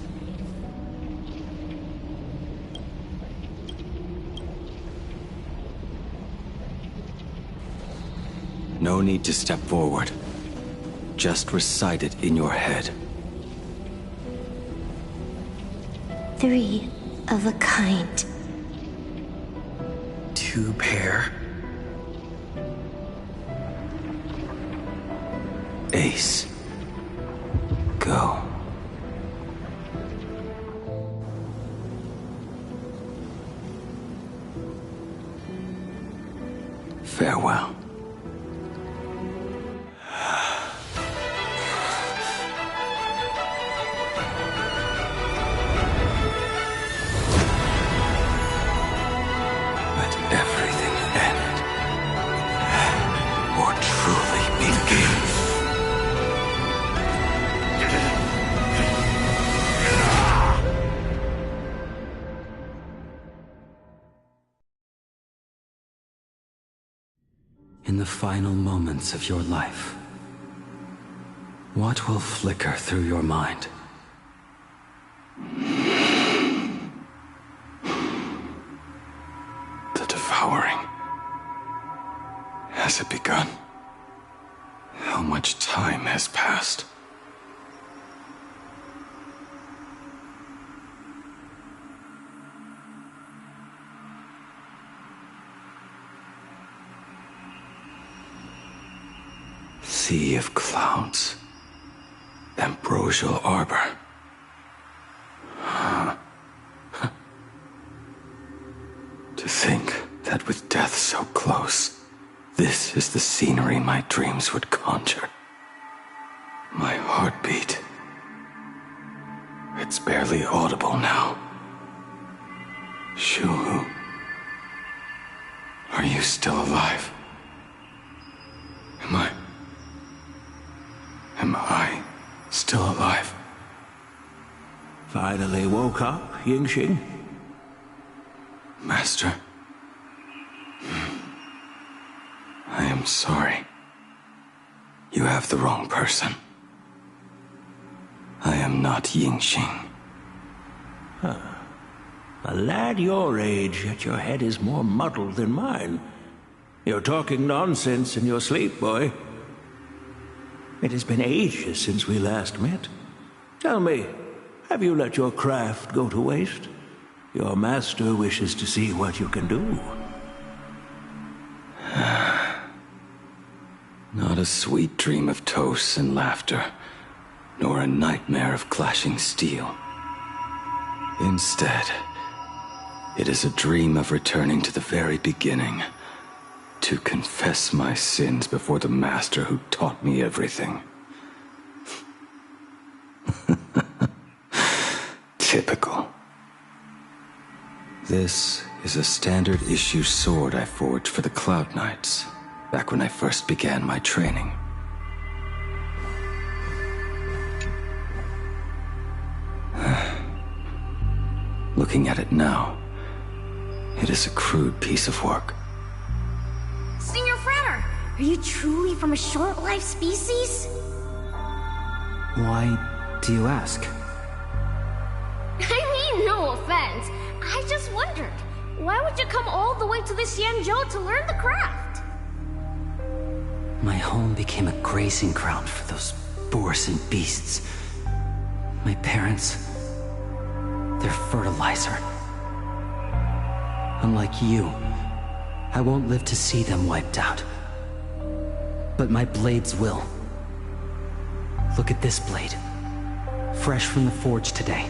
No need to step forward. Just recite it in your head. 3 of a kind. 2 pair. Ace. Go. Farewell. Everything end, or truly begin. in the final moments of your life, what will flicker through your mind? The devouring. Has it begun? How much time has passed? Sea of clouds. Ambrosial arbor. To think that with death so close, this is the scenery my dreams would conjure. My heartbeat. It's barely audible now. Shuhu. Are you still alive? Am I still alive? Finally woke up, Yingxing? Master. I am sorry. You have the wrong person. I am not Yingxing. Huh. A lad your age, yet your head is more muddled than mine. You're talking nonsense in your sleep, boy. It has been ages since we last met. Tell me, have you let your craft go to waste? Your master wishes to see what you can do. Not a sweet dream of toasts and laughter, nor a nightmare of clashing steel. Instead, it is a dream of returning to the very beginning, to confess my sins before the master who taught me everything. Typical. This is a standard issue sword I forged for the Cloud Knights, back when I first began my training. Looking at it now, it is a crude piece of work. Senior Frater, are you truly from a short-lived species? Why do you ask? I mean, no offense. I just wondered, why would you come all the way to this Yanzhou to learn the craft? My home became a grazing ground for those boars and beasts. My parents, they're fertilizer. Unlike you, I won't live to see them wiped out. But my blades will. Look at this blade. Fresh from the forge today.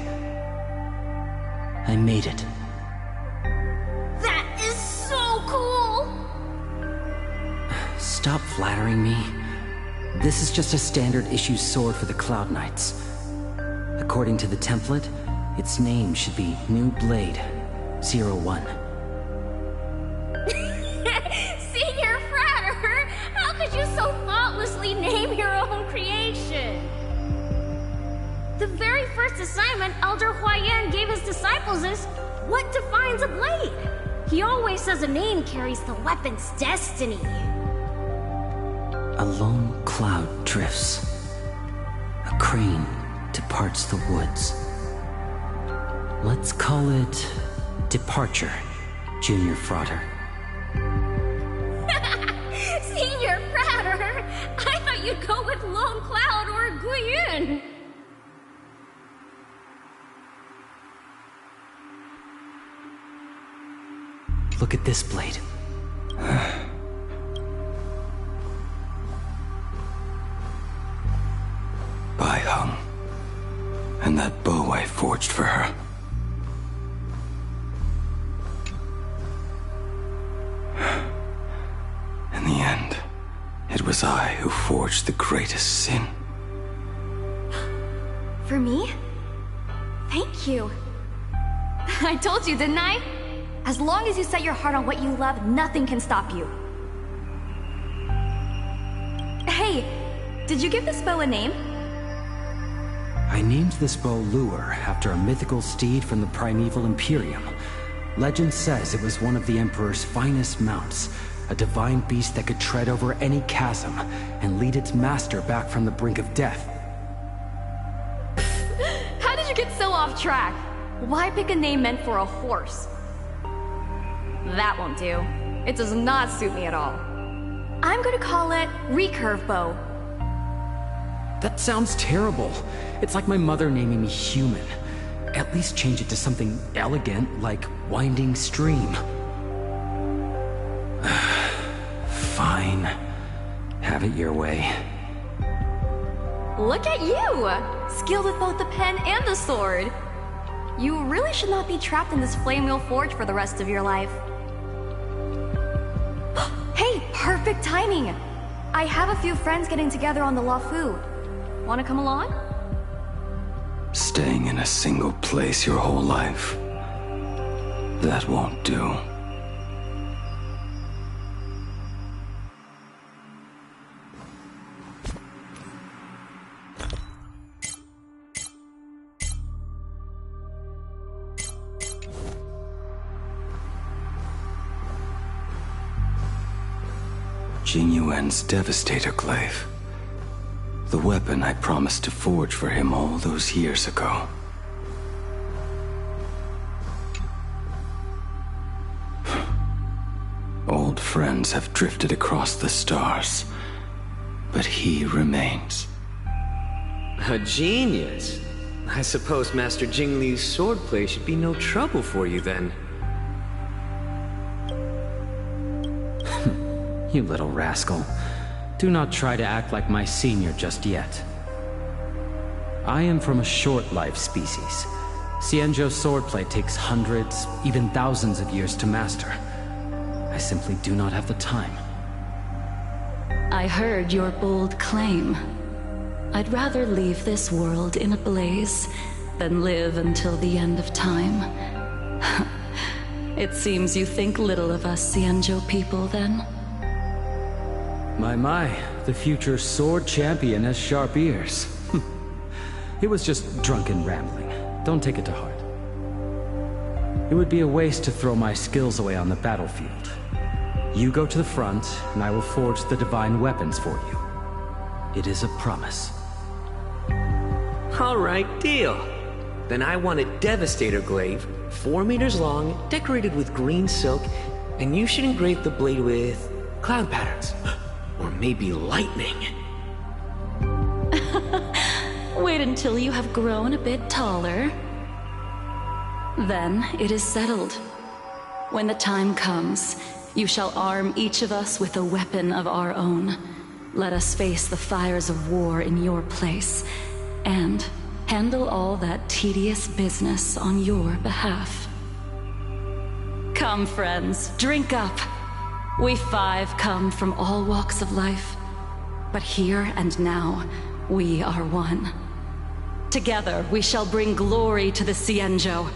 I made it. That is so cool! Stop flattering me. This is just a standard issue sword for the Cloud Knights. According to the template, its name should be New Blade 01. Senior Frater, how could you so thoughtlessly name your own creation? The very first assignment Elder Huayan gave his disciples is, what defines a blade? He always says a name carries the weapon's destiny. A lone cloud drifts. A crane departs the woods. Let's call it Departure, Junior Frater. Senior Frater, I thought you'd go with Lone Cloud or Guiyun. Look at this blade. Bai Hung. And that bow I forged for her. In the end, it was I who forged the greatest sin. For me? Thank you. I told you, didn't I? As long as you set your heart on what you love, nothing can stop you. Hey, did you give this bow a name? I named this bow Lure after a mythical steed from the primeval Imperium. Legend says it was one of the Emperor's finest mounts, a divine beast that could tread over any chasm and lead its master back from the brink of death. How did you get so off track? Why pick a name meant for a horse? That won't do. It does not suit me at all. I'm gonna call it Recurve Bow. That sounds terrible. It's like my mother naming me Human. At least change it to something elegant, like Winding Stream. Fine. Have it your way. Look at you! Skilled with both the pen and the sword. You really should not be trapped in this flame wheel forge for the rest of your life. Hey, perfect timing! I have a few friends getting together on the Lafu. Wanna come along? Staying in a single place your whole life, that won't do. Jing Yuan's Devastator Glaive. The weapon I promised to forge for him all those years ago. Old friends have drifted across the stars, but he remains. A genius. I suppose Master Jing Li's swordplay should be no trouble for you then. You little rascal. Do not try to act like my senior just yet. I am from a short-life species. Xianzhou's swordplay takes hundreds, even thousands of years to master. I simply do not have the time. I heard your bold claim. I'd rather leave this world in a blaze than live until the end of time. It seems you think little of us Xianzhou people, then? My, the future sword champion has sharp ears. It was just drunken rambling. Don't take it to heart. It would be a waste to throw my skills away on the battlefield. You go to the front, and I will forge the divine weapons for you. It is a promise. All right, deal. Then I want a Devastator Glaive, 4 meters long, decorated with green silk, and you should engrave the blade with cloud patterns. Or maybe lightning. Wait until you have grown a bit taller. Then it is settled. When the time comes, you shall arm each of us with a weapon of our own. Let us face the fires of war in your place, and handle all that tedious business on your behalf. Come, friends, drink up. We 5 come from all walks of life, but here and now, we are one. Together, we shall bring glory to the Xianzhou,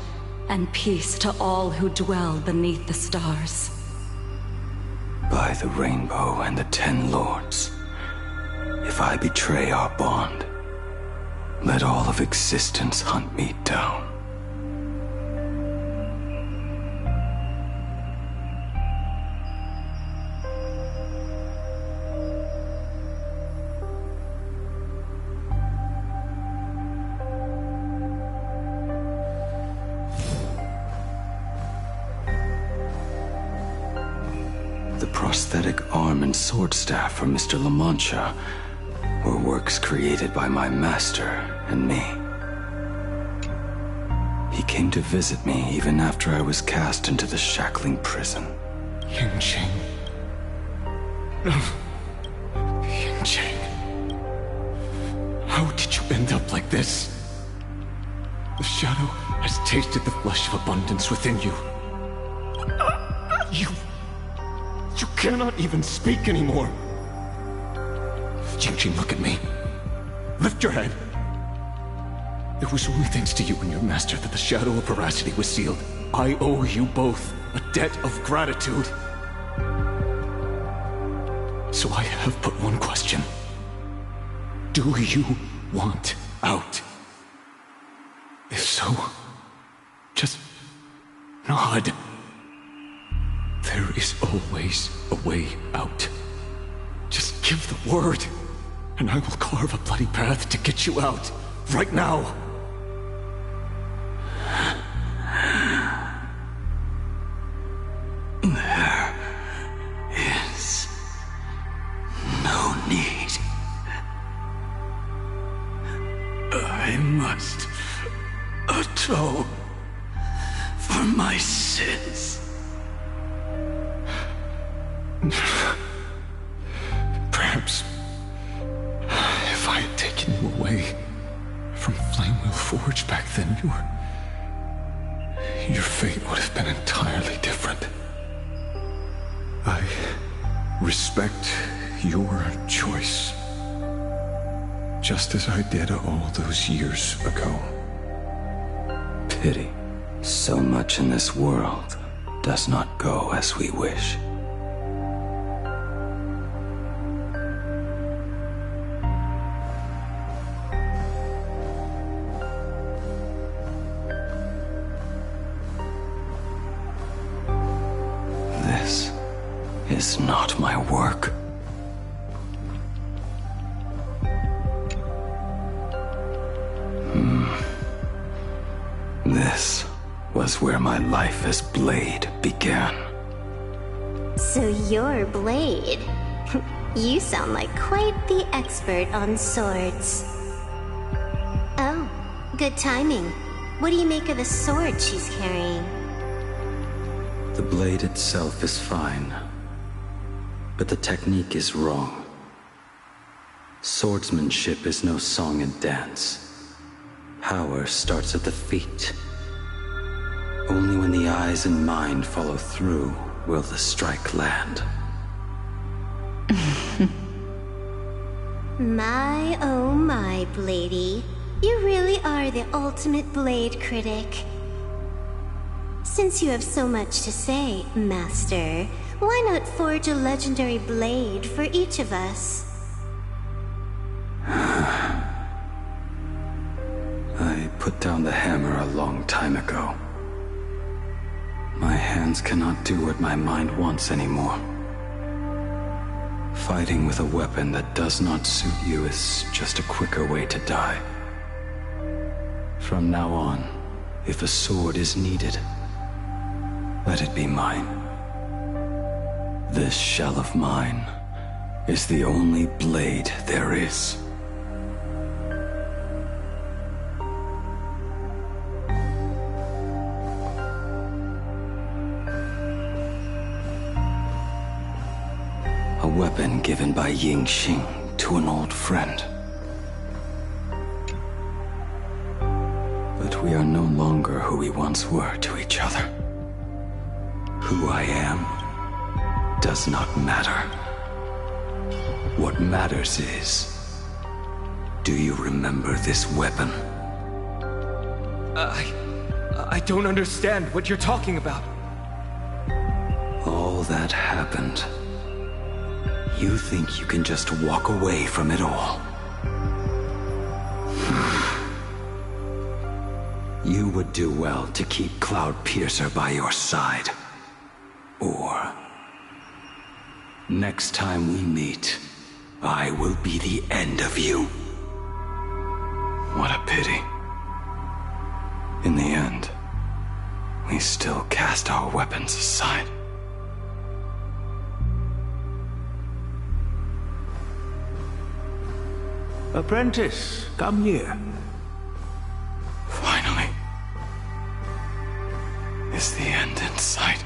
and peace to all who dwell beneath the stars. By the rainbow and the 10 lords, if I betray our bond, let all of existence hunt me down. The prosthetic arm and sword staff for Mr. La Mancha were works created by my master and me. He came to visit me even after I was cast into the shackling prison. Yingqing. Yingqing. How did you end up like this? The shadow has tasted the flesh of abundance within you. You cannot even speak anymore. Yingqing, look at me. Lift your head. It was only thanks to you and your master that the shadow of veracity was sealed. I owe you both a debt of gratitude. So I have but one question. Do you want out? If so, just nod. There There is always a way out. Just give the word, and I will carve a bloody path to get you out. Right now. There is no need. I must atone for my sins. Perhaps if I had taken you away from Flamewheel Forge back then, your fate would have been entirely different. I respect your choice, just as I did all those years ago. Pity. So much in this world does not go as we wish. This is not my work. This was where my life as Blade began. So you're Blade. You sound like quite the expert on swords. Oh, good timing. What do you make of the sword she's carrying? The blade itself is fine, but the technique is wrong. Swordsmanship is no song and dance. Power starts at the feet. Only when the eyes and mind follow through will the strike land. My, oh my, Bladey. You really are the ultimate blade critic. Since you have so much to say, Master, why not forge a legendary blade for each of us? I put down the hammer a long time ago. My hands cannot do what my mind wants anymore. Fighting with a weapon that does not suit you is just a quicker way to die. From now on, if a sword is needed, let it be mine. This shell of mine is the only blade there is. A weapon given by Ying Xing to an old friend. But we are no longer who we once were to each other. Who I am does not matter. What matters is, do you remember this weapon? I don't understand what you're talking about. All that happened. You think you can just walk away from it all? You would do well to keep Cloudpiercer by your side. Or, next time we meet, I will be the end of you. What a pity. In the end, we still cast our weapons aside. Apprentice, come here. Finally. Is the end in sight?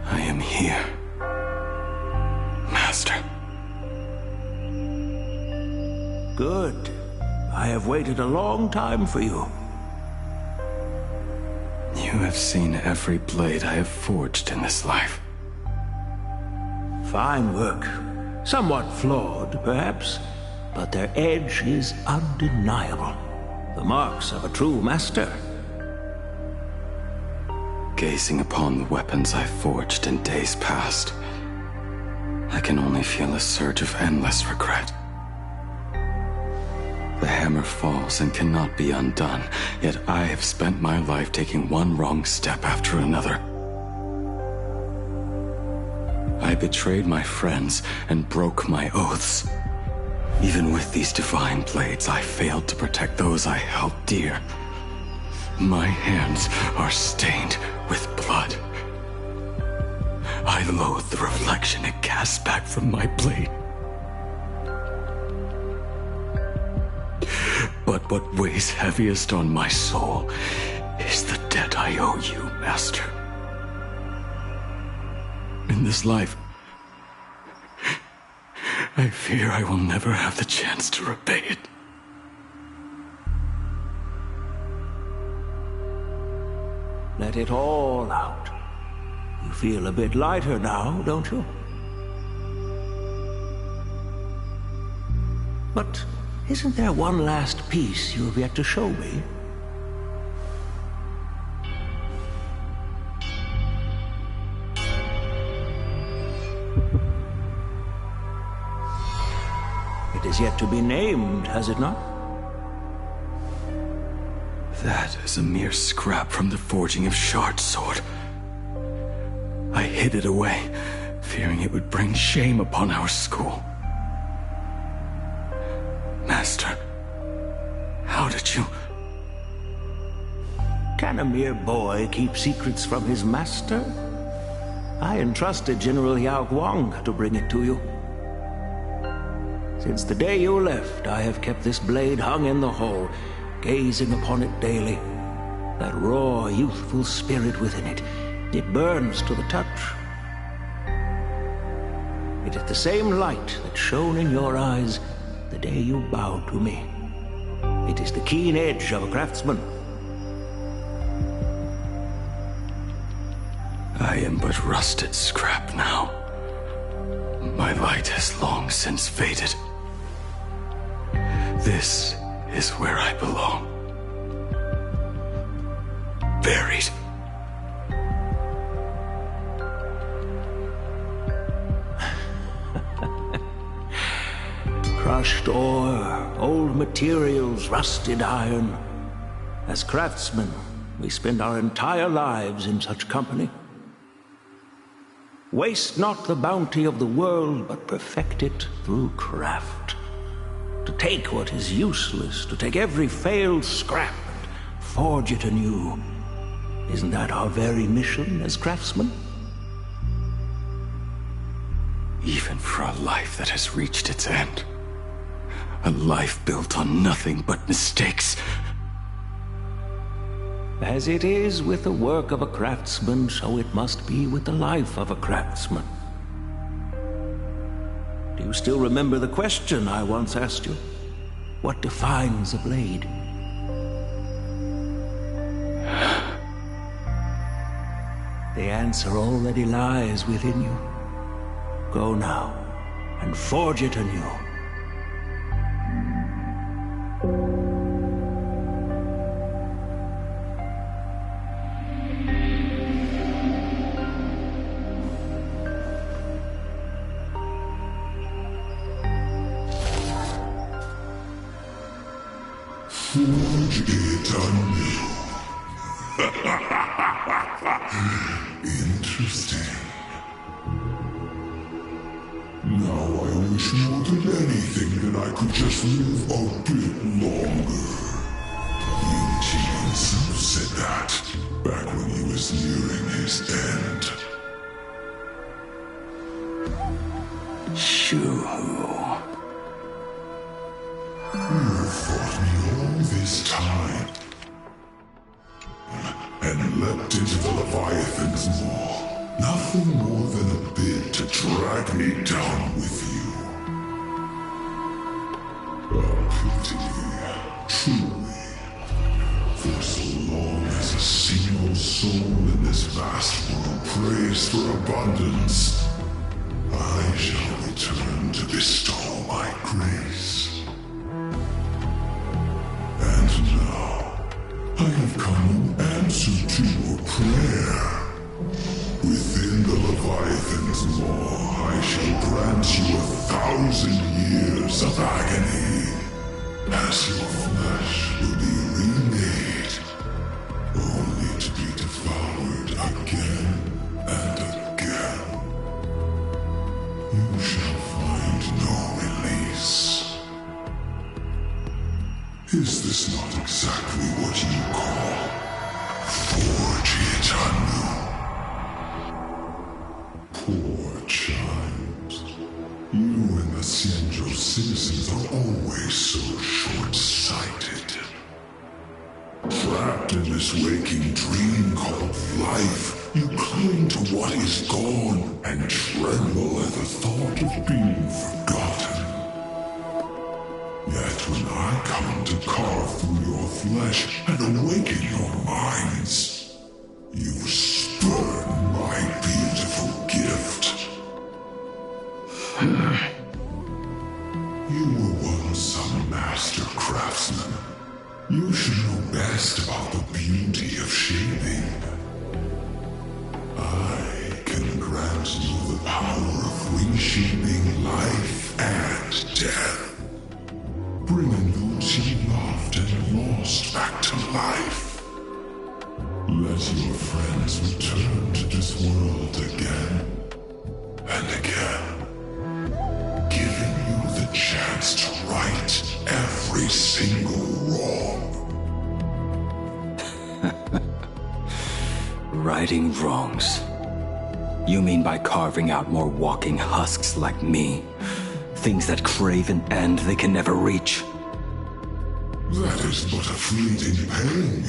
I am here, Master. Good. I have waited a long time for you. You have seen every blade I have forged in this life. Fine work. Somewhat flawed, perhaps, but their edge is undeniable. The marks of a true master. Gazing upon the weapons I forged in days past, I can only feel a surge of endless regret. The hammer falls and cannot be undone, yet I have spent my life taking one wrong step after another. I betrayed my friends and broke my oaths. Even with these divine blades, I failed to protect those I held dear. My hands are stained with blood. I loathe the reflection it casts back from my blade. But what weighs heaviest on my soul is the debt I owe you, Master. In this life, I fear I will never have the chance to repay it. Let it all out. You feel a bit lighter now, don't you? But isn't there one last piece you have yet to show me? It is yet to be named, has it not? That is a mere scrap from the forging of Shard's sword. I hid it away, fearing it would bring shame upon our school. Master, how did you... Can a mere boy keep secrets from his master? I entrusted General Yao Guang to bring it to you. Since the day you left, I have kept this blade hung in the hall, gazing upon it daily. That raw, youthful spirit within it, it burns to the touch. It is the same light that shone in your eyes the day you bowed to me. It is the keen edge of a craftsman. I am but rusted scrap now. My light has long since faded. This is where I belong. Buried. Crushed ore, old materials, rusted iron. As craftsmen, we spend our entire lives in such company. Waste not the bounty of the world, but perfect it through craft. To take what is useless, to take every failed scrap and forge it anew. Isn't that our very mission as craftsmen? Even for a life that has reached its end. A life built on nothing but mistakes. As it is with the work of a craftsman, so it must be with the life of a craftsman. Do you still remember the question I once asked you? What defines a blade? The answer already lies within you. Go now, and forge it anew. Forge it anew. Interesting. Now I wish more than anything that I could just live a bit longer. Ying Qi himself said that back when he was nearing his end. Shu. You fought me all this time and leapt into the Leviathan's maw. Nothing more than a bit to drag me down with you. A pity, truly. For so long as a single soul in this vast world prays for abundance, I shall return to bestow my grace. And now, I have come in answer to your prayer. Within the Leviathan's maw, I shall grant you 1,000 years of agony. as your flesh will be remade, only to be devoured again and again. You shall find no release. Is this not exactly what you call forge it anew? Poor child. You and the Cienjo citizens are always so short-sighted. Trapped in this waking dream called life, you cling to what is gone and tremble at the thought of being forgotten. Yet when I come to carve through your flesh and awaken your minds, you spurn my beautiful gift. You were once a master craftsman. You should know best about the beauty of shaping. I can grant you the power of reshaping life and death. Bringing those you loved and lost back to life. Let your friends return to this world again and again, giving you the chance to right every single wrong. Righting wrongs. You mean by carving out more walking husks like me? Things that crave an end they can never reach. That is but a fleeting pang,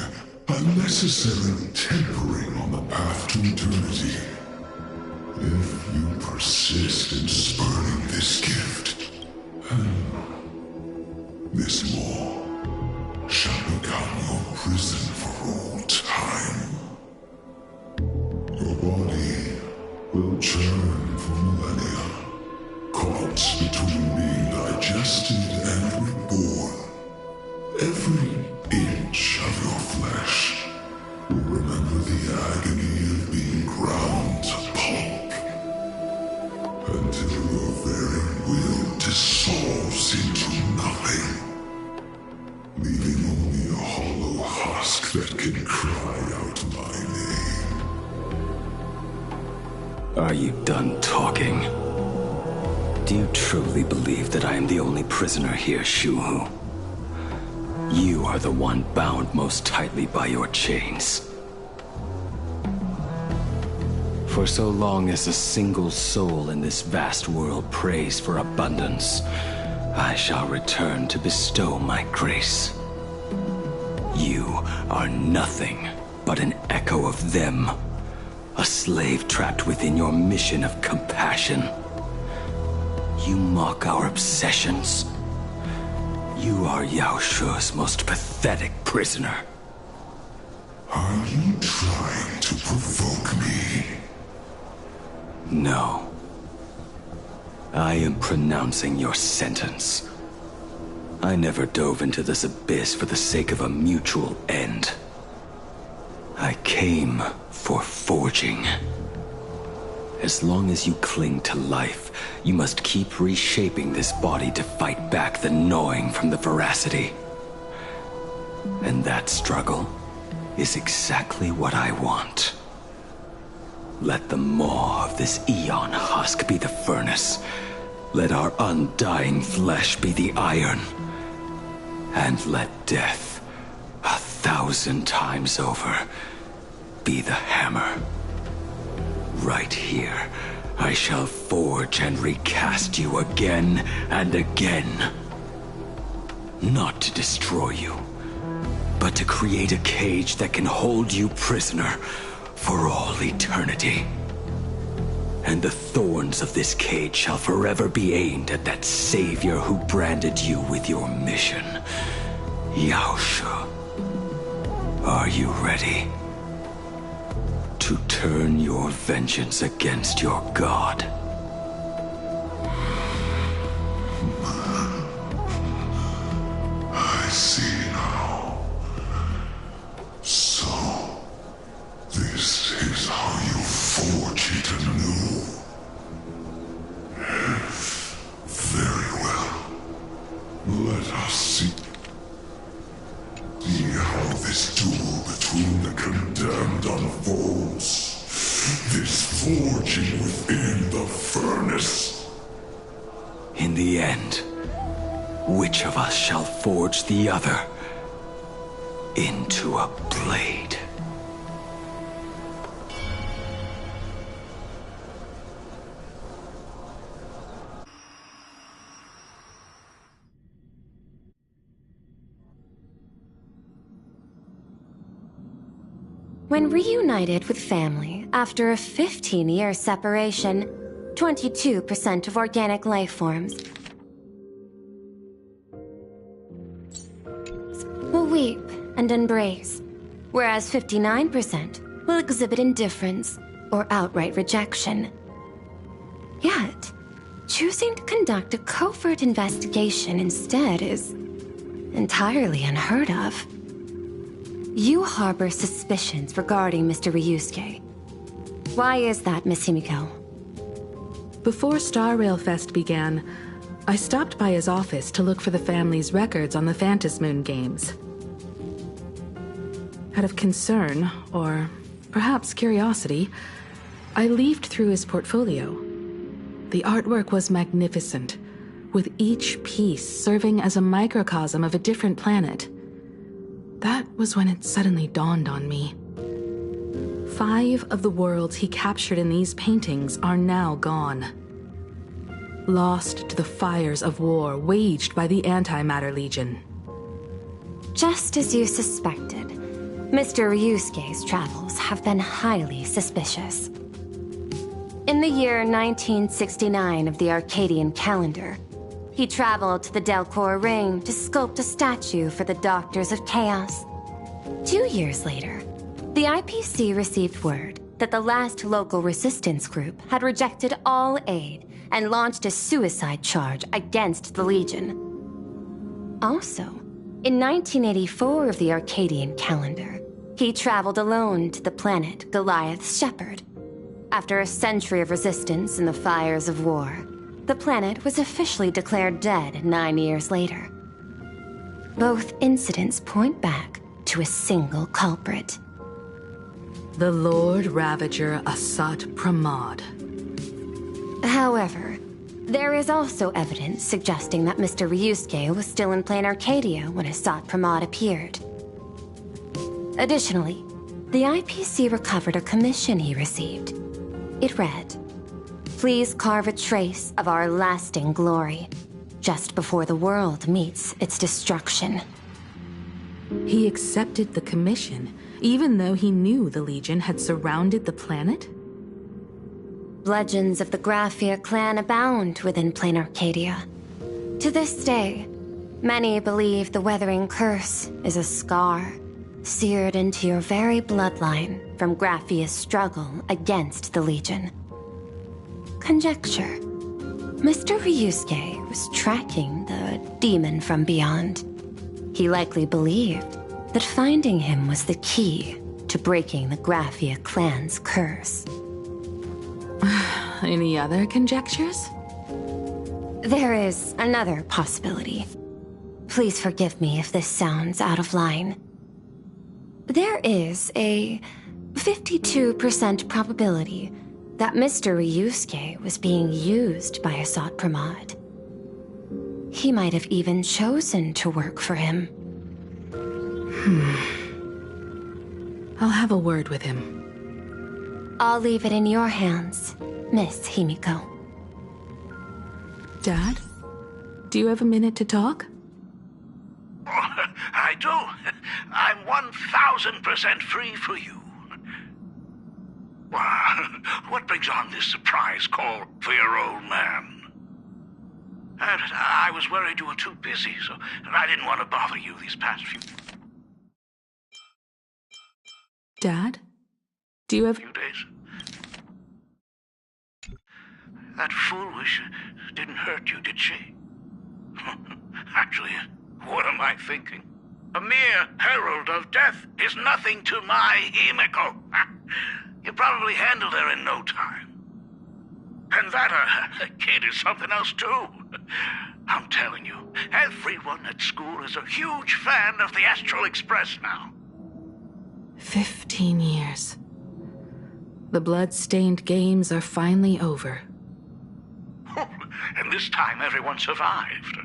a necessary tempering on the path to eternity. If you persist in spurning this gift, this maw shall become your prison for all time. Your body will churn for millennia, caught between being digested and reborn. Every inch of your flesh will remember the agony of being ground to pulp, until your very will dissolves into nothing, leaving only a hollow husk that can cry out my name. Are you done talking? Do you truly believe that I am the only prisoner here, Shuhu? You are the one bound most tightly by your chains. For so long as a single soul in this vast world prays for abundance, I shall return to bestow my grace. You are nothing but an echo of them, a slave trapped within your mission of compassion. You mock our obsessions. You are Yao Shu's most pathetic prisoner. Are you trying to provoke me? No. I am pronouncing your sentence. I never dove into this abyss for the sake of a mutual end. I came for forging. As long as you cling to life, you must keep reshaping this body to fight back the gnawing from the veracity. And that struggle is exactly what I want. Let the maw of this Eon husk be the furnace. Let our undying flesh be the iron. And let death, 1,000 times over, be the hammer. Right here, I shall forge and recast you again and again. Not to destroy you, but to create a cage that can hold you prisoner for all eternity. And the thorns of this cage shall forever be aimed at that savior who branded you with your mission. Yao Shu. Are you ready? To turn your vengeance against your god. I see now. So, this is how you forge it anew. Very well. Let us see. this duel between the condemned unfolds. This forging within the furnace. In the end, which of us shall forge the other into a blade? When reunited with family after a 15-year separation, 22% of organic life forms will weep and embrace, whereas 59% will exhibit indifference or outright rejection. Yet, choosing to conduct a covert investigation instead is entirely unheard of. You harbor suspicions regarding Mr. Ryusuke. Why is that, Miss Himiko? Before Star Rail Fest began, I stopped by his office to look for the family's records on the Phantom Moon games. Out of concern, or perhaps curiosity, I leafed through his portfolio. The artwork was magnificent, with each piece serving as a microcosm of a different planet. That was when it suddenly dawned on me. 5 of the worlds he captured in these paintings are now gone. Lost to the fires of war waged by the Antimatter Legion. Just as you suspected, Mr. Ryusuke's travels have been highly suspicious. In the year 1969 of the Arcadian calendar, he traveled to the Delcor Ring to sculpt a statue for the Doctors of Chaos. 2 years later, the IPC received word that the last local resistance group had rejected all aid and launched a suicide charge against the Legion. Also, in 1984 of the Arcadian calendar, he traveled alone to the planet Goliath's Shepherd. After a century of resistance in the fires of war, the planet was officially declared dead 9 years later. Both incidents point back to a single culprit. The Lord Ravager Asat Pramod. However, there is also evidence suggesting that Mr. Ryusuke was still in Planarcadia when Asat Pramod appeared. Additionally, the IPC recovered a commission he received. It read, "Please carve a trace of our lasting glory, just before the world meets its destruction." He accepted the commission, even though he knew the Legion had surrounded the planet? Legends of the Graphia clan abound within Planarcadia. To this day, many believe the Weathering Curse is a scar seared into your very bloodline from Graphia's struggle against the Legion. Conjecture. Mr. Ryusuke was tracking the demon from beyond. He likely believed that finding him was the key to breaking the Graphia clan's curse. Any other conjectures? There is another possibility. Please forgive me if this sounds out of line. There is a 52% probability that Mr. Ryusuke was being used by Asat Pramod. He might have even chosen to work for him. I'll have a word with him. I'll leave it in your hands, Miss Himiko. Dad? Do you have a minute to talk? I do. I'm 1000% free for you. What brings on this surprise call for your old man? I was worried you were too busy, so I didn't want to bother you these past few... Dad? Do you have... few days? That foolish didn't hurt you, did she? Actually, what am I thinking? A mere herald of death is nothing to my Himiko. You probably handled her in no time. And that kid is something else too. I'm telling you, everyone at school is a huge fan of the Astral Express now. 15 years. The blood-stained games are finally over. And this time everyone survived.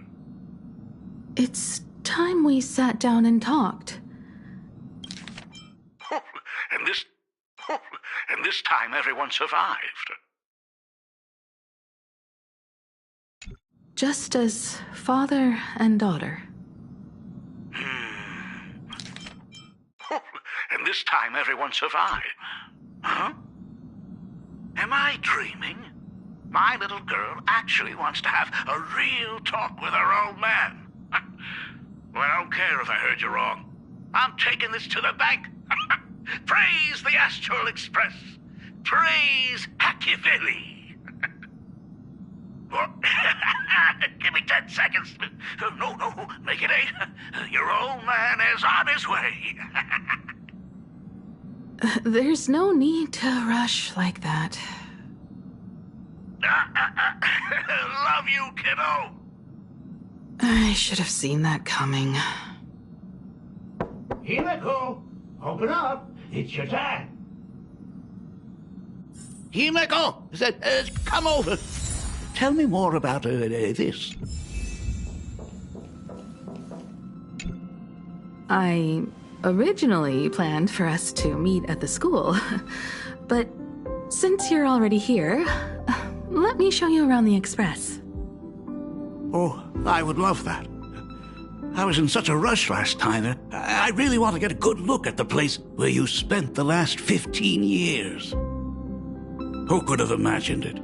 It's time we sat down and talked. And this time everyone survived. Just as father and daughter. And this time everyone survived. Huh? Am I dreaming? My little girl actually wants to have a real talk with her old man. Well, I don't care if I heard you wrong. I'm taking this to the bank. Praise the Astral Express. Praise Machiavelli. Give me 10 seconds. No, make it 8. Your old man is on his way. There's no need to rush like that. Love you, kiddo. I should have seen that coming. Himeko, open up. It's your time. Himeko, come over. Tell me more about this. I originally planned for us to meet at the school, but since you're already here, let me show you around the Express. Oh, I would love that. I was in such a rush last time. I really want to get a good look at the place where you spent the last 15 years. Who could have imagined it?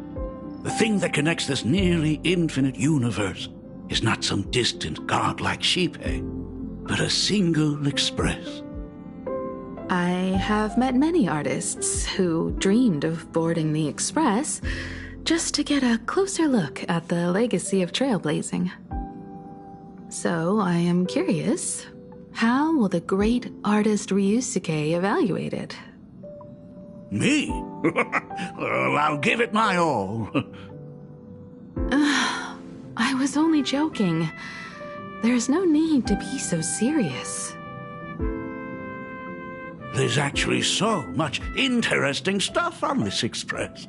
The thing that connects this nearly infinite universe is not some distant godlike sheephead, but a single express. I have met many artists who dreamed of boarding the Express just to get a closer look at the legacy of trailblazing. So I am curious, how will the great artist Ryusuke evaluate it? Me? Well, I'll give it my all. I was only joking. There's no need to be so serious. There's actually so much interesting stuff on this express.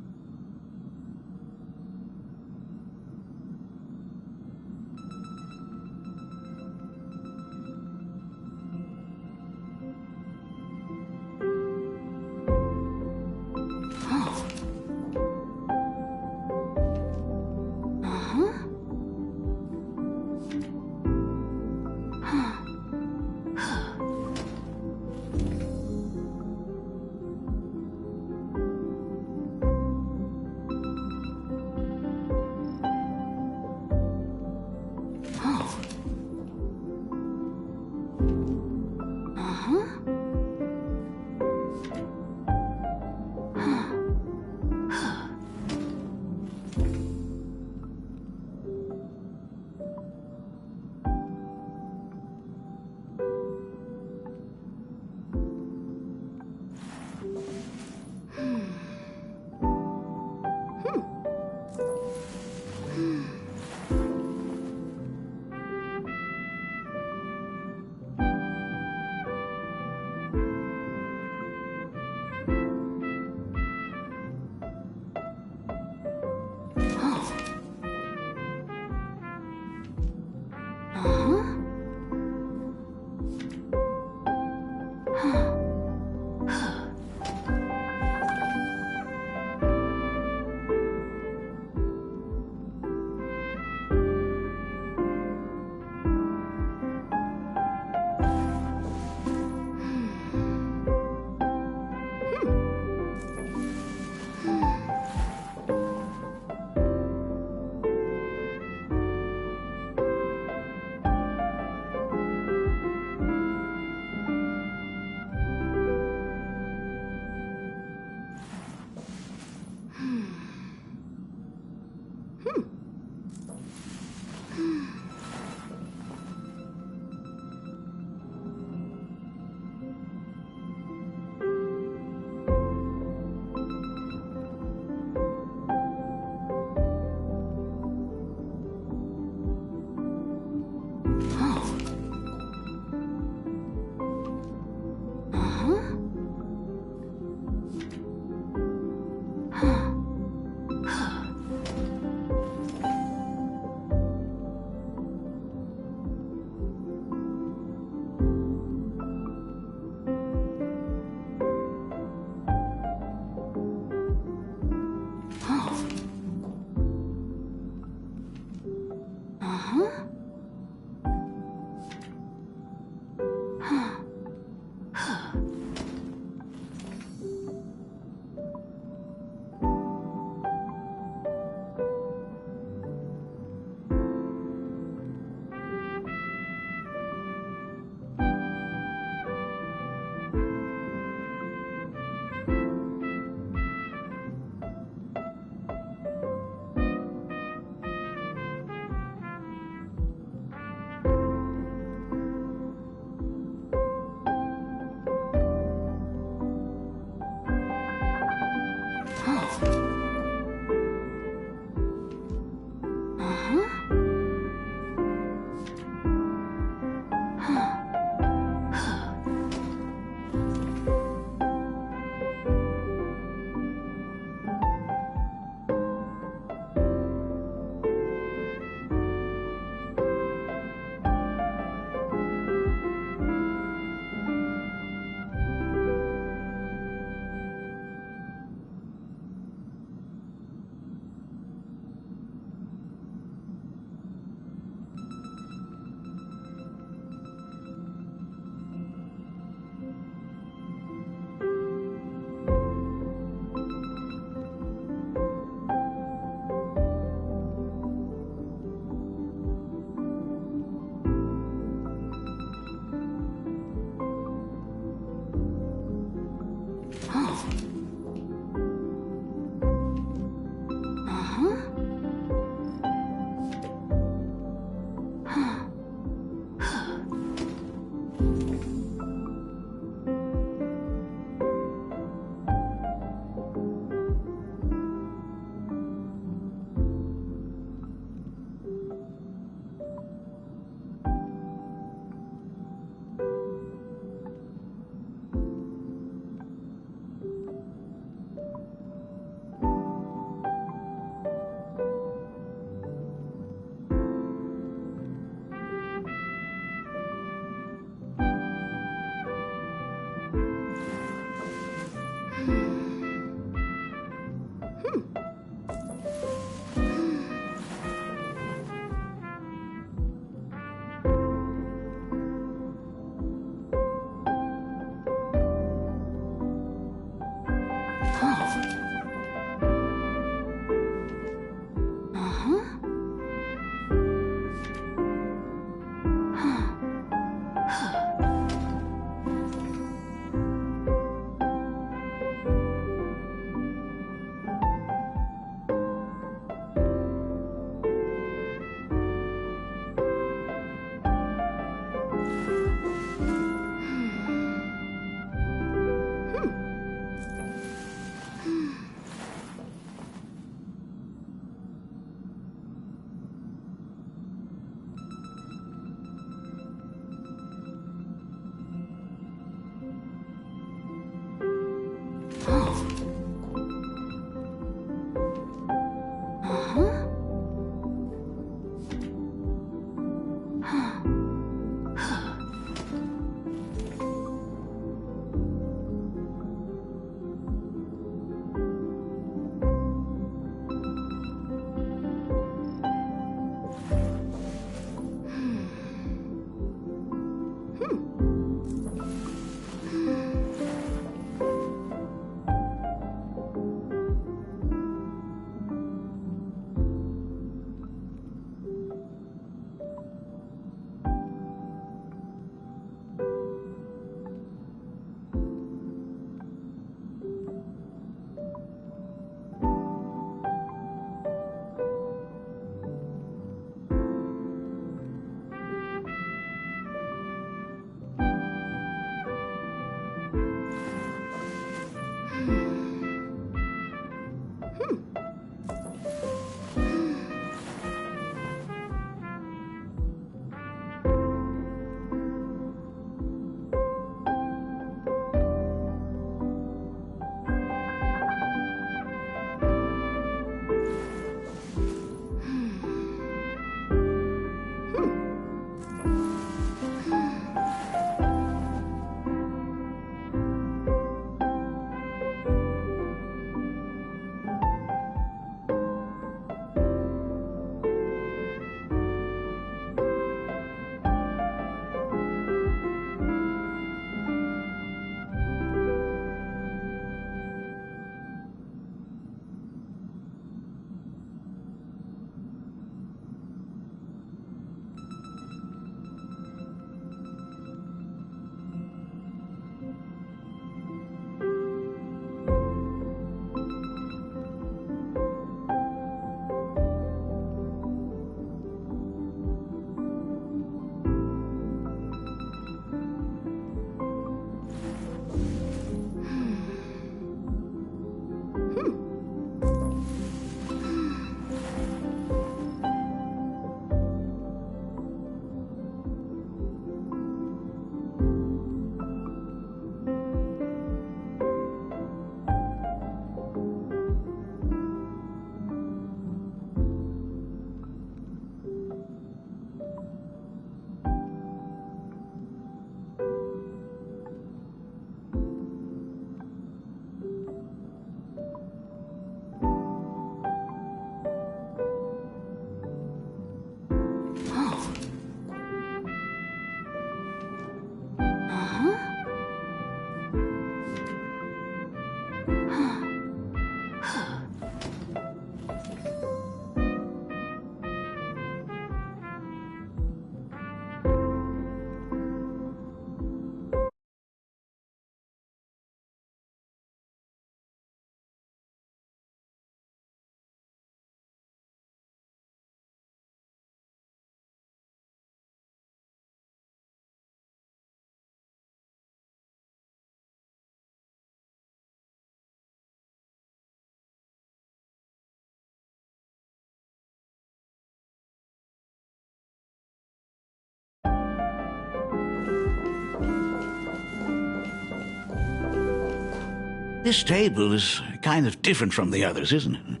This table is kind of different from the others, isn't it?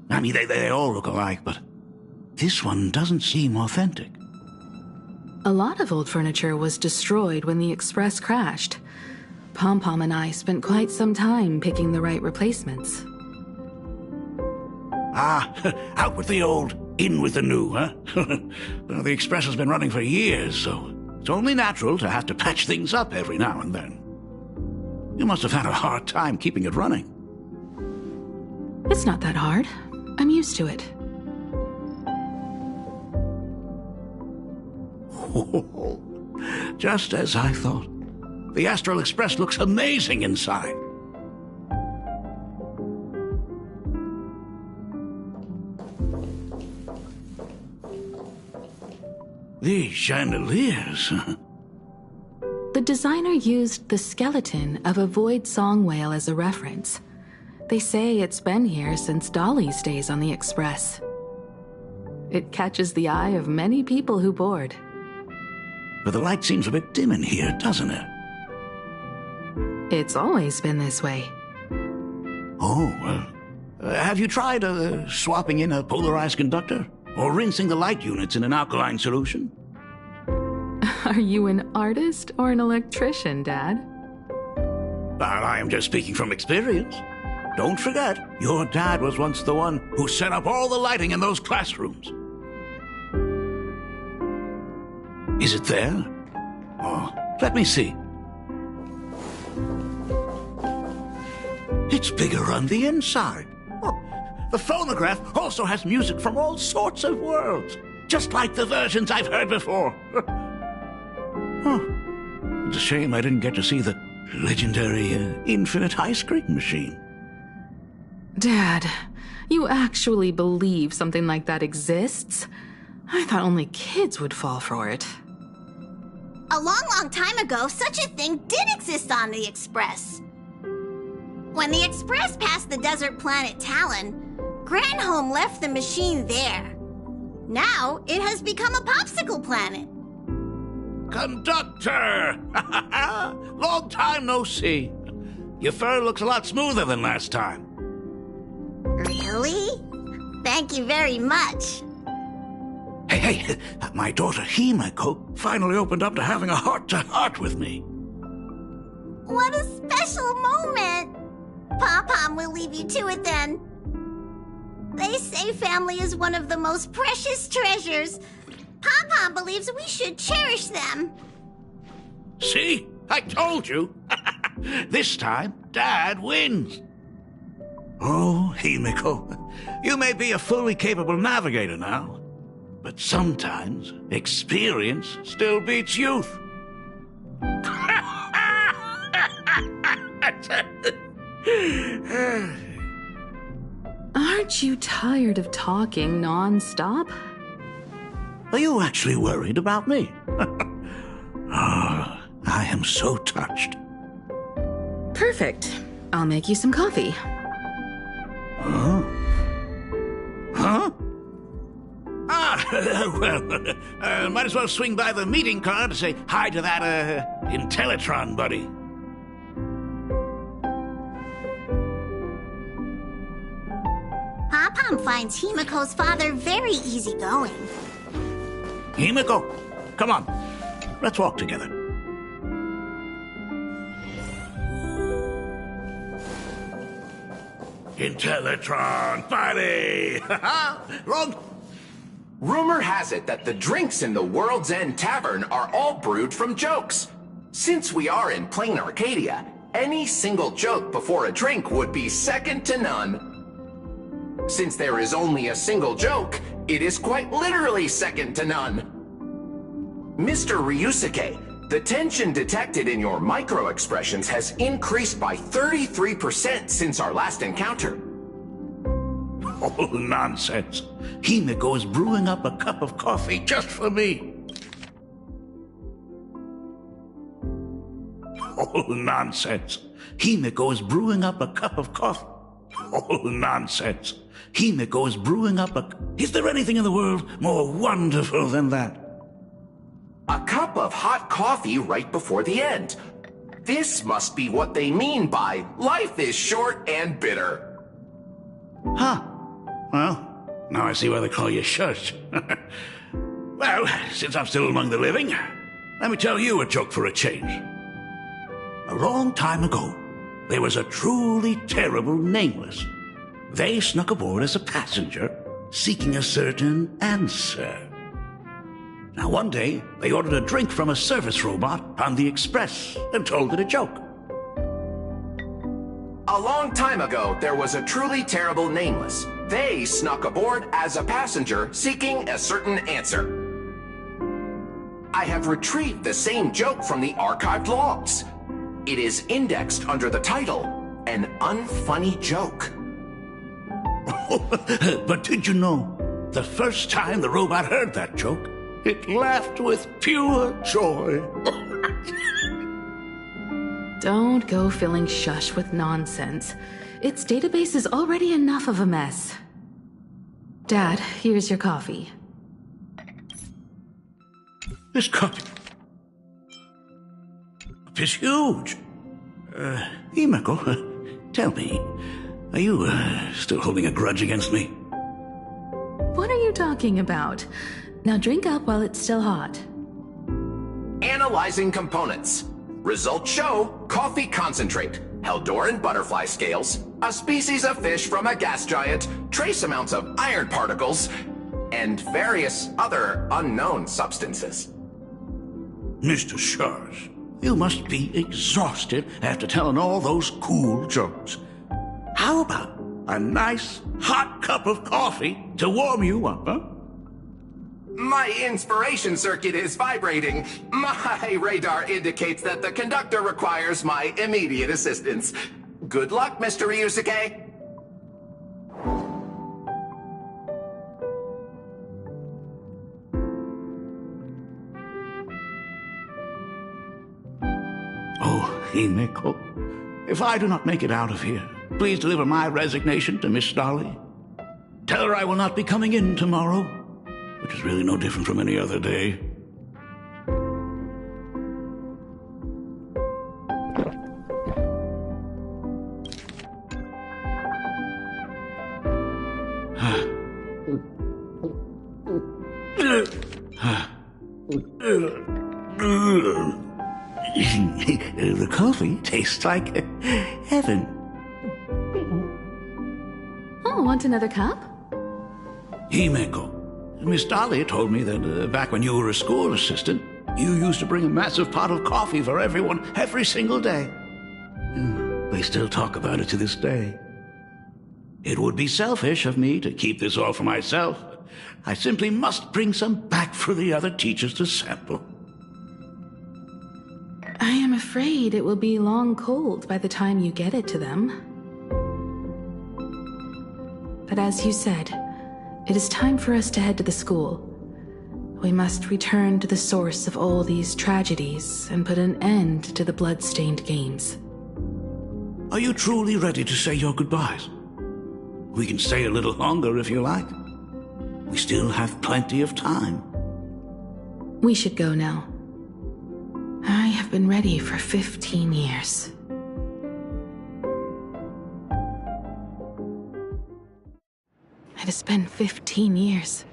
I mean, they all look alike, but this one doesn't seem authentic. A lot of old furniture was destroyed when the Express crashed. Pom-Pom and I spent quite some time picking the right replacements. Out with the old, in with the new, huh? Well, the Express has been running for years, so it's only natural to have to patch things up every now and then. You must have had a hard time keeping it running. It's not that hard. I'm used to it. Just as I thought. The Astral Express looks amazing inside. These chandeliers. The designer used the skeleton of a void song whale as a reference. They say it's been here since Dolly's days on the Express. It catches the eye of many people who board. But the light seems a bit dim in here, doesn't it? It's always been this way. Oh, have you tried swapping in a polarized conductor? Or rinsing the light units in an alkaline solution? Are you an artist or an electrician, Dad? I am just speaking from experience. Don't forget, your dad was once the one who set up all the lighting in those classrooms. Is it there? Oh, let me see. It's bigger on the inside. Oh, the phonograph also has music from all sorts of worlds, just like the versions I've heard before. Oh, it's a shame I didn't get to see the legendary infinite ice cream machine. Dad, you actually believe something like that exists? I thought only kids would fall for it. A long time ago, such a thing did exist on the Express. When the Express passed the desert planet Talon, Granholm left the machine there. Now, it has become a popsicle planet. Conductor! Long time no see. Your fur looks a lot smoother than last time. Really? Thank you very much. Hey, my daughter Himeko finally opened up to having a heart-to-heart with me. What a special moment! Pom-Pom will leave you to it then. They say family is one of the most precious treasures. Pom-Pom believes we should cherish them. See? I told you. This time, Dad wins. Oh, Himeko, you may be a fully capable navigator now, but sometimes experience still beats youth. Aren't you tired of talking non-stop? Are you actually worried about me? Oh, I am so touched. Perfect. I'll make you some coffee. Huh? Huh? Well, might as well swing by the meeting car to say hi to that, Intellitron buddy. Pom-Pom finds Himeko's father very easygoing. Himeko, come on. Let's walk together. Intellitron buddy! Wrong. Rumor has it that the drinks in the World's End Tavern are all brewed from jokes. Since we are in Planarcadia, any single joke before a drink would be second to none. Since there is only a single joke, it is quite literally second to none. Mr. Ryusuke, the tension detected in your micro-expressions has increased by 33% since our last encounter. Oh, nonsense. Himeko is brewing up a cup of coffee just for me. Oh, nonsense. Himeko is brewing up a cup of coffee. Oh, nonsense. Himeko is brewing up a... Is there anything in the world more wonderful than that? A cup of hot coffee right before the end. This must be what they mean by life is short and bitter. Huh. Well, now I see why they call you Shush. Well, since I'm still among the living, let me tell you a joke for a change. A long time ago, there was a truly terrible nameless. They snuck aboard as a passenger, seeking a certain answer. Now one day, they ordered a drink from a service robot on the express and told it a joke. A long time ago, there was a truly terrible nameless. They snuck aboard as a passenger, seeking a certain answer. I have retrieved the same joke from the archived logs. It is indexed under the title, An Unfunny Joke. But did you know, the first time the robot heard that joke, it laughed with pure joy. Don't go filling Shush with nonsense. Its database is already enough of a mess. Dad, here's your coffee. This cup is huge. Himeko, tell me, are you still holding a grudge against me? What are you talking about? Now drink up while it's still hot. Analyzing components. Results show coffee concentrate, Heldoran butterfly scales, a species of fish from a gas giant, trace amounts of iron particles, and various other unknown substances. Mr. Shush, you must be exhausted after telling all those cool jokes. How about a nice hot cup of coffee to warm you up, huh? My inspiration circuit is vibrating. My radar indicates that the conductor requires my immediate assistance. Good luck, Mr. Ryusuke. Oh, Himeko, if I do not make it out of here, please deliver my resignation to Miss Dolly. Tell her I will not be coming in tomorrow, which is really no different from any other day. The coffee tastes like heaven. Oh, want another cup? Himeko, Miss Dolly told me that back when you were a school assistant, you used to bring a massive pot of coffee for everyone every single day. They still talk about it to this day. It would be selfish of me to keep this all for myself. I simply must bring some back for the other teachers to sample. I am afraid it will be long cold by the time you get it to them. But as you said, it is time for us to head to the school. We must return to the source of all these tragedies and put an end to the blood-stained games. Are you truly ready to say your goodbyes? We can stay a little longer if you like. We still have plenty of time. We should go now. I have been ready for 15 years. It has been 15 years.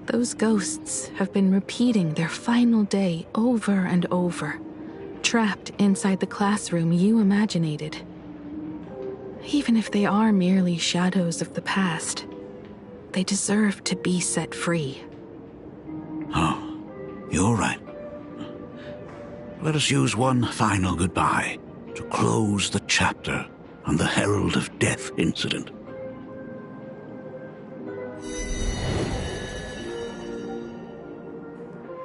Those ghosts have been repeating their final day over and over, trapped inside the classroom you imaginated. Even if they are merely shadows of the past, they deserve to be set free. Oh, you're right. Let us use one final goodbye to close the chapter on the Herald of Death incident.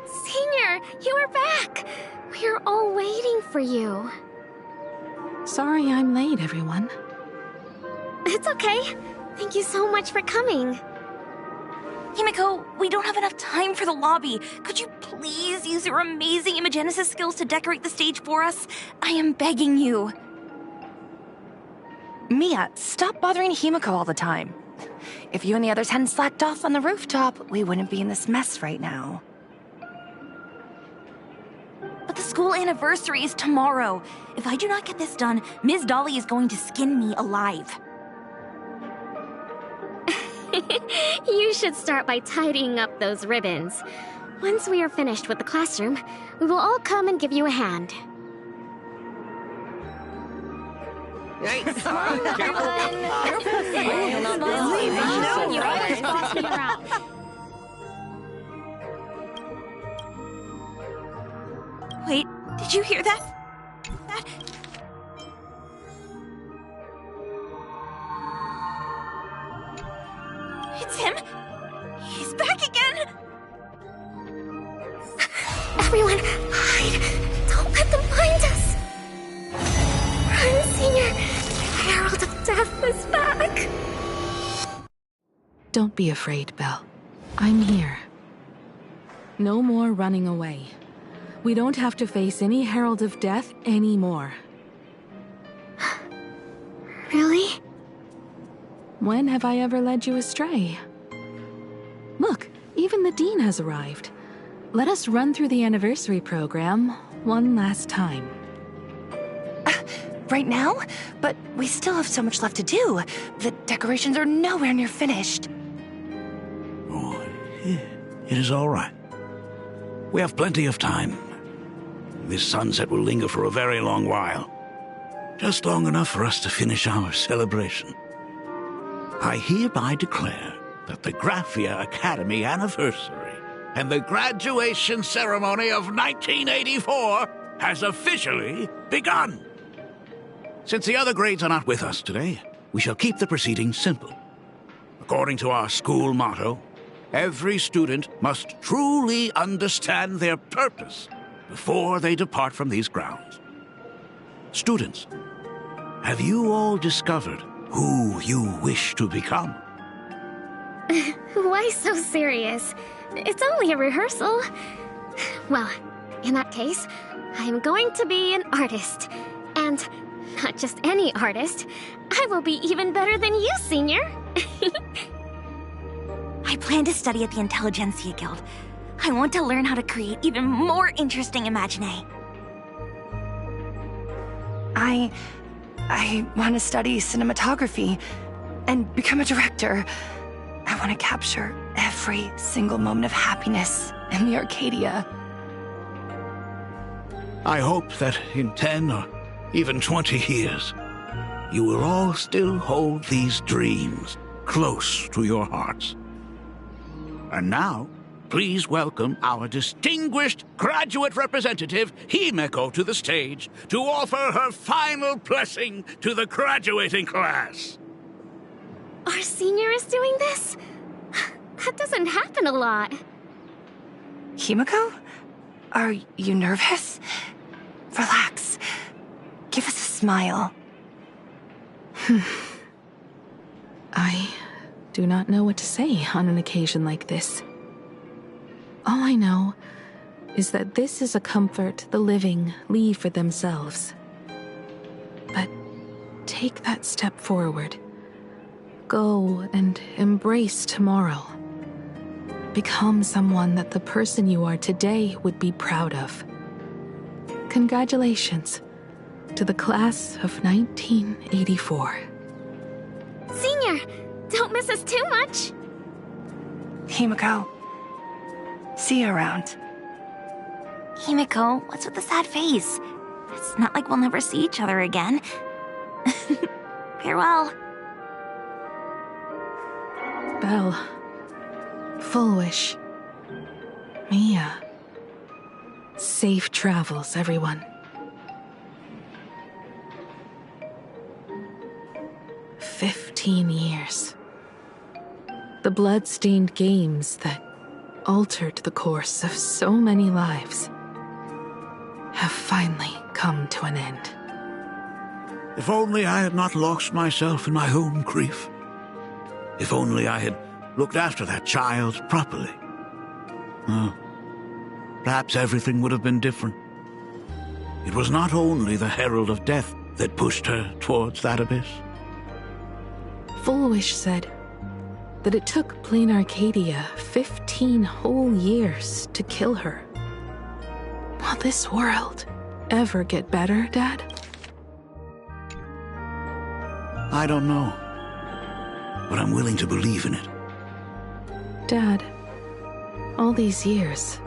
Senior, you are back! We're all waiting for you. Sorry I'm late, everyone. It's okay. Thank you so much for coming. Himeko, we don't have enough time for the lobby. Could you please use your amazing imagenesis skills to decorate the stage for us? I am begging you. Mia, stop bothering Himeko all the time. If you and the others hadn't slacked off on the rooftop, we wouldn't be in this mess right now. But the school anniversary is tomorrow. If I do not get this done, Ms. Dolly is going to skin me alive. You should start by tidying up those ribbons. Once we are finished with the classroom, we will all come and give you a hand. Yikes. Wait, did you hear that? It's him! He's back again! Everyone, hide! Don't let them find us! Run, Senior! Herald of Death is back! Don't be afraid, Belle. I'm here. No more running away. We don't have to face any Herald of Death anymore. Really? When have I ever led you astray? Look, even the Dean has arrived. Let us run through the anniversary program one last time. Right now? But we still have so much left to do. The decorations are nowhere near finished. Oh, it is all right. We have plenty of time. This sunset will linger for a very long while. Just long enough for us to finish our celebration. I hereby declare that the Graphia Academy anniversary and the graduation ceremony of 1984 has officially begun. Since the other grades are not with us today, we shall keep the proceedings simple. According to our school motto, every student must truly understand their purpose before they depart from these grounds. Students, have you all discovered who you wish to become? Why so serious? It's only a rehearsal. Well, in that case, I'm going to be an artist. And not just any artist. I will be even better than you, Senior. I plan to study at the Intelligentsia Guild. I want to learn how to create even more interesting imaginé. I want to study cinematography and become a director. I want to capture every single moment of happiness in the Arcadia. I hope that in 10 or even 20 years, you will all still hold these dreams close to your hearts. And now, please welcome our distinguished graduate representative, Himeko, to the stage to offer her final blessing to the graduating class. Our senior is doing this? That doesn't happen a lot. Himeko? Are you nervous? Relax. Give us a smile. I do not know what to say on an occasion like this. All I know is that this is a comfort the living leave for themselves. But take that step forward. Go and embrace tomorrow. Become someone that the person you are today would be proud of. Congratulations to the class of 1984. Senior, don't miss us too much. Himeko, see you around. Himeko, what's with the sad face? It's not like we'll never see each other again. Farewell. Belle, Full Wish, Mia. Safe travels, everyone. 15 years. The blood-stained games that altered the course of so many lives have finally come to an end. If only I had not lost myself in my own grief. If only I had looked after that child properly. Perhaps everything would have been different. It was not only the Herald of Death that pushed her towards that abyss. Full Wish said that it took Planarcadia 15 whole years to kill her. Will this world ever get better, Dad? I don't know, but I'm willing to believe in it. Dad, all these years,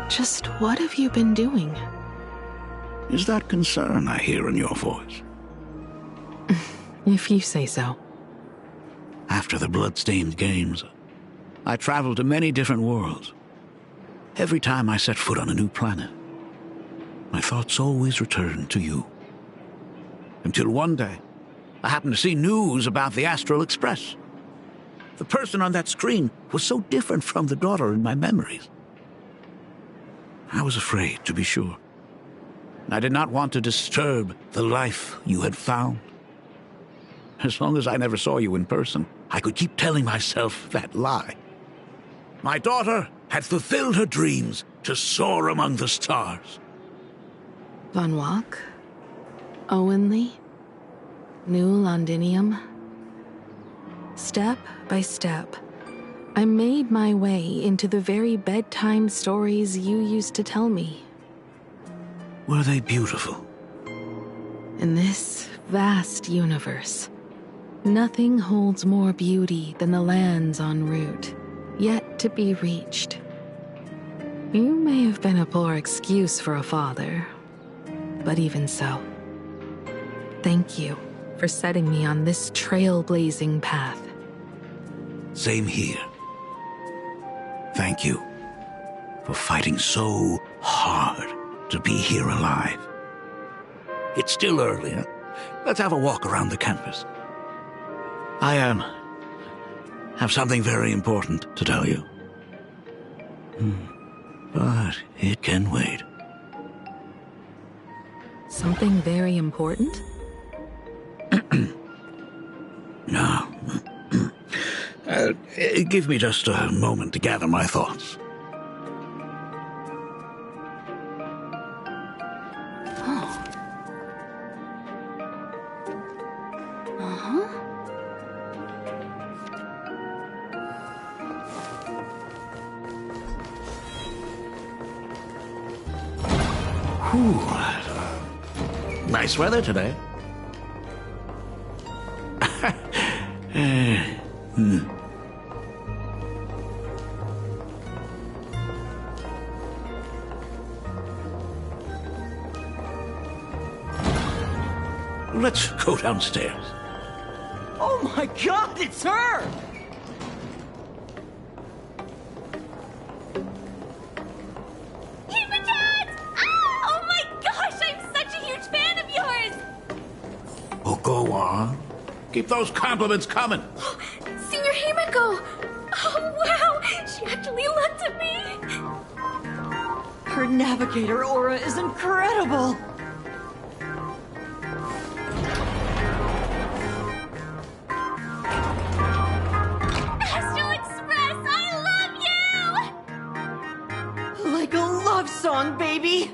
just what have you been doing? Is that concern I hear in your voice? If you say so. After the Bloodstained Games, I traveled to many different worlds. Every time I set foot on a new planet, my thoughts always returned to you. Until one day, I happened to see news about the Astral Express. The person on that screen was so different from the daughter in my memories. I was afraid, to be sure. I did not want to disturb the life you had found. As long as I never saw you in person, I could keep telling myself that lie. My daughter had fulfilled her dreams to soar among the stars. Von Walk? Owenly? New Londinium? Step by step, I made my way into the very bedtime stories you used to tell me. Were they beautiful? In this vast universe, nothing holds more beauty than the lands en route, yet to be reached. You may have been a poor excuse for a father, but even so, thank you for setting me on this trailblazing path. Same here. Thank you for fighting so hard to be here alive. It's still early, huh? Let's have a walk around the campus. I have something very important to tell you. But it can wait. Something very important? No. Give me just a moment to gather my thoughts. Oh. Nice weather today. Let's go downstairs. Oh my god, it's her! Oh my gosh, I'm such a huge fan of yours! Oh, go on. Keep those compliments coming. Senior Himiko! Oh wow, she actually looked at me! Her navigator aura is incredible! Astral Express, I love you! Like a love song, baby!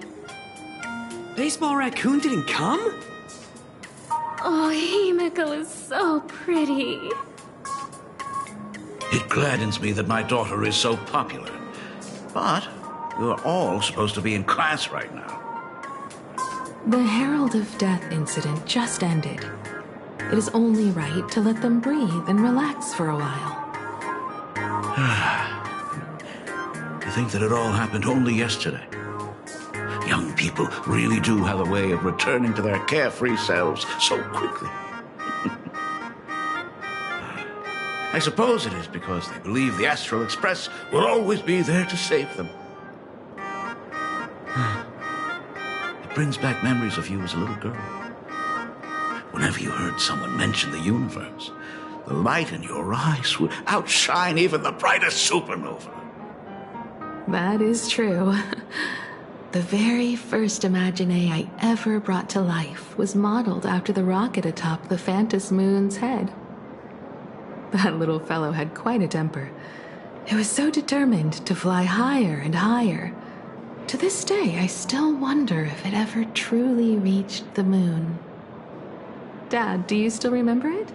Baseball Raccoon didn't come? Oh, Himiko is so pretty. It gladdens me that my daughter is so popular. But you're all supposed to be in class right now. The Herald of Death incident just ended. It is only right to let them breathe and relax for a while. To think that it all happened only yesterday. Young people really do have a way of returning to their carefree selves so quickly. I suppose it is because they believe the Astral Express will always be there to save them. It brings back memories of you as a little girl. Whenever you heard someone mention the universe, the light in your eyes would outshine even the brightest supernova. That is true. The very first Imagine I ever brought to life was modeled after the rocket atop the Phantom Moon's head. That little fellow had quite a temper. It was so determined to fly higher and higher. To this day, I still wonder if it ever truly reached the moon. Dad, do you still remember it?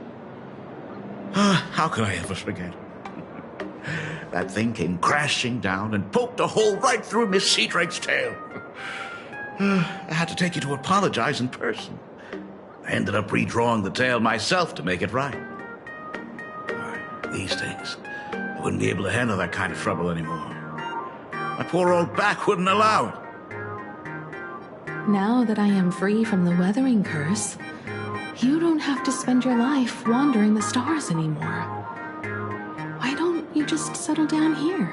How could I ever forget? that thing came crashing down and poked a hole right through Miss Seadrake's tail. I had to take you to apologize in person. I ended up redrawing the tail myself to make it right. These days, I wouldn't be able to handle that kind of trouble anymore. My poor old back wouldn't allow it. Now that I am free from the weathering curse, you don't have to spend your life wandering the stars anymore. Why don't you just settle down here?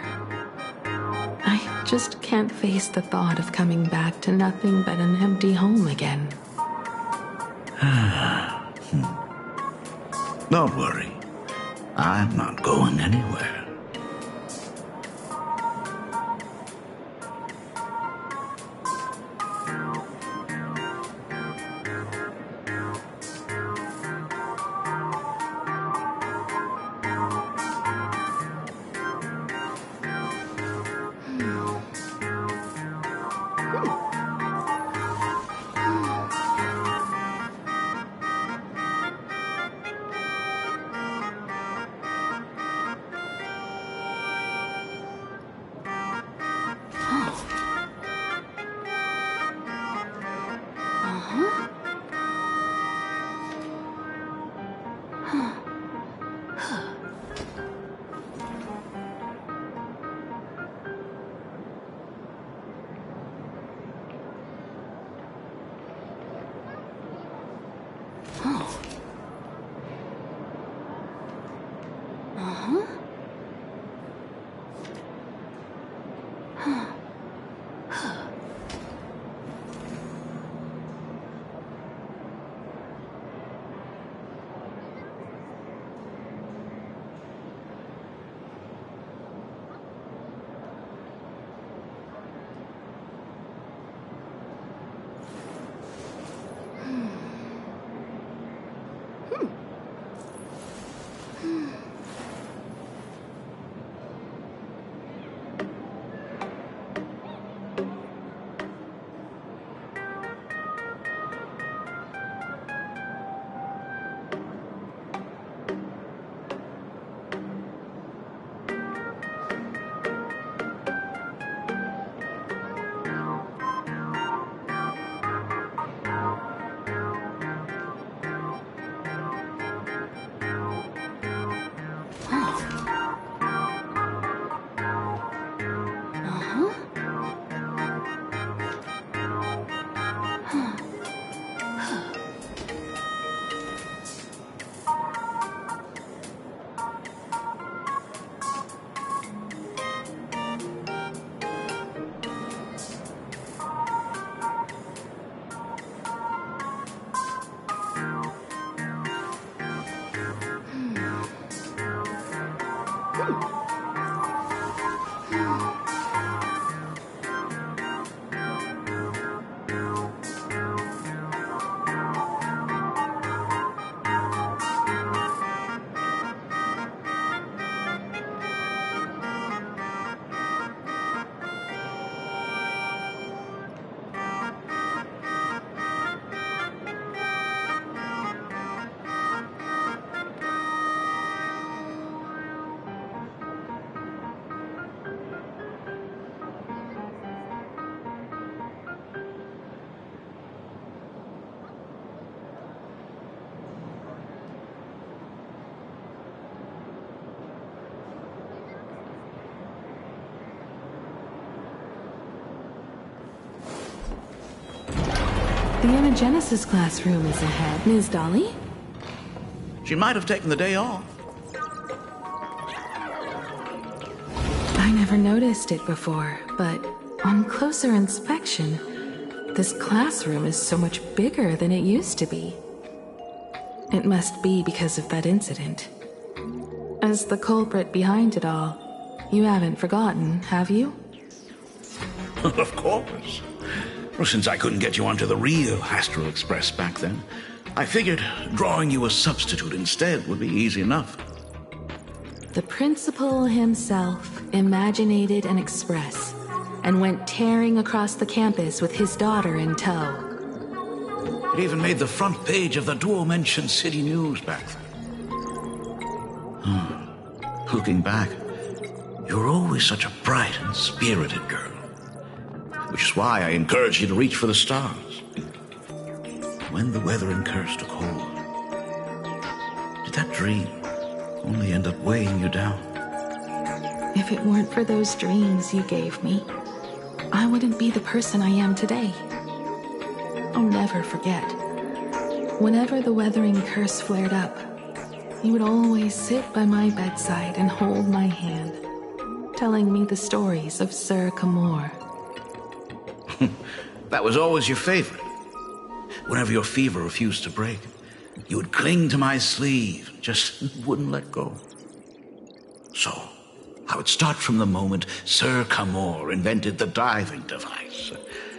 I just can't face the thought of coming back to nothing but an empty home again. Don't worry. I'm not going anywhere. The Imogenesis classroom is ahead, Ms. Dolly. She might have taken the day off. I never noticed it before, but on closer inspection, this classroom is so much bigger than it used to be. It must be because of that incident. As the culprit behind it all, you haven't forgotten, have you? Of course. Well, since I couldn't get you onto the real Astral Express back then, I figured drawing you a substitute instead would be easy enough. The principal himself imaginated an express and went tearing across the campus with his daughter in tow. It even made the front page of the Dual-Mention City News back then. Looking back, You were always such a bright and spirited girl. Which is why I encouraged you to reach for the stars. When the weathering curse took hold, did that dream only end up weighing you down? If it weren't for those dreams you gave me, I wouldn't be the person I am today. I'll never forget. Whenever the weathering curse flared up, he would always sit by my bedside and hold my hand, telling me the stories of Sir Camor. That was always your favorite. Whenever your fever refused to break, you would cling to my sleeve, just wouldn't let go. So, I would start from the moment Sir Camor invented the diving device,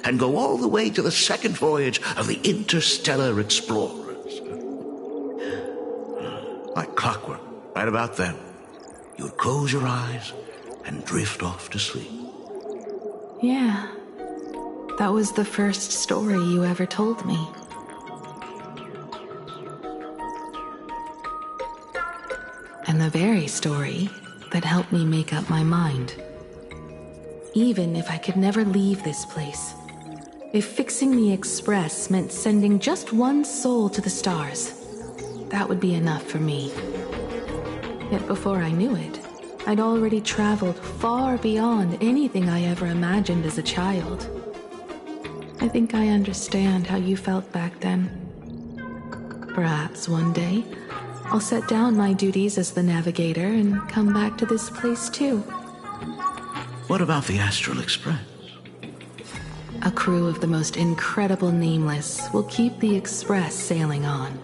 and go all the way to the second voyage of the interstellar explorers. Like clockwork, right about then, you would close your eyes and drift off to sleep. Yeah, that was the first story you ever told me. And the very story that helped me make up my mind. Even if I could never leave this place, if fixing the Express meant sending just one soul to the stars, that would be enough for me. Yet before I knew it, I'd already traveled far beyond anything I ever imagined as a child. I think I understand how you felt back then. Perhaps one day, I'll set down my duties as the navigator and come back to this place too. What about the Astral Express? A crew of the most incredible nameless will keep the Express sailing on.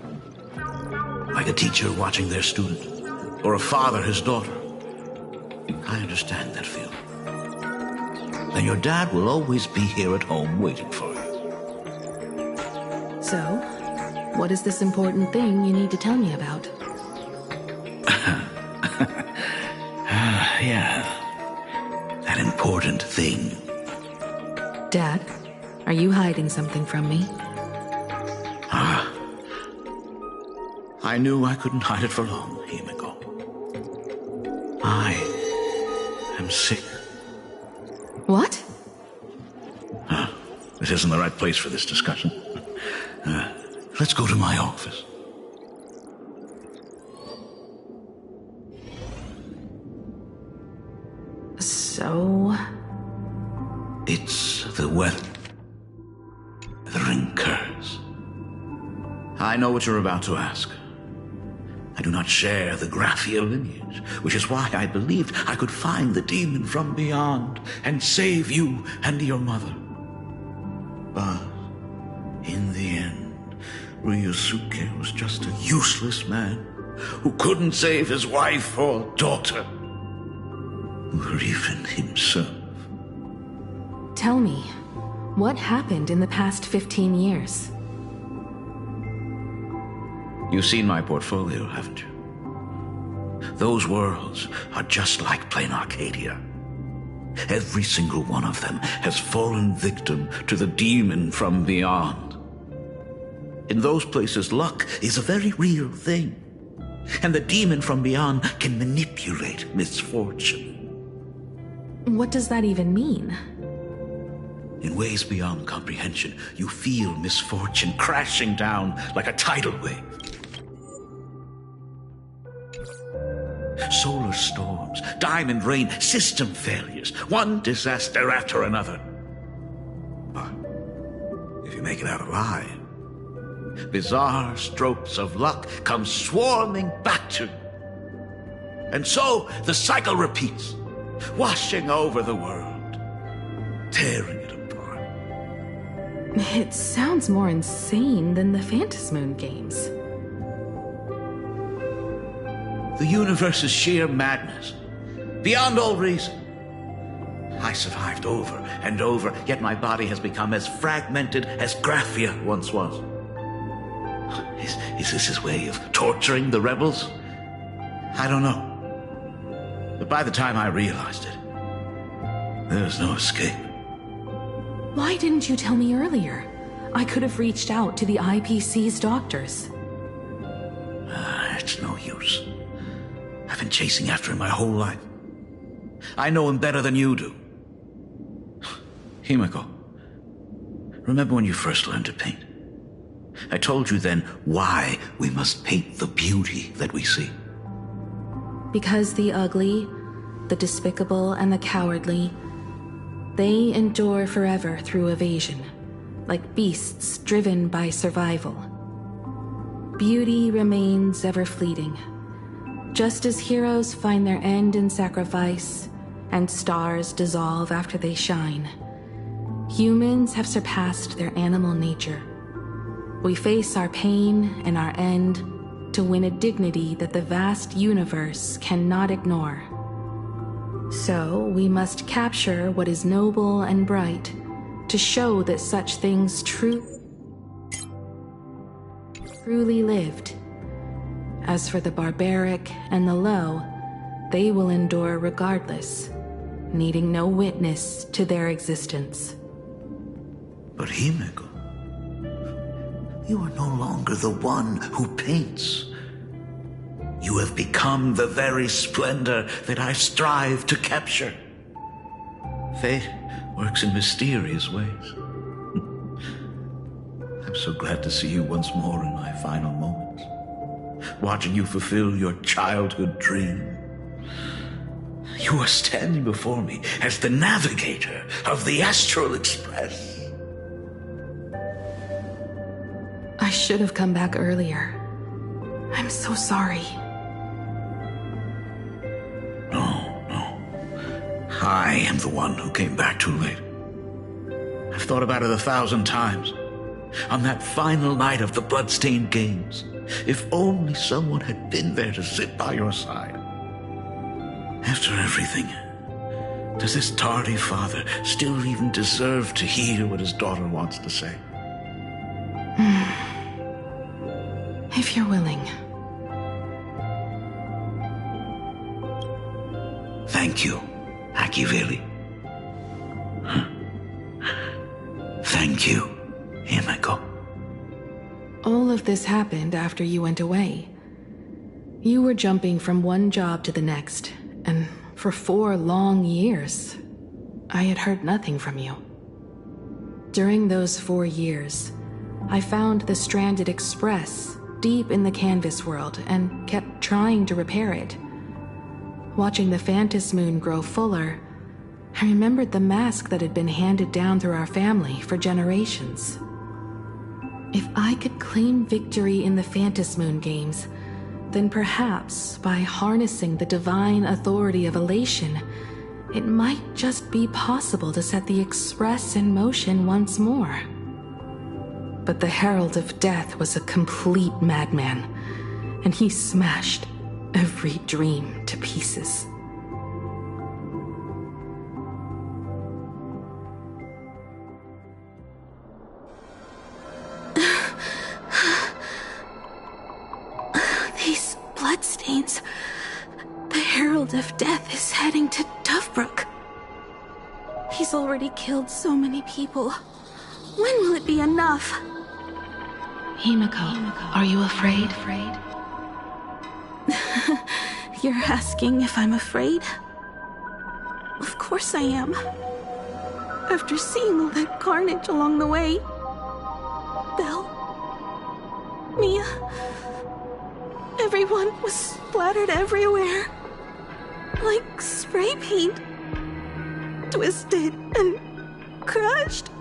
Like a teacher watching their student, or a father his daughter. I understand that feeling. Then your dad will always be here at home waiting for you. So, what is this important thing you need to tell me about? Yeah. That important thing. Dad, are you hiding something from me? I knew I couldn't hide it for long, Himiko. I am sick. What? This isn't the right place for this discussion. Let's go to my office. So... It's the weathering curse. I know what you're about to ask. I do not share the Graphia lineage, which is why I believed I could find the demon from beyond and save you and your mother. But in the end, Ryusuke was just a useless man who couldn't save his wife or daughter, or even himself. Tell me, what happened in the past 15 years? You've seen my portfolio, haven't you? Those worlds are just like Planarcadia. Every single one of them has fallen victim to the demon from beyond. In those places, luck is a very real thing. And the demon from beyond can manipulate misfortune. What does that even mean? In ways beyond comprehension, you feel misfortune crashing down like a tidal wave. Solar storms, diamond rain, system failures, one disaster after another. But if you make it out alive, bizarre strokes of luck come swarming back to you. And so the cycle repeats, washing over the world, tearing it apart. It sounds more insane than the Phantasmoon games. The universe is sheer madness, beyond all reason. I survived over and over, yet my body has become as fragmented as Graphia once was. Is this his way of torturing the rebels? I don't know. But by the time I realized it, there was no escape. Why didn't you tell me earlier? I could have reached out to the IPC's doctors. It's no use. I've been chasing after him my whole life. I know him better than you do. Himiko, remember when you first learned to paint? I told you then why we must paint the beauty that we see. Because the ugly, the despicable, and the cowardly, they endure forever through evasion, like beasts driven by survival. Beauty remains ever fleeting, just as heroes find their end in sacrifice, and stars dissolve after they shine. Humans have surpassed their animal nature. We face our pain and our end to win a dignity that the vast universe cannot ignore. So we must capture what is noble and bright to show that such things truly lived. As for the barbaric and the low, they will endure regardless, needing no witness to their existence. But Himiko, you are no longer the one who paints. You have become the very splendor that I strive to capture. Fate works in mysterious ways. I'm so glad to see you once more in my final moments, watching you fulfill your childhood dream. You are standing before me as the navigator of the Astral Express. I should have come back earlier. I'm so sorry. I am the one who came back too late. I've thought about it 1,000 times. On that final night of the Bloodstained Games, if only someone had been there to sit by your side. After everything, does this tardy father still even deserve to hear what his daughter wants to say? If you're willing. Thank you, Akiveli. Thank you, Himiko. All of this happened after you went away. You were jumping from one job to the next, and for 4 long years, I had heard nothing from you. During those 4 years, I found the stranded Express deep in the canvas world and kept trying to repair it. Watching the Phantom Moon grow fuller, I remembered the mask that had been handed down through our family for generations. If I could claim victory in the Phantom Moon games, then perhaps by harnessing the divine authority of elation, it might just be possible to set the Express in motion once more. But the Herald of Death was a complete madman, and he smashed every dream to pieces. These bloodstains. The Herald of Death is heading to Dovebrook. He's already killed so many people. When will it be enough? Himiko, are you afraid? You're asking if I'm afraid? Of course I am. After seeing all that carnage along the way. Belle, Mia, everyone was splattered everywhere. Like spray paint. Twisted and crushed.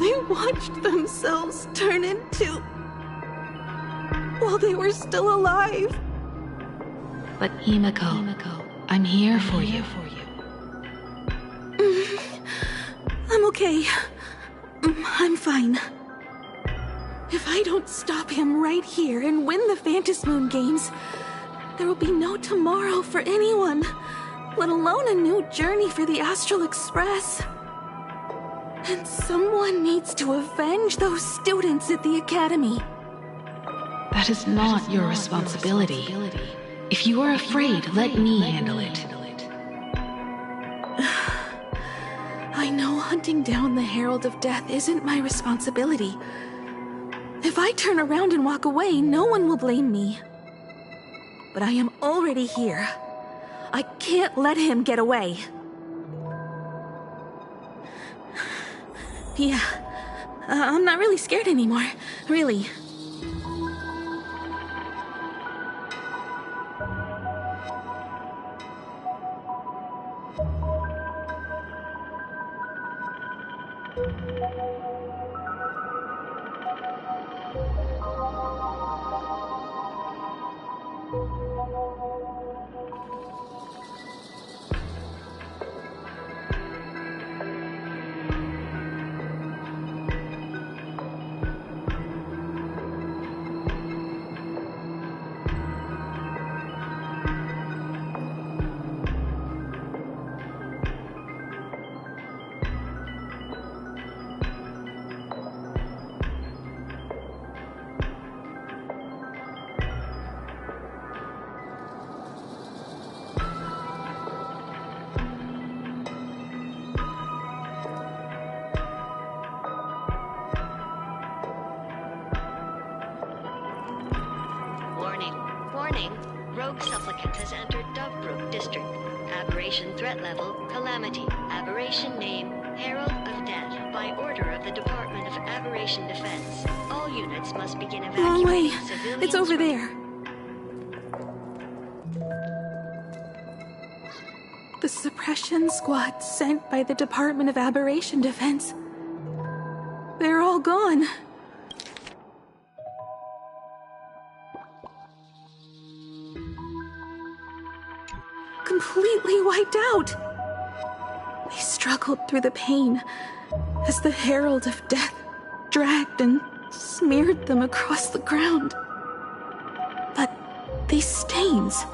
They watched themselves turn into... while they were still alive. But Himiko, I'm here for you. I'm okay. I'm fine. If I don't stop him right here and win the Phantom Moon games, there will be no tomorrow for anyone, let alone a new journey for the Astral Express. And someone needs to avenge those students at the Academy. That is not your responsibility. If you are afraid, let me handle it. I know hunting down the Herald of Death isn't my responsibility. If I turn around and walk away, no one will blame me. But I am already here. I can't let him get away. Yeah, I'm not really scared anymore, really. Rogue supplicant has entered Dovebrook District. Aberration threat level, Calamity. Aberration name, Herald of Death. By order of the Department of Aberration Defense. All units must begin Wrong way. evacuating civilians. It's over there. The suppression squad sent by the Department of Aberration Defense. They're all gone. Completely wiped out. They struggled through the pain as the Herald of Death dragged and smeared them across the ground. But these stains...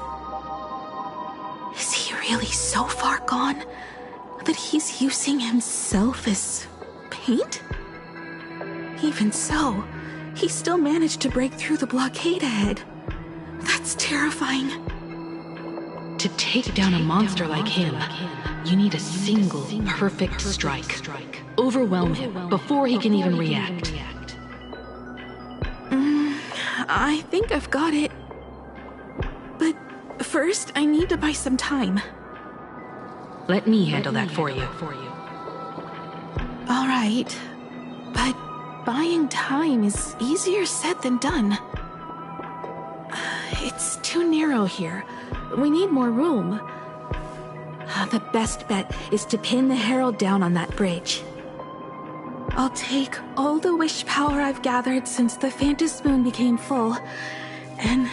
Is he really so far gone that he's using himself as paint? Even so, he still managed to break through the blockade ahead. That's terrifying. To take down a monster like him, you need a single perfect strike. Overwhelm him before he can even react. I think I've got it. But first, I need to buy some time. Let me handle that for you. All right. But buying time is easier said than done. It's too narrow here. We need more room. The best bet is to pin the Herald down on that bridge. I'll take all the wish power I've gathered since the Phantom Moon became full, and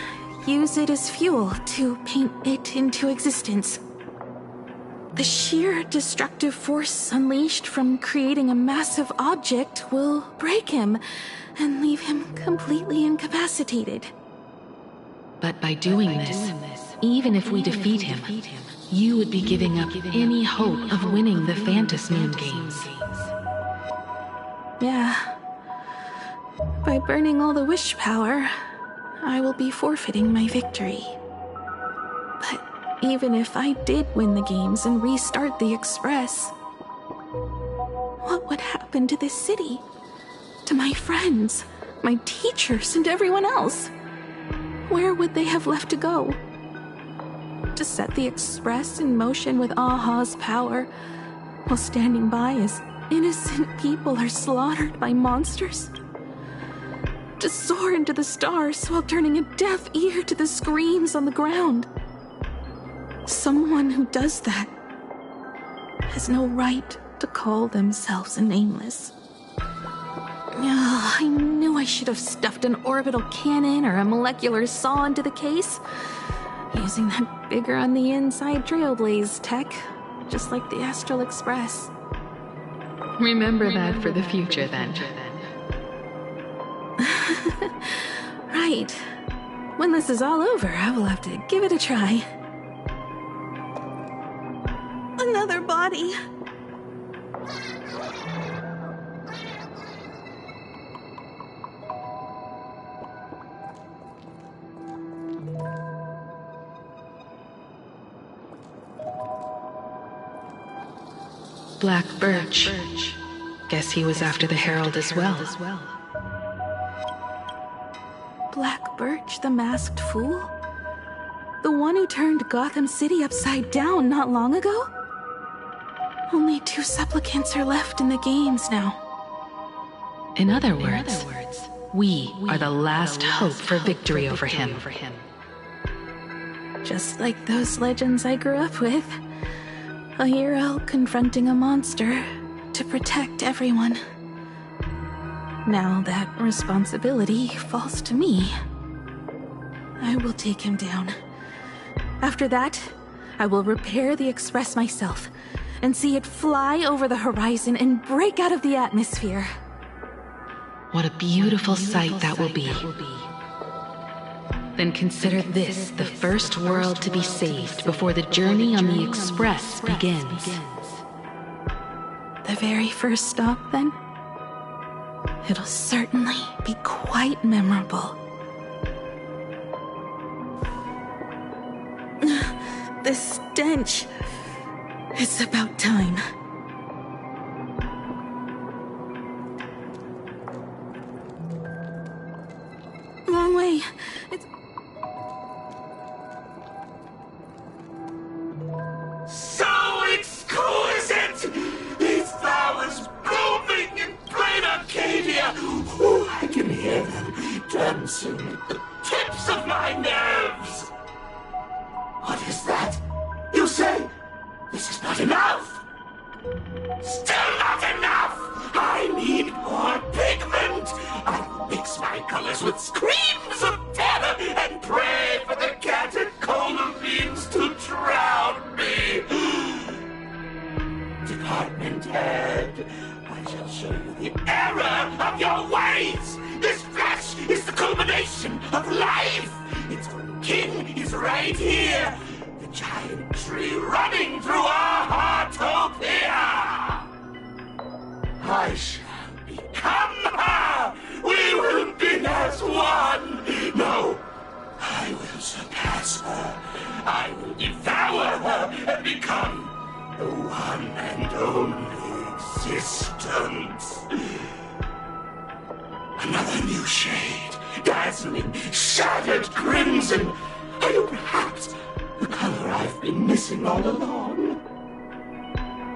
use it as fuel to paint it into existence. The sheer destructive force unleashed from creating a massive object will break him and leave him completely incapacitated. But by doing this, even if we defeat him, you would be giving up any hope of winning the Phantom Moon games. Yeah. By burning all the wish power, I will be forfeiting my victory. But even if I did win the games and restart the Express, what would happen to this city? To my friends, my teachers, and everyone else? Where would they have left to go? To set the Express in motion with Aha's power, while standing by as innocent people are slaughtered by monsters? To soar into the stars while turning a deaf ear to the screams on the ground? Someone who does that has no right to call themselves a nameless. I knew I should have stuffed an orbital cannon or a molecular saw into the case, using that bigger on the inside Trailblaze tech, just like the Astral Express. Remember that for the future, then. Right. When this is all over, I will have to give it a try. Another body. Black Birch. Guess he was after the Herald as well. Black Birch, the masked fool? The one who turned Gotham City upside down not long ago? Only 2 supplicants are left in the games now. In other words, we are the last hope for victory over him. Just like those legends I grew up with. A hero confronting a monster to protect everyone. Now that responsibility falls to me. I will take him down. After that, I will repair the Express myself and see it fly over the horizon and break out of the atmosphere. What a beautiful sight that will be. Then consider this the first world to be saved before the journey on the Express begins. The very first stop, then? It'll certainly be quite memorable. The stench. It's about time. Wrong way. It's... So exquisite! These flowers blooming in Planarcadia! Oh, I can hear them dancing at the tips of my nerves! What is that? You say this is not enough? Still not enough! I need more pigment! I mix my colors with screams of terror and pray for the catecholamine beings to drown me! Department head, I shall show you the error of your ways! This flesh is the culmination of life! Its king is right here! The giant tree running through our heartopia! I shall become her! We will be as one! No, I will surpass her. I will devour her and become the one and only existence. Another new shade, dazzling, shattered crimson. Are you perhaps the color I've been missing all along?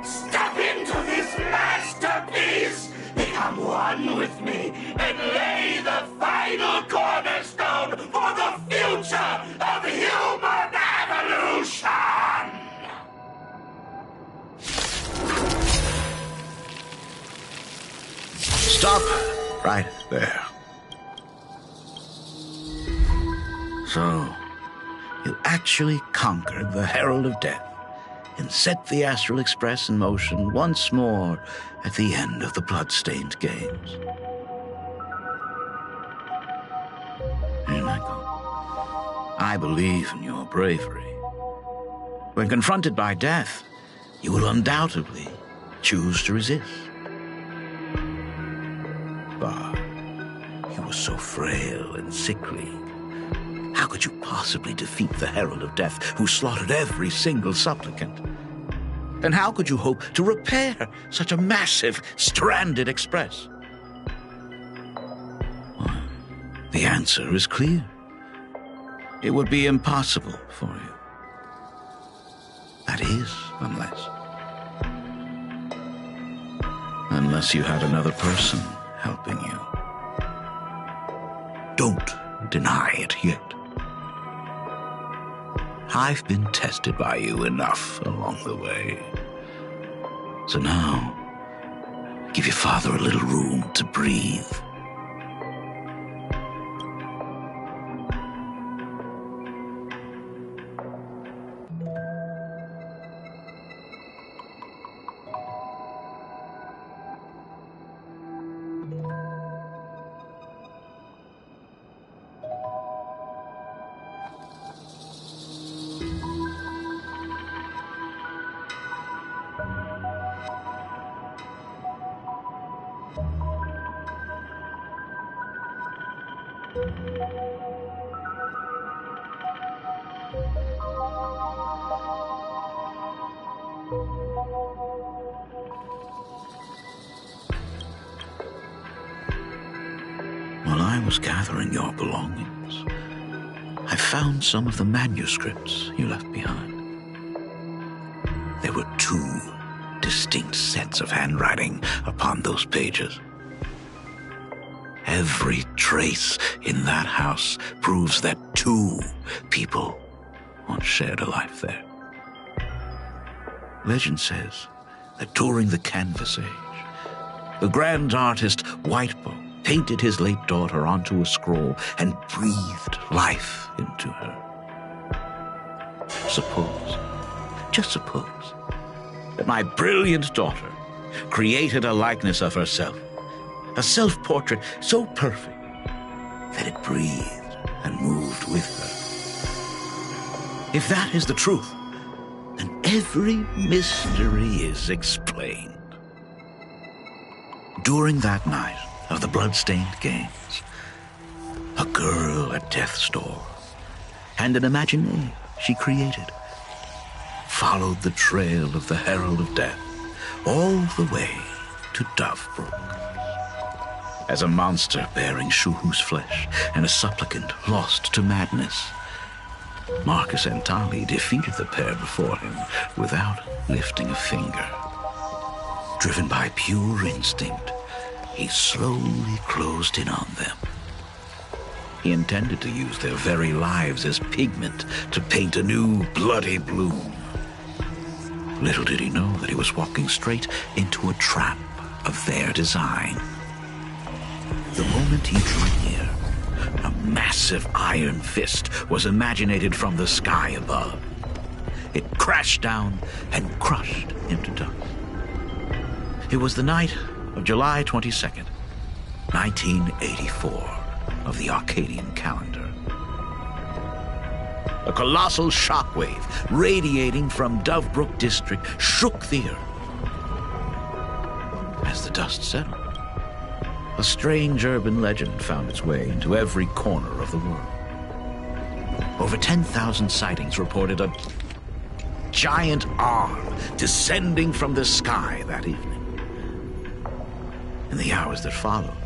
Step into this masterpiece! Become one with me and lay the final cornerstone for the future of human evolution! Stop right there. So, you actually conquered the Herald of Death and set the Astral Express in motion once more at the end of the blood-stained games. Hinako, I believe in your bravery. When confronted by death, you will undoubtedly choose to resist. But you were so frail and sickly. How could you possibly defeat the Herald of Death, who slaughtered every single supplicant? And how could you hope to repair such a massive, stranded express? Well, the answer is clear. It would be impossible for you. That is, unless you had another person helping you. Don't deny it yet. I've been tested by you enough along the way. So now, give your father a little room to breathe. While I was gathering your belongings, I found some of the manuscripts you left behind. There were 2 distinct sets of handwriting upon those pages. Every trace in that house proves that 2 people once shared a life there. Legend says that during the Canvas Age, the grand artist Whitebow painted his late daughter onto a scroll and breathed life into her. Suppose, just suppose, that my brilliant daughter created a likeness of herself, a self-portrait so perfect that it breathed and moved with her. If that is the truth, then every mystery is explained. During that night of the blood-stained games, a girl at death's door and an imaginary she created followed the trail of the Herald of Death all the way to Dovebrook. As a monster bearing Shuhu's flesh and a supplicant lost to madness, Marcus and Tali defeated the pair before him without lifting a finger. Driven by pure instinct, he slowly closed in on them. He intended to use their very lives as pigment to paint a new bloody bloom. Little did he know that he was walking straight into a trap of their design. The moment he drew near, a massive iron fist was imaginated from the sky above. It crashed down and crushed into dust. It was the night of July 22nd, 1984, of the Arcadian calendar. A colossal shockwave radiating from Dovebrook District shook the earth. As the dust settled, a strange urban legend found its way into every corner of the world. Over 10,000 sightings reported a giant arm descending from the sky that evening. In the hours that followed,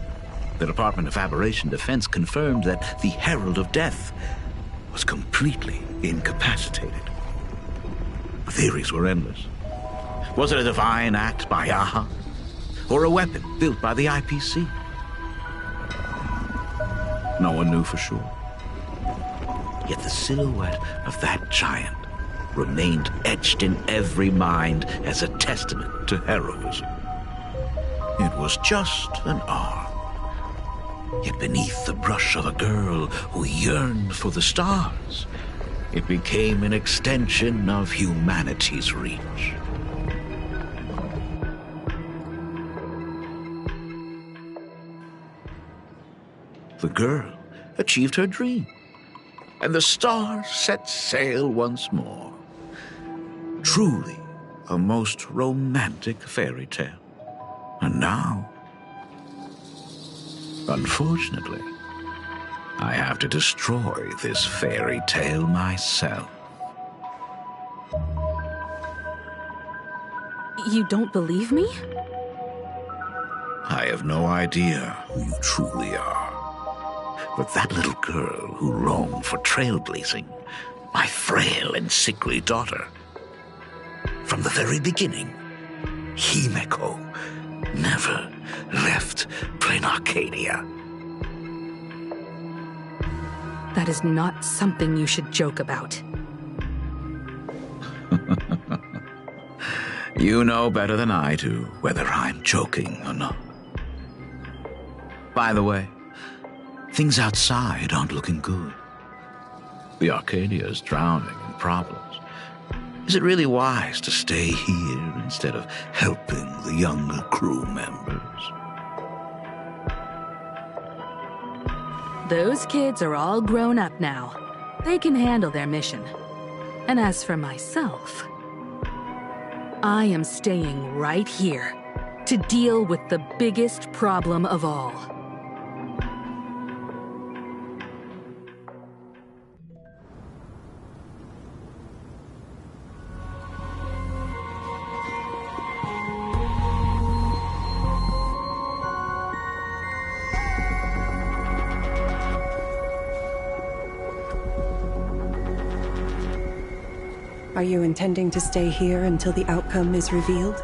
the Department of Aberration Defense confirmed that the Herald of Death was completely incapacitated. The theories were endless. Was it a divine act by Aha? Or a weapon built by the IPC? No one knew for sure. Yet the silhouette of that giant remained etched in every mind as a testament to heroism. It was just an arm. Yet beneath the brush of a girl who yearned for the stars, it became an extension of humanity's reach. The girl achieved her dream, and the stars set sail once more. Truly a most romantic fairy tale. And now, unfortunately, I have to destroy this fairy tale myself. You don't believe me? I have no idea who you truly are. But that little girl who longed for trailblazing, my frail and sickly daughter. From the very beginning, Himeko never left Planarcadia. That is not something you should joke about. You know better than I do whether I'm joking or not. By the way, things outside aren't looking good. The Arcadia is drowning in problems. Is it really wise to stay here instead of helping the younger crew members? Those kids are all grown up now. They can handle their mission. And as for myself, I am staying right here to deal with the biggest problem of all. Are you intending to stay here until the outcome is revealed?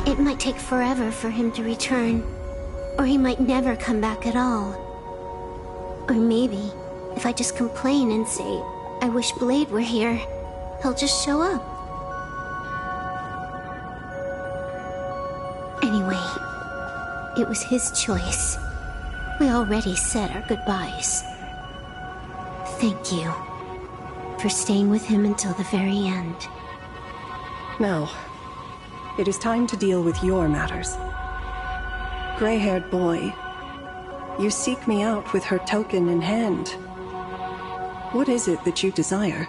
It might take forever for him to return. Or he might never come back at all. Or maybe, if I just complain and say, I wish Blade were here, he'll just show up. Anyway, it was his choice. We already said our goodbyes. Thank you for staying with him until the very end. Now, it is time to deal with your matters. Gray-haired boy, you seek me out with her token in hand. What is it that you desire?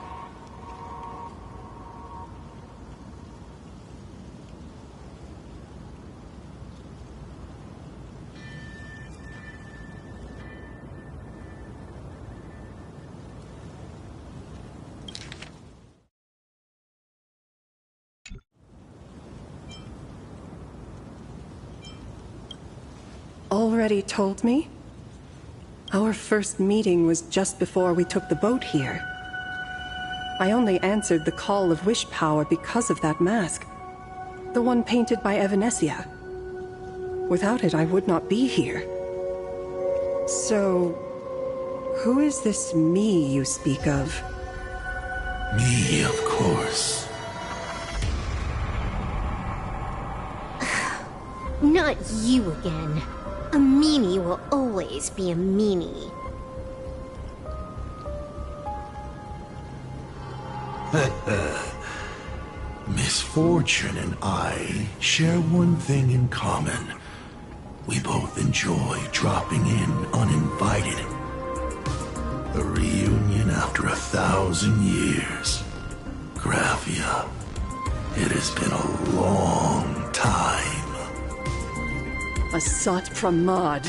Already told me? Our first meeting was just before we took the boat here. I only answered the call of wish power because of that mask. The one painted by Evanesia. Without it, I would not be here. So, who is this me you speak of? Me, of course. Not you again. A meanie will always be a meanie. Misfortune and I share one thing in common. We both enjoy dropping in uninvited. A reunion after 1,000 years. Graphia, it has been a long time. A Sot Pramod.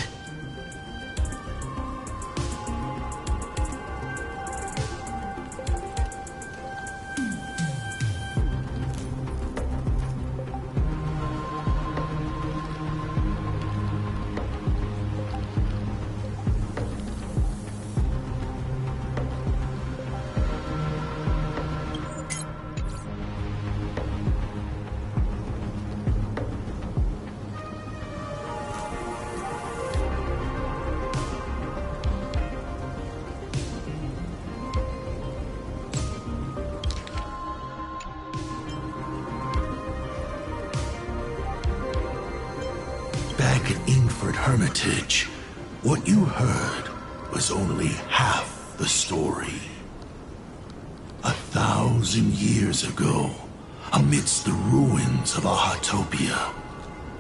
Hermitage, what you heard was only half the story. 1,000 years ago, amidst the ruins of Ahatopia,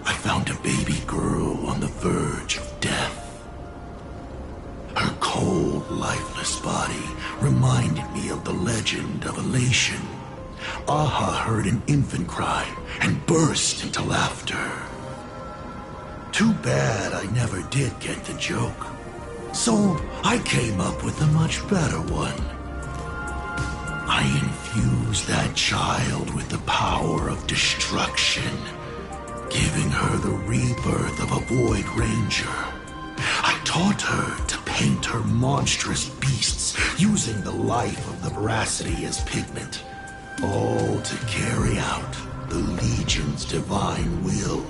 I found a baby girl on the verge of death. Her cold, lifeless body reminded me of the legend of Elation. Aha heard an infant cry and burst into laughter. Too bad I never did get the joke. So I came up with a much better one. I infused that child with the power of destruction, giving her the rebirth of a Void Ranger. I taught her to paint her monstrous beasts using the life of the veracity as pigment, all to carry out the Legion's divine will.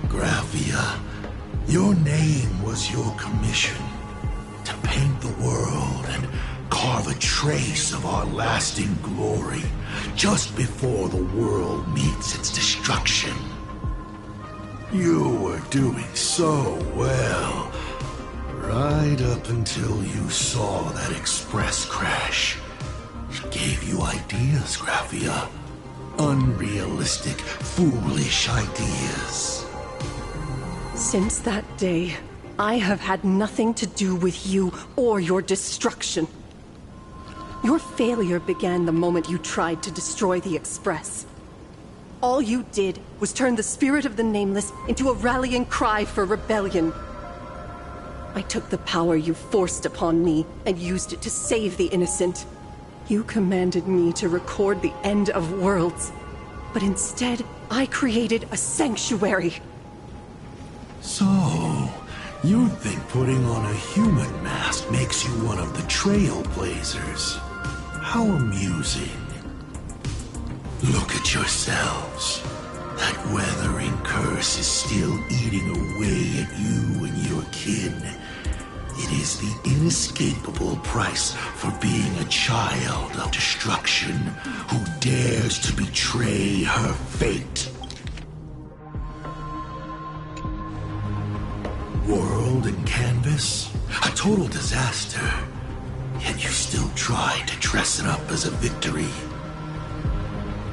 Graphia, your name was your commission, to paint the world and carve a trace of our lasting glory just before the world meets its destruction. You were doing so well, right up until you saw that express crash. It gave you ideas, Graphia. Unrealistic, foolish ideas. Since that day, I have had nothing to do with you or your destruction. Your failure began the moment you tried to destroy the Express. All you did was turn the spirit of the Nameless into a rallying cry for rebellion. I took the power you forced upon me and used it to save the innocent. You commanded me to record the end of worlds, but instead, I created a sanctuary. So, You think putting on a human mask makes you one of the trailblazers. How amusing. Look at yourselves. That weathering curse is still eating away at you and your kin. It is the inescapable price for being a child of destruction who dares to betray her fate. World and canvas, a total disaster. Yet you still try to dress it up as a victory.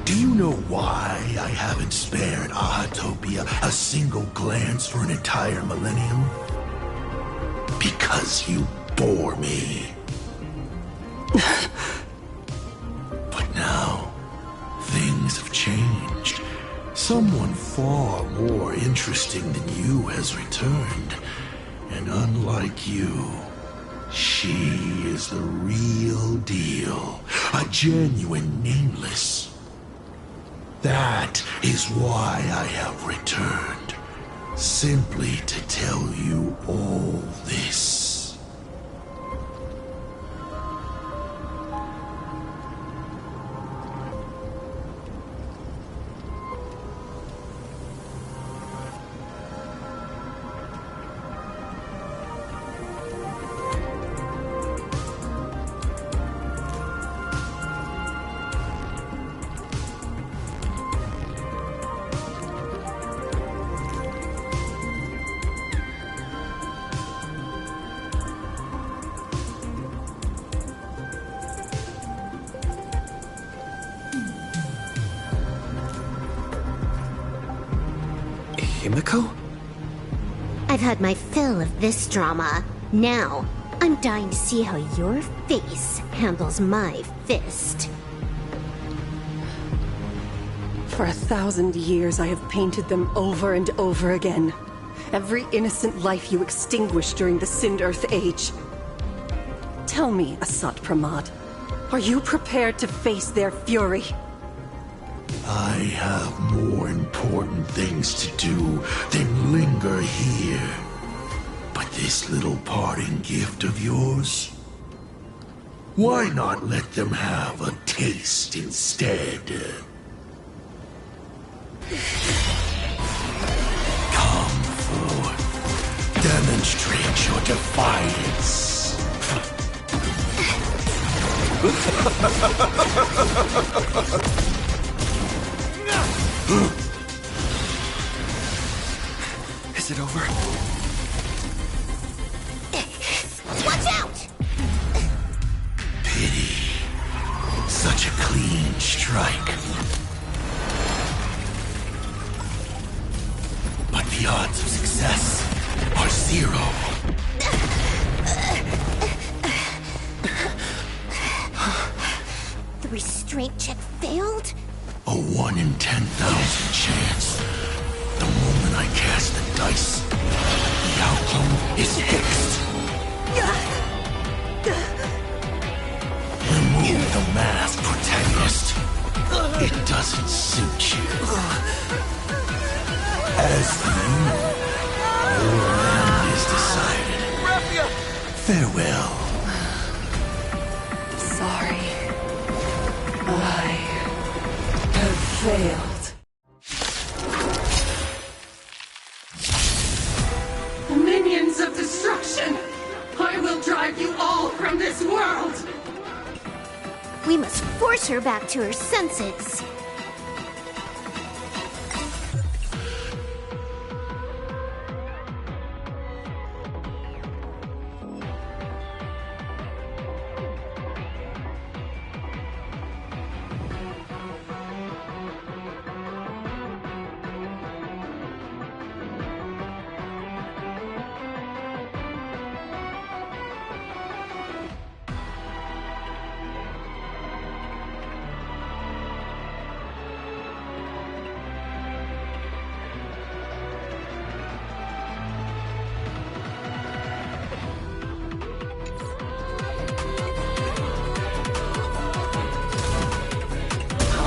Do you know why I haven't spared Ahatopia a single glance for an entire millennium? Because you bore me. But now, things have changed. Someone far more interesting than you has returned. And unlike you, she is the real deal. A genuine nameless. That is why I have returned. Simply to tell you all this. Himiko? I've had my fill of this drama. Now, I'm dying to see how your face handles my fist. For 1,000 years, I have painted them over and over again. Every innocent life you extinguished during the Sind-Earth Age. Tell me, Asat Pramad, are you prepared to face their fury? I have more important things to do than linger here. But this little parting gift of yours? Why not let them have a taste instead? Come forth. Demonstrate your defiance. Is it over? Watch out! Pity. Such a clean strike. But the odds of success are 0. The restraint check failed? A 1 in 10,000 chance. The moment I cast the dice, the outcome is fixed. Remove the mask, protagonist. It doesn't suit you. As for you, your end is decided. Farewell. Sorry. I have failed. Minions of destruction! I will drive you all from this world! We must force her back to her senses.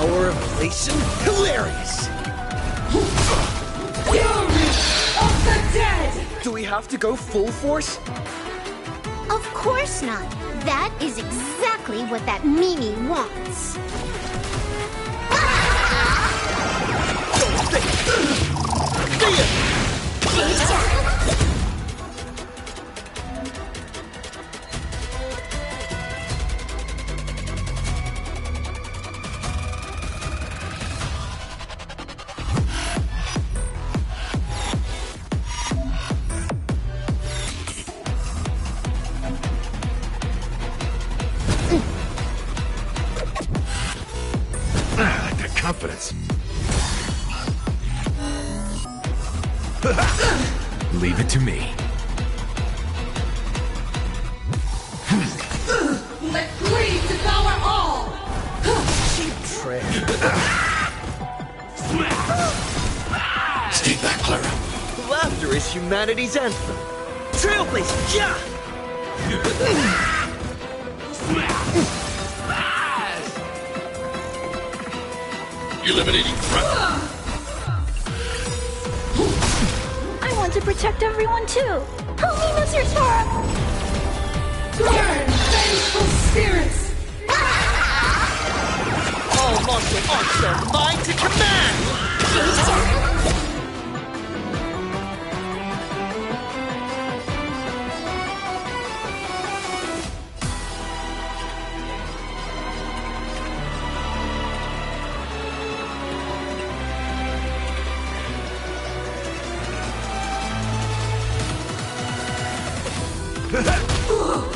Power of elation? Hilarious! Fury of the dead! Do we have have to go full force? Of course not. That is exactly what that Mimi wants. That confidence. Leave it to me. Let greed devour all! Cheap trick. Stay back, Clara. Laughter is humanity's anthem. Trailblazer, yeah! Eliminating threat. I want to protect everyone too. Help me, Mr. Sora! Burn, vengeful spirits! All martial arts are mine to command!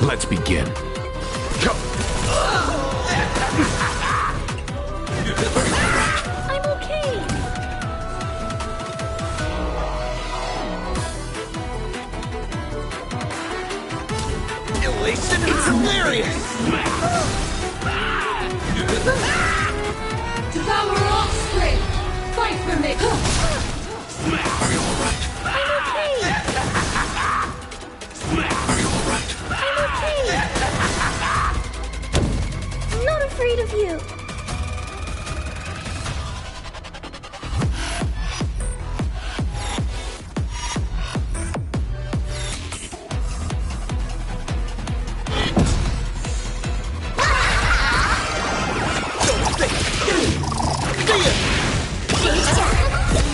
Let's begin. Go. I'm okay. Elation is hilarious! Devour offspring! Fight for me! Are you alright? I'm okay. Are you alright? I'm okay. I'm not afraid of you.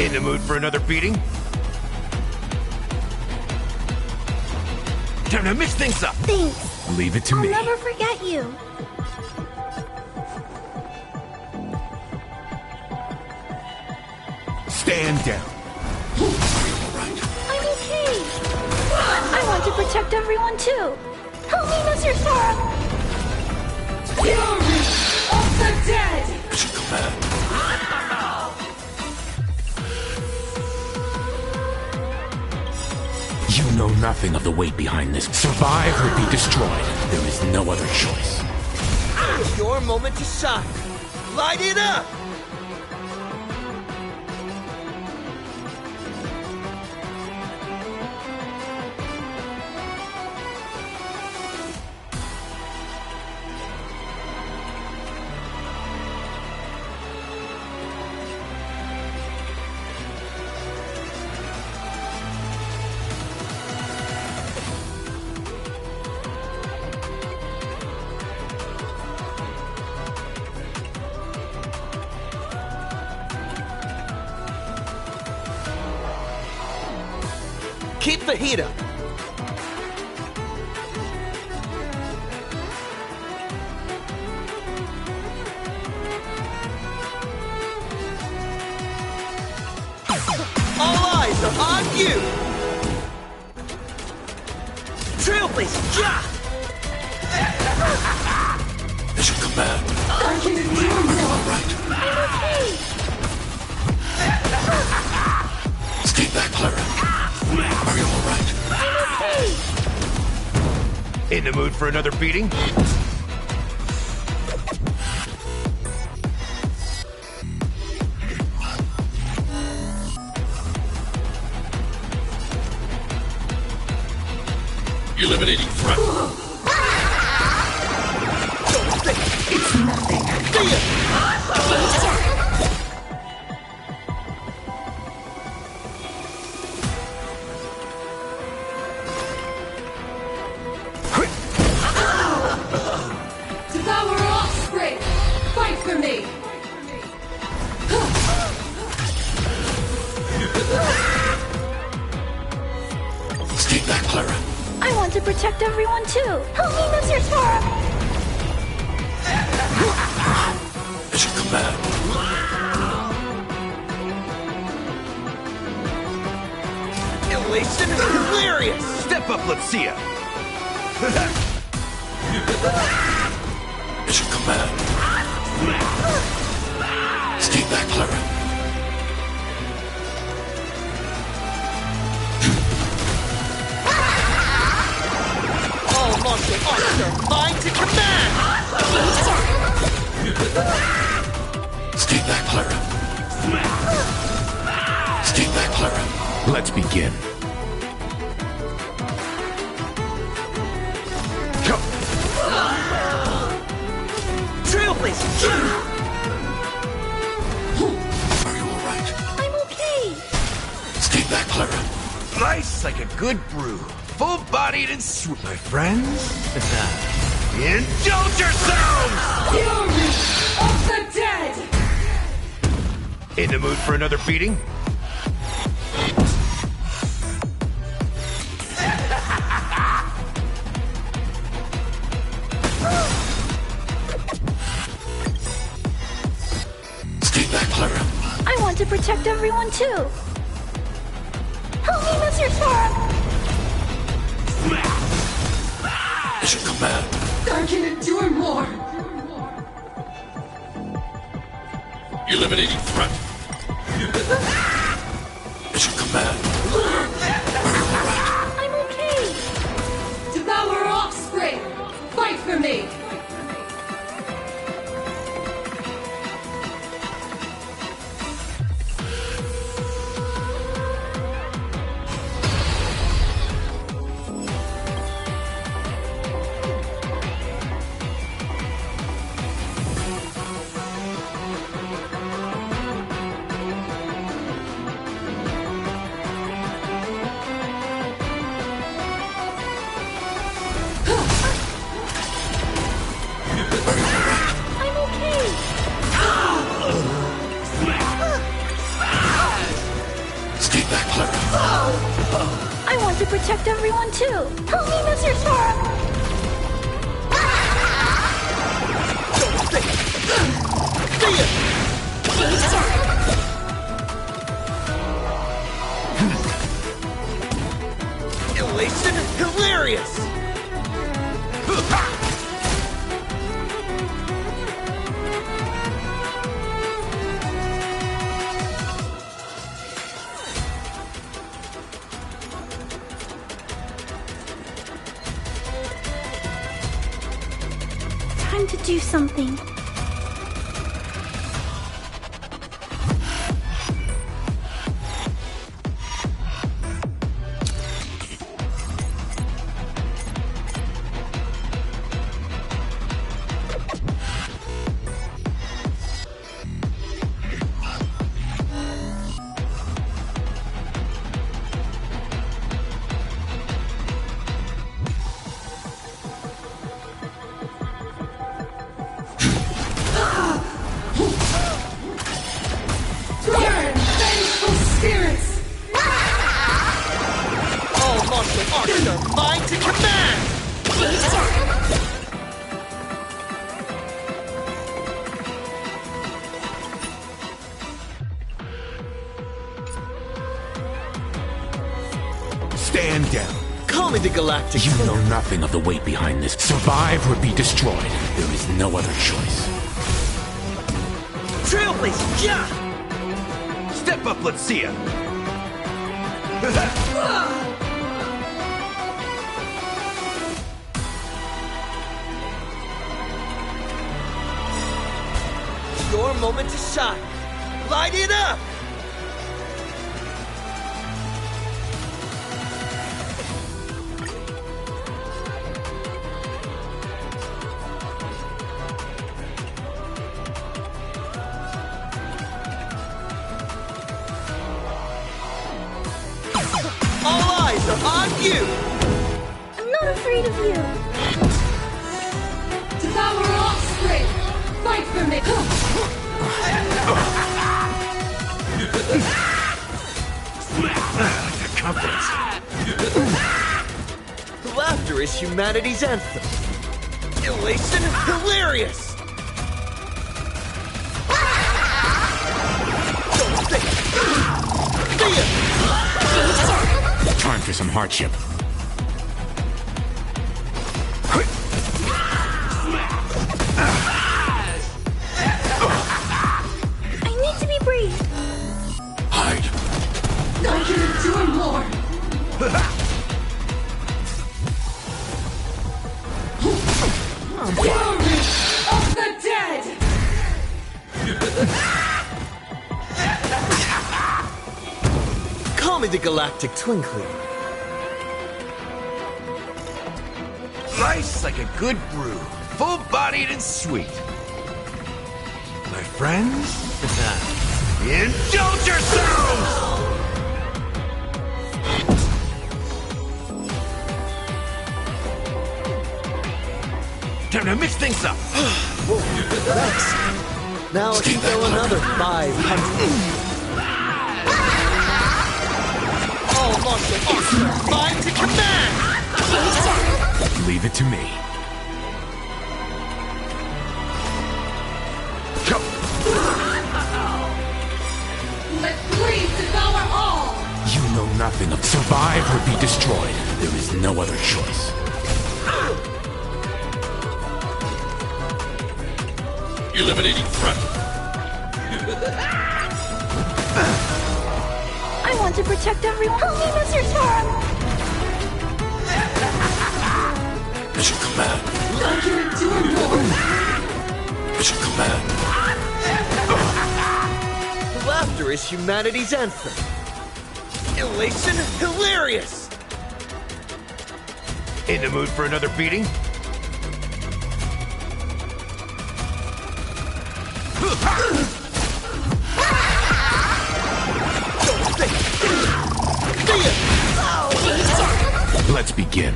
In the mood for another beating? Time to mix things up. Thanks. Leave it to I'll me. never forget you. Stand down. I'm okay. I want to protect everyone too. Help me, Mr. Sora! Fury of the dead! You know nothing of the weight behind this. Survive or be destroyed. There is no other choice. Your moment to shine. Light it up! Keep the heat up. All eyes are on you. Trailblazer, yeah! It's your command. I can endure more! Stay back, Clara. Are you alright? In the mood for another beating? Eliminating threat. It's nothing. back, Clara. I want to protect everyone too. Help me, Mr. Sora! As you command. Elation hilarious! Step up, let's see ya! As you command. Stay back, Clara. All martial arts are mine to command! Stay back, Clara. Stay back, Clara. Let's begin. Trailblazer! Are you alright? I'm okay. Stay back, Clara. Nice like a good brew. Full-bodied and sweet. My friends? Indulge yourselves! Fury of the dead! In the mood for another beating? Stay back, Clara. I want to protect everyone too. Help me, Mr. Sora! As you command. I can endure more! Eliminating threat. As you command. I'm okay. Devour offspring! Fight for me! I'm okay. Stay back, Clara. I want to protect everyone too. Help me, Mr. Sora! Elation hilarious! Time to do something. Burn, vengeful spirits! All martial arts are mine to command! Stand down. Call me the Galactic. You know nothing of the weight behind this. Survive or be destroyed. There is no other choice. Trailblazer! Yeah! Step up, let's see ya! Your moment to shine. Light it up! All eyes are on you! I'm not afraid of you. Devour offspring! Fight for me! The confidence. Laughter is humanity's anthem. Elation, hilarious! Don't think! See ya! Time for some hardship. I need to be brief. Hide. I can endure more. Fury of the dead! Call me the Galactic Twinkling. Nice like a good brew, full-bodied and sweet. My friends, indulge yourselves! Time to mix things up. Whoa, thanks. Now I can go another 500. All martial arts are mine to command! Leave it to me. Let greed devour all! You know nothing of survive or be destroyed. There is no other choice. Eliminating threat. I want to protect everyone. Help me, Mr. Storm! Mission command. I can endure more. Mission command. Laughter is humanity's anthem. Elation, hilarious! In the mood for another beating? Let's begin.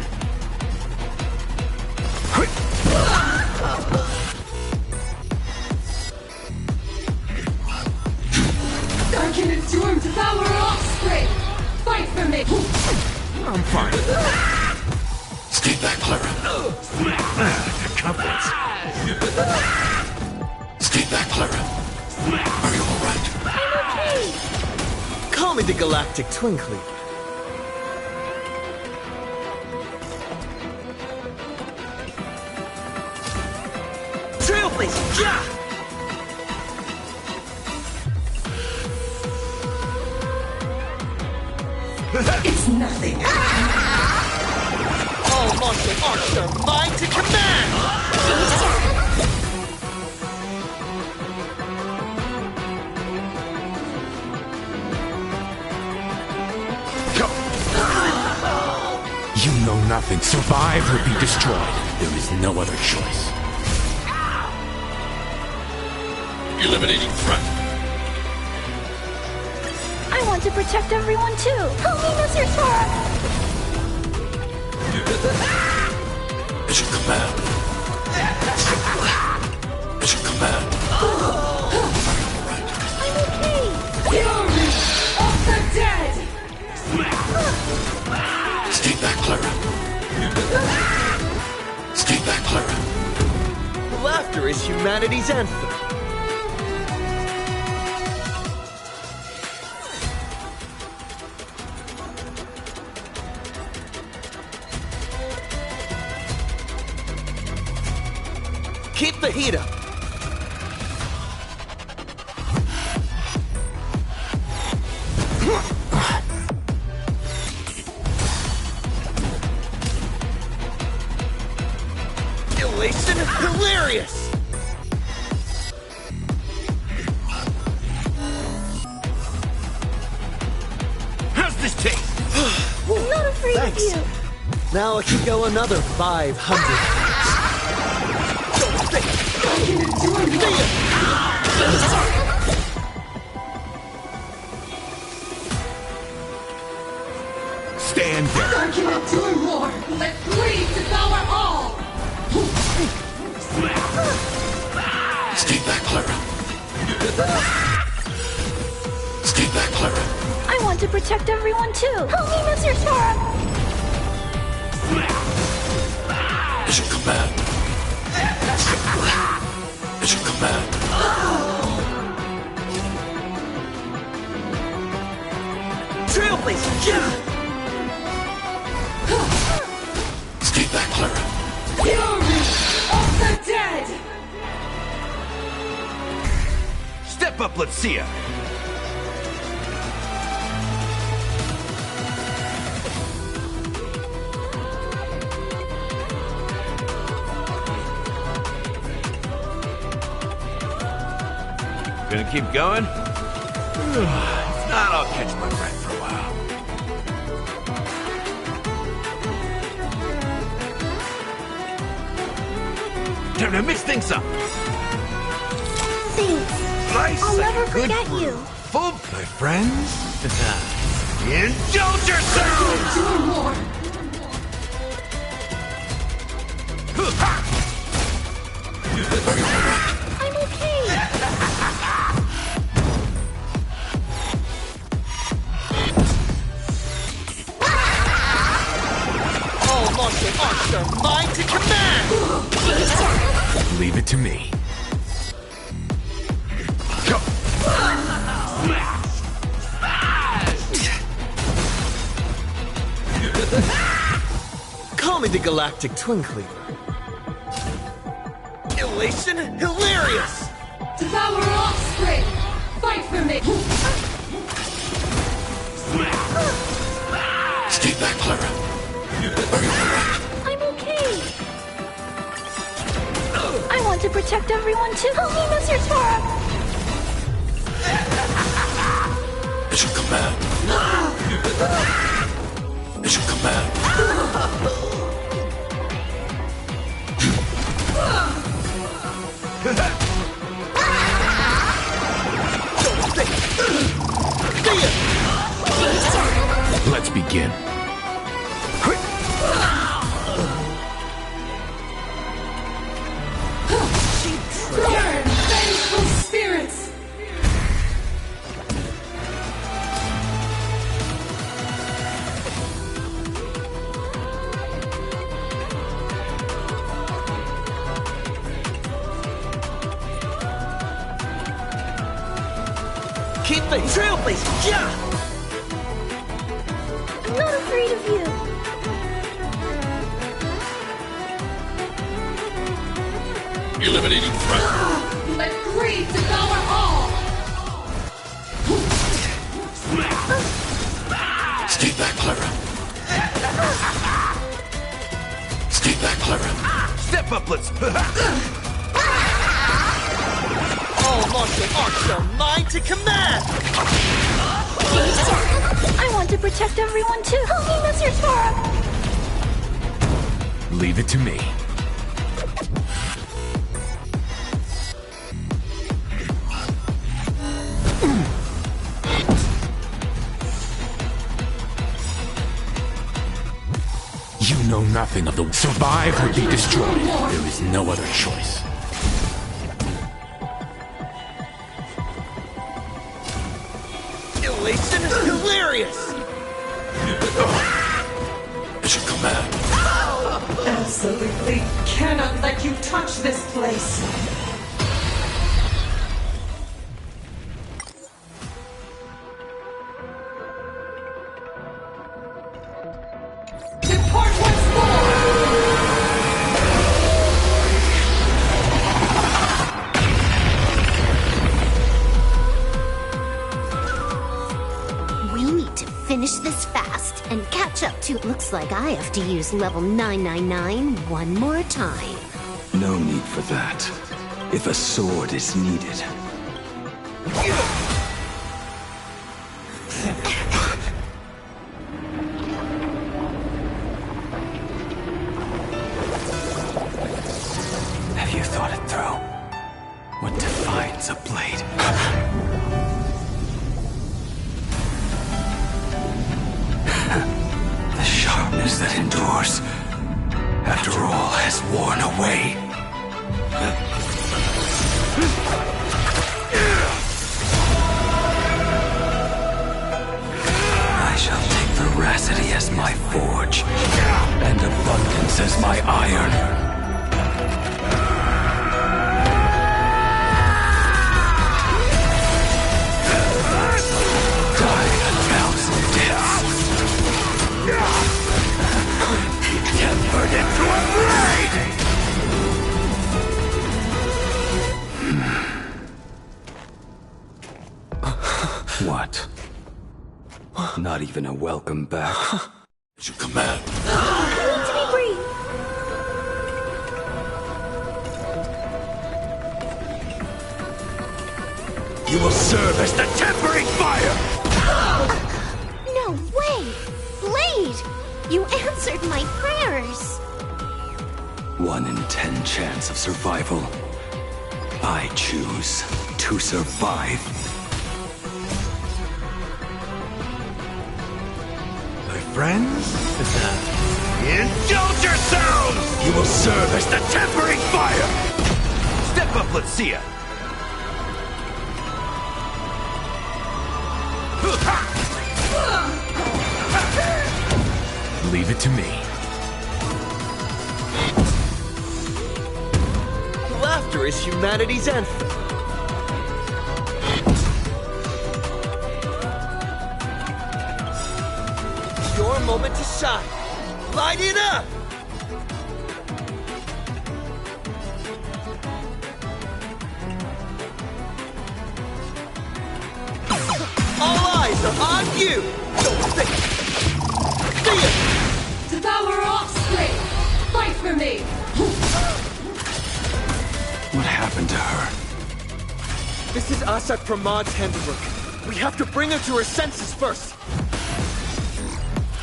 I can endure devour offspring! Fight for me! I'm fine. Stay back, Clara. Confidence. Stay back, Clara. Are you alright? Call me the Galactic Twinkling. Trailblazer, yeah! It's nothing. All martial arts are mine to command! You know nothing. Survive or be destroyed. There is no other choice. Eliminating threat. I want to protect everyone too. Help me, Mr. Storm! Mission command. Mission command. I'm okay. Fury of the dead! Stay back, Clara. Stay back, Clara. Laughter is humanity's anthem. Keep the heat up. Elation, hilarious! How's this taste? I'm not afraid of you. Now I can go another 500. Don't think! I can endure more. Stand down. I can endure more. Let greed devour all. Stay back, Clara. Stay back, Clara. I want to protect everyone too. Help me, Mr. Storm! Step up, let's see ya! Gonna keep going? If not, I'll catch my breath for a while. Time to mix things up. Thanks. Nice. I'll never Good forget brew. you. Full, my friends. Indulge yourselves! Doing more. I'm okay. All martial arts are mine to command! Leave it to me. Call me the Galactic Twin Cleaver. Elation? Hilarious! Devour offspring! Fight for me! Stay back, Clara. I'm okay. I want to protect everyone too. Help me, Mr. Sora. At your command. At your command. Let's begin. Burn, vengeful spirits! Keep the trailblazing, yeah! I'm not afraid of you. Eliminating threat. Let greed devour all! Stay back, Clara. Stay back, Clara. Step up, let's... All martial arts are mine to command! I want to protect everyone too. Help me, Mr. Sora. Leave it to me. You know nothing of the... Survive or be destroyed. There is no other choice. Elation? Hilarious! At your command. Absolutely cannot let you touch this place! Depart once We need to finish this fast and catch up to... Looks like I have to use level 999 one more time. No need for that. If a sword is needed. Have you thought it through? What defines a blade? The sharpness that endures after all has worn away. I shall take veracity as my forge, and abundance as my iron. Die a thousand deaths. Tempered into a blade! even a welcome back. It's your command. Let me breathe. You will serve as the tempering fire! No way! Blade! You answered my prayers! 1 in 10 chance of survival. I choose to survive. My friends? Indulge yourselves! You will serve as the tempering fire! Step up, let's see ya! Leave it to me. Laughter is humanity's anthem. Your moment to shine. Light it up! All eyes are on you! Don't think! See ya! Devour offspring! Fight for me! What happened to her? This is Asad Pramad's handiwork. We have to bring her to her senses first.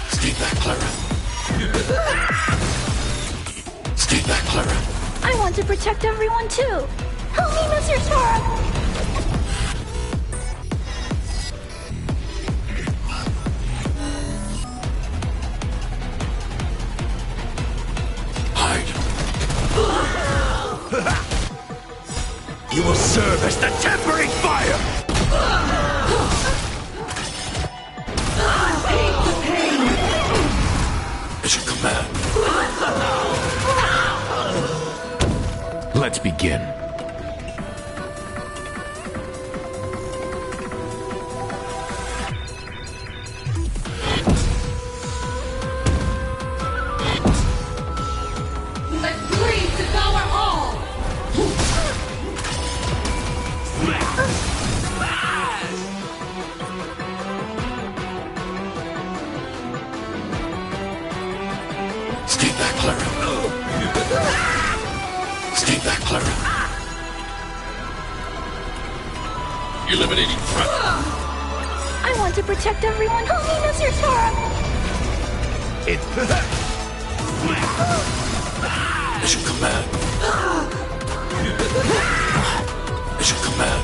Stay back, Clara. Stay back, Clara. I want to protect everyone too. Help me, Mr. Tora. You will serve as the tempering fire! Take the pain! It's your command. Let's begin. Let greed devour all! Stay back, Clara. Stay back, Clara. Eliminating threat. I want to protect everyone. Help me, Mr. Tora. It's your command. It's your command.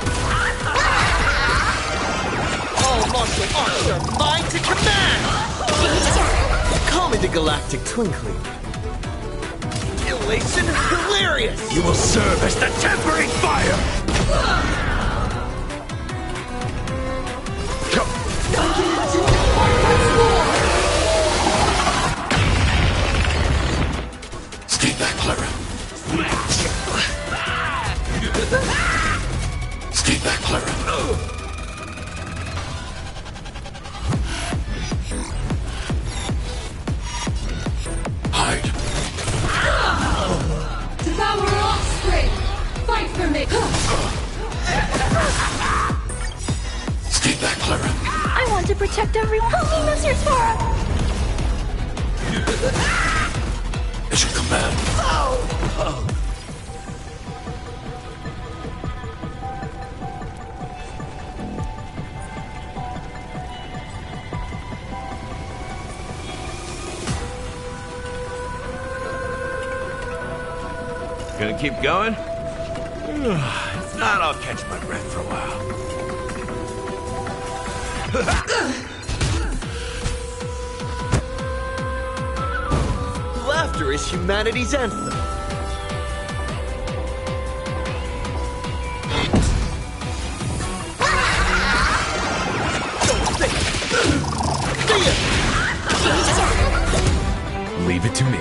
All martial arts are mine to command! Call me the Galactic Twinkling. Elation hilarious! You will serve as the tempering fire! Stay back, Clara. Stay back, Clara. Hide. Devour offspring! Fight for me! Stay back, Clara. I want to protect everyone. Help me, Mr. Tora. It's your command. Gonna keep going? If not, I'll catch my breath for a while. Laughter is humanity's anthem. Don't think! See ya! Leave it to me.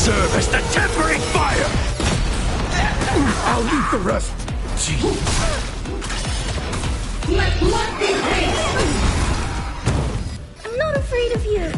serve as the tempering fire! I'll leave the rest. Let blood be haste! I'm not afraid of you.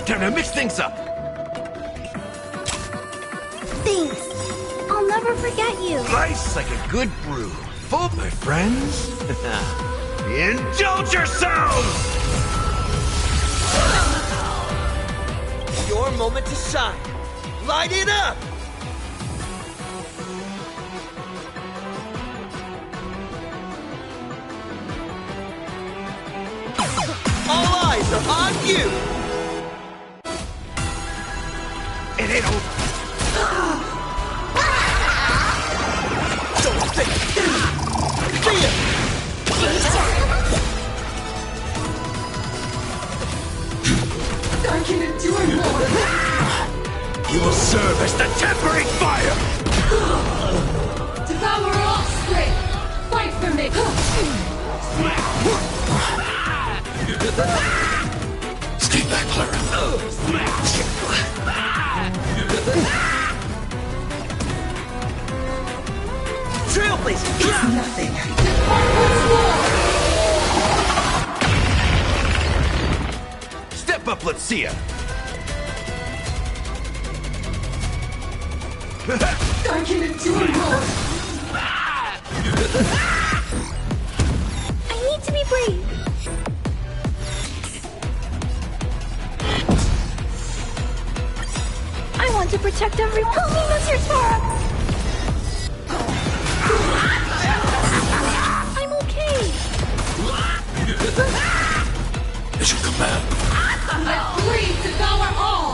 Time to mix things up! Thanks. I'll never forget you. Life's like a good brew. Full, my friends. Indulge yourselves! Your moment to shine. Light it up! All eyes are on you! It ain't over. Don't think. See ya! I can endure more! You will serve as the tempering fire! Devour offspring! Fight for me! Stay back, Clara. Trailblazer! It's nothing! Step up, let's see ya! I can endure more! I need to be brave. I want to protect everyone. Help me, Mr. Spark! I'm okay. As you command. Let greed devour all!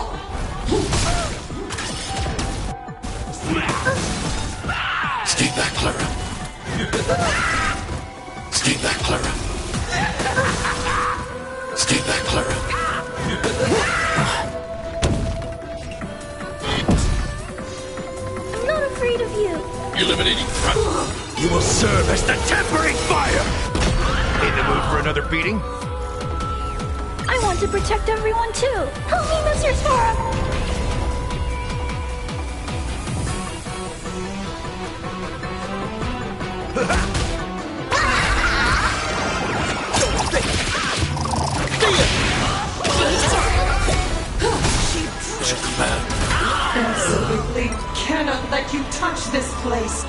Stay back, Clara. Stay back, Clara. Stay back, Clara. I'm not afraid of you. Eliminating threat. You will serve as the tempering fire! In the mood for another beating? I want to protect everyone too. Help me, Mr. Spark! Absolutely cannot let you touch this place!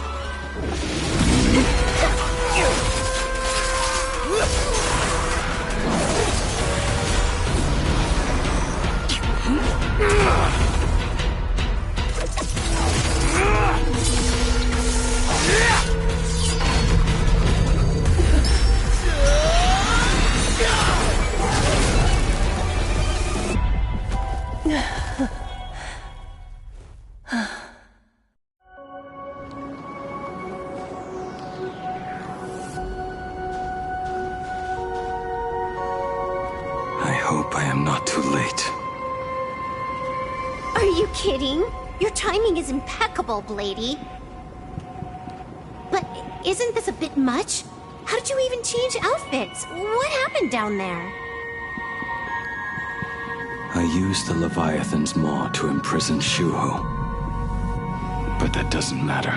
I hope I am not too late. Are you kidding? Your timing is impeccable, Blady. But isn't this a bit much? How did you even change outfits? What happened down there? I used the Leviathan's maw to imprison Shuho. But that doesn't matter.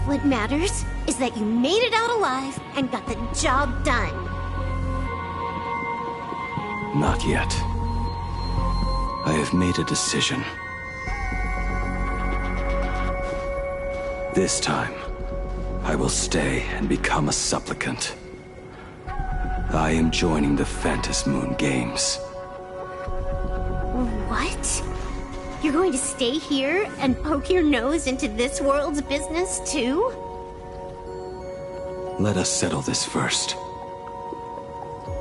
What matters is that you made it out alive and got the job done. Not yet. I have made a decision. This time, I will stay and become a supplicant. I am joining the Phantas Moon Games. What? You're going to stay here and poke your nose into this world's business too? Let us settle this first.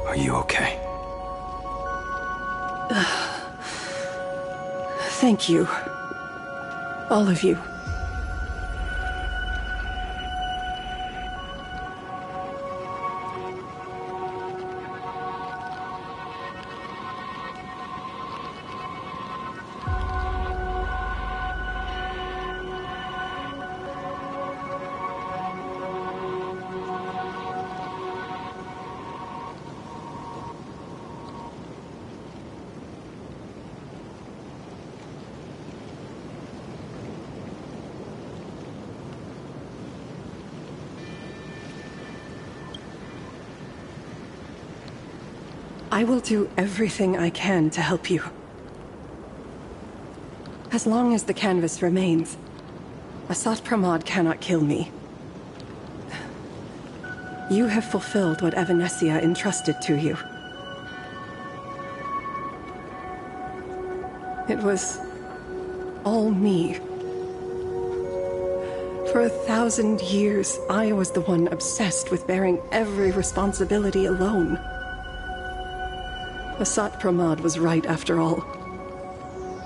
Are you okay? Thank you. All of you. I will do everything I can to help you. As long as the canvas remains, Asat Pramod cannot kill me. You have fulfilled what Evanescia entrusted to you. It was all me. For 1,000 years, I was the one obsessed with bearing every responsibility alone. Asat Pramod was right after all.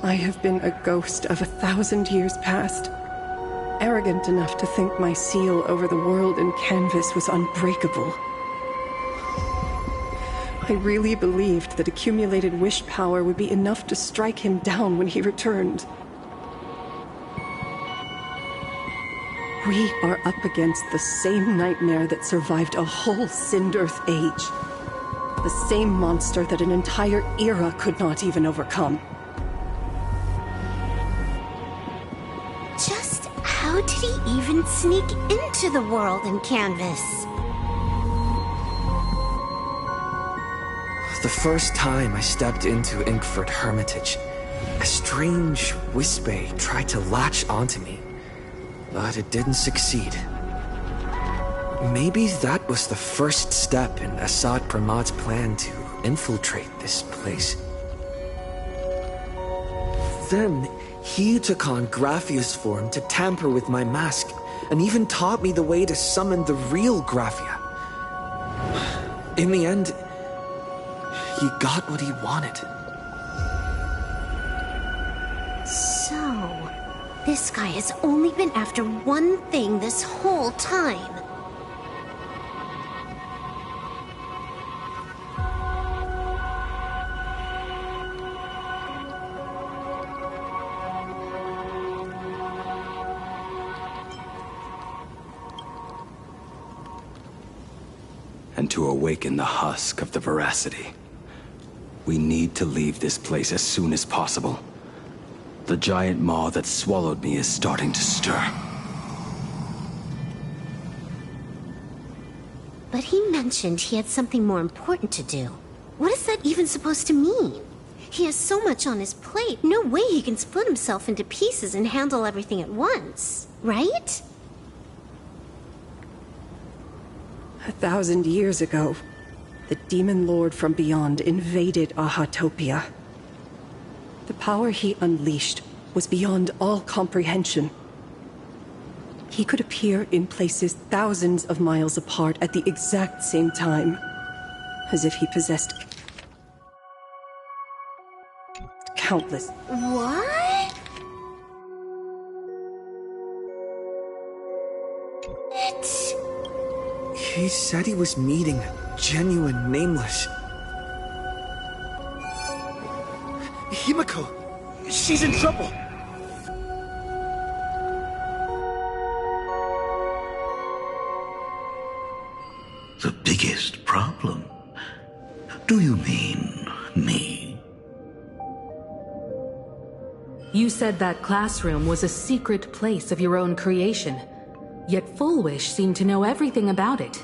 I have been a ghost of 1,000 years past, arrogant enough to think my seal over the world and canvas was unbreakable. I really believed that accumulated wish power would be enough to strike him down when he returned. We are up against the same nightmare that survived a whole Sindearth age. The same monster that an entire era could not even overcome. Just how did he even sneak into the world in Canvas? The first time I stepped into Inkford Hermitage, a strange Wispe tried to latch onto me, but it didn't succeed. Maybe that was the first step in Asat Pramod's plan to infiltrate this place. Then, he took on Graphia's form to tamper with my mask, and even taught me the way to summon the real Graphia. In the end, he got what he wanted. So, this guy has only been after one thing this whole time. And to awaken the husk of the veracity, we need to leave this place as soon as possible. The giant maw that swallowed me is starting to stir. But he mentioned he had something more important to do. What is that even supposed to mean? He has so much on his plate, no way he can split himself into pieces and handle everything at once, right? 1,000 years ago, the demon lord from beyond invaded Ahatopia. The power he unleashed was beyond all comprehension. He could appear in places thousands of miles apart at the exact same time, as if he possessed countless. What? It's... He said he was meeting a genuine nameless. Himiko! She's in trouble! The biggest problem? Do you mean me? You said that classroom was a secret place of your own creation, yet Fullwish seemed to know everything about it.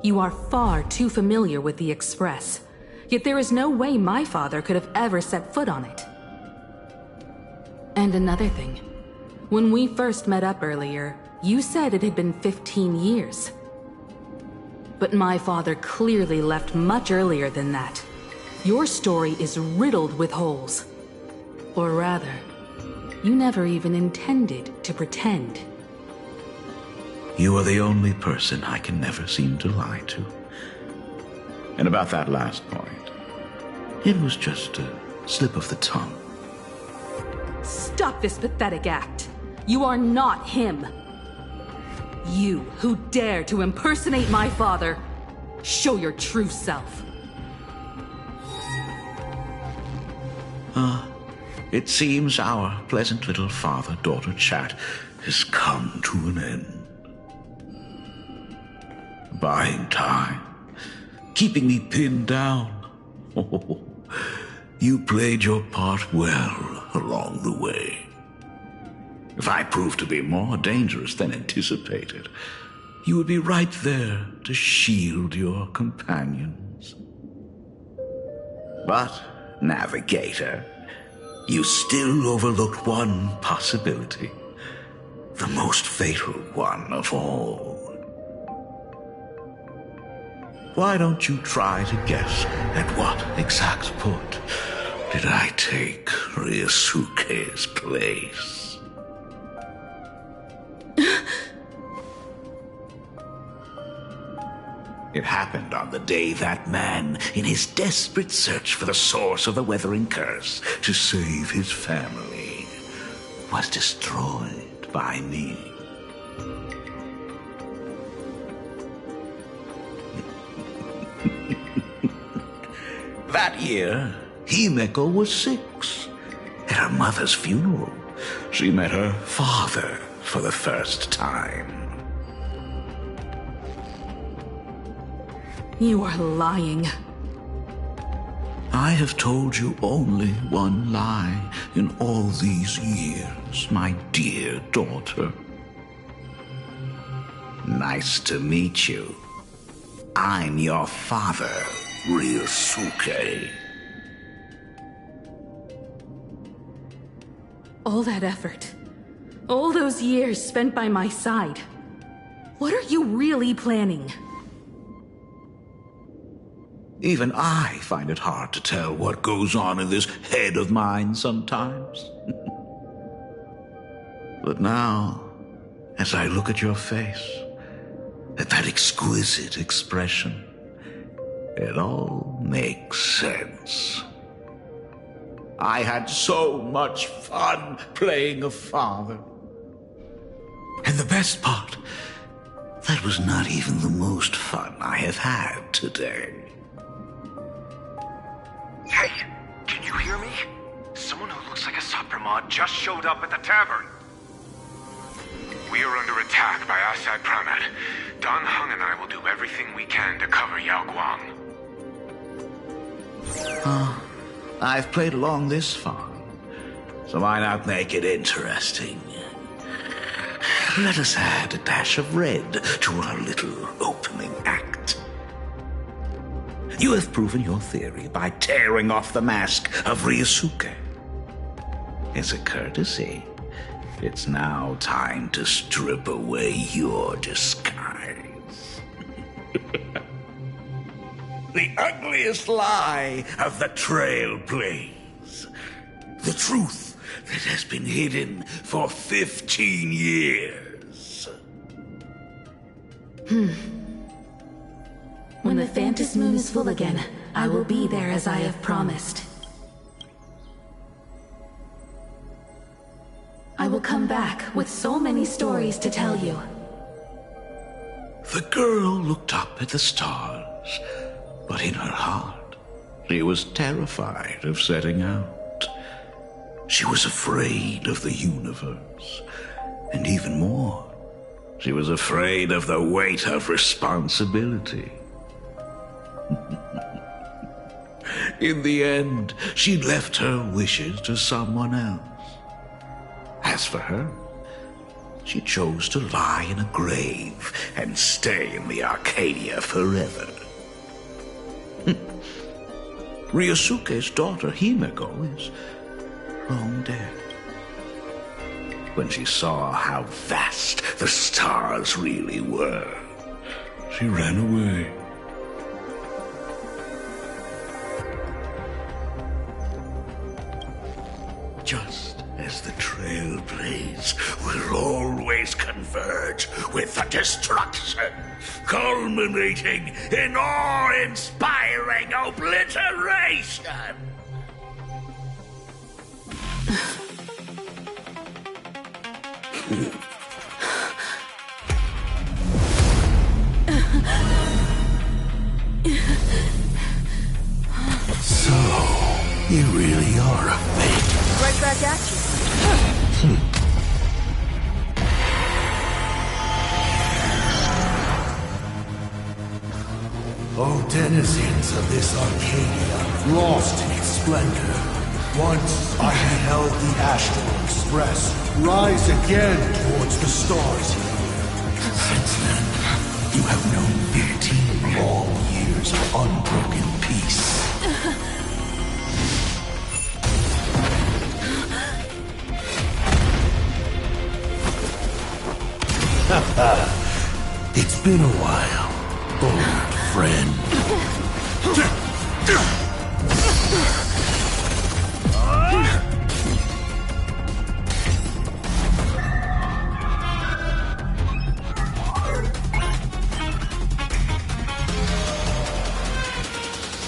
You are far too familiar with the Express, yet there is no way my father could have ever set foot on it. And another thing, when we first met up earlier, you said it had been 15 years. But my father clearly left much earlier than that. Your story is riddled with holes. Or rather, you never even intended to pretend. You are the only person I can never seem to lie to. And about that last point, it was just a slip of the tongue. Stop this pathetic act. You are not him. You who dare to impersonate my father, show your true self. It seems our pleasant little father-daughter chat has come to an end. Buying time, keeping me pinned down. Oh, you played your part well along the way. If I proved to be more dangerous than anticipated, you would be right there to shield your companions. But, Navigator, you still overlooked one possibility. The most fatal one of all. Why don't you try to guess at what exact port did I take Ryusuke's place? It happened on the day that man, in his desperate search for the source of the Weathering Curse to save his family, was destroyed by me. That year, Himeko was 6. At her mother's funeral, she met her father for the first time. You are lying. I have told you only one lie in all these years, my dear daughter. Nice to meet you. I'm your father, Ryusuke. All that effort, all those years spent by my side. What are you really planning? Even I find it hard to tell what goes on in this head of mine sometimes. But now, as I look at your face, at that exquisite expression, it all makes sense. I had so much fun playing a father. And the best part, that was not even the most fun I have had today. Hey, can you hear me? Someone who looks like a Supremod just showed up at the tavern. We are under attack by outside Planet. Don Hung and I will do everything we can to cover Yao Guang. I've played along this far, so why not make it interesting? Let us add a dash of red to our little opening act. You have proven your theory by tearing off the mask of Ryusuke. As a courtesy, it's now time to strip away your disguise. The ugliest lie of the Trailblaze. The truth that has been hidden for 15 years. When the Phantom Moon is full again, I will be there as I have promised. I will come back with so many stories to tell you. The girl looked up at the stars, but in her heart, she was terrified of setting out. She was afraid of the universe, and even more, she was afraid of the weight of responsibility. In the end, she left her wishes to someone else. As for her, she chose to lie in a grave and stay in the Arcadia forever. Ryusuke's daughter Himeko is long dead. When she saw how vast the stars really were, she ran away. Just as the Trailblaze will always converge with the destruction, culminating in awe-inspiring obliteration. So, you really are a fake. Right back at you. O denizens of this Arcadia, lost in its splendor. Once I beheld the Astral Express rise again towards the stars. Since then, you have known 15 long years of unbroken peace. been a while, old friend.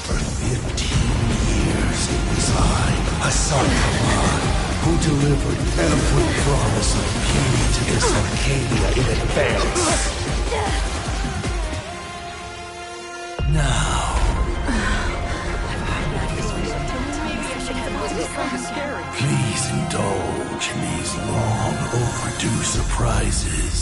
For 15 years it was I, Asana, who delivered every promise of beauty to this Arcadia in advance. Now, please indulge in these long overdue surprises.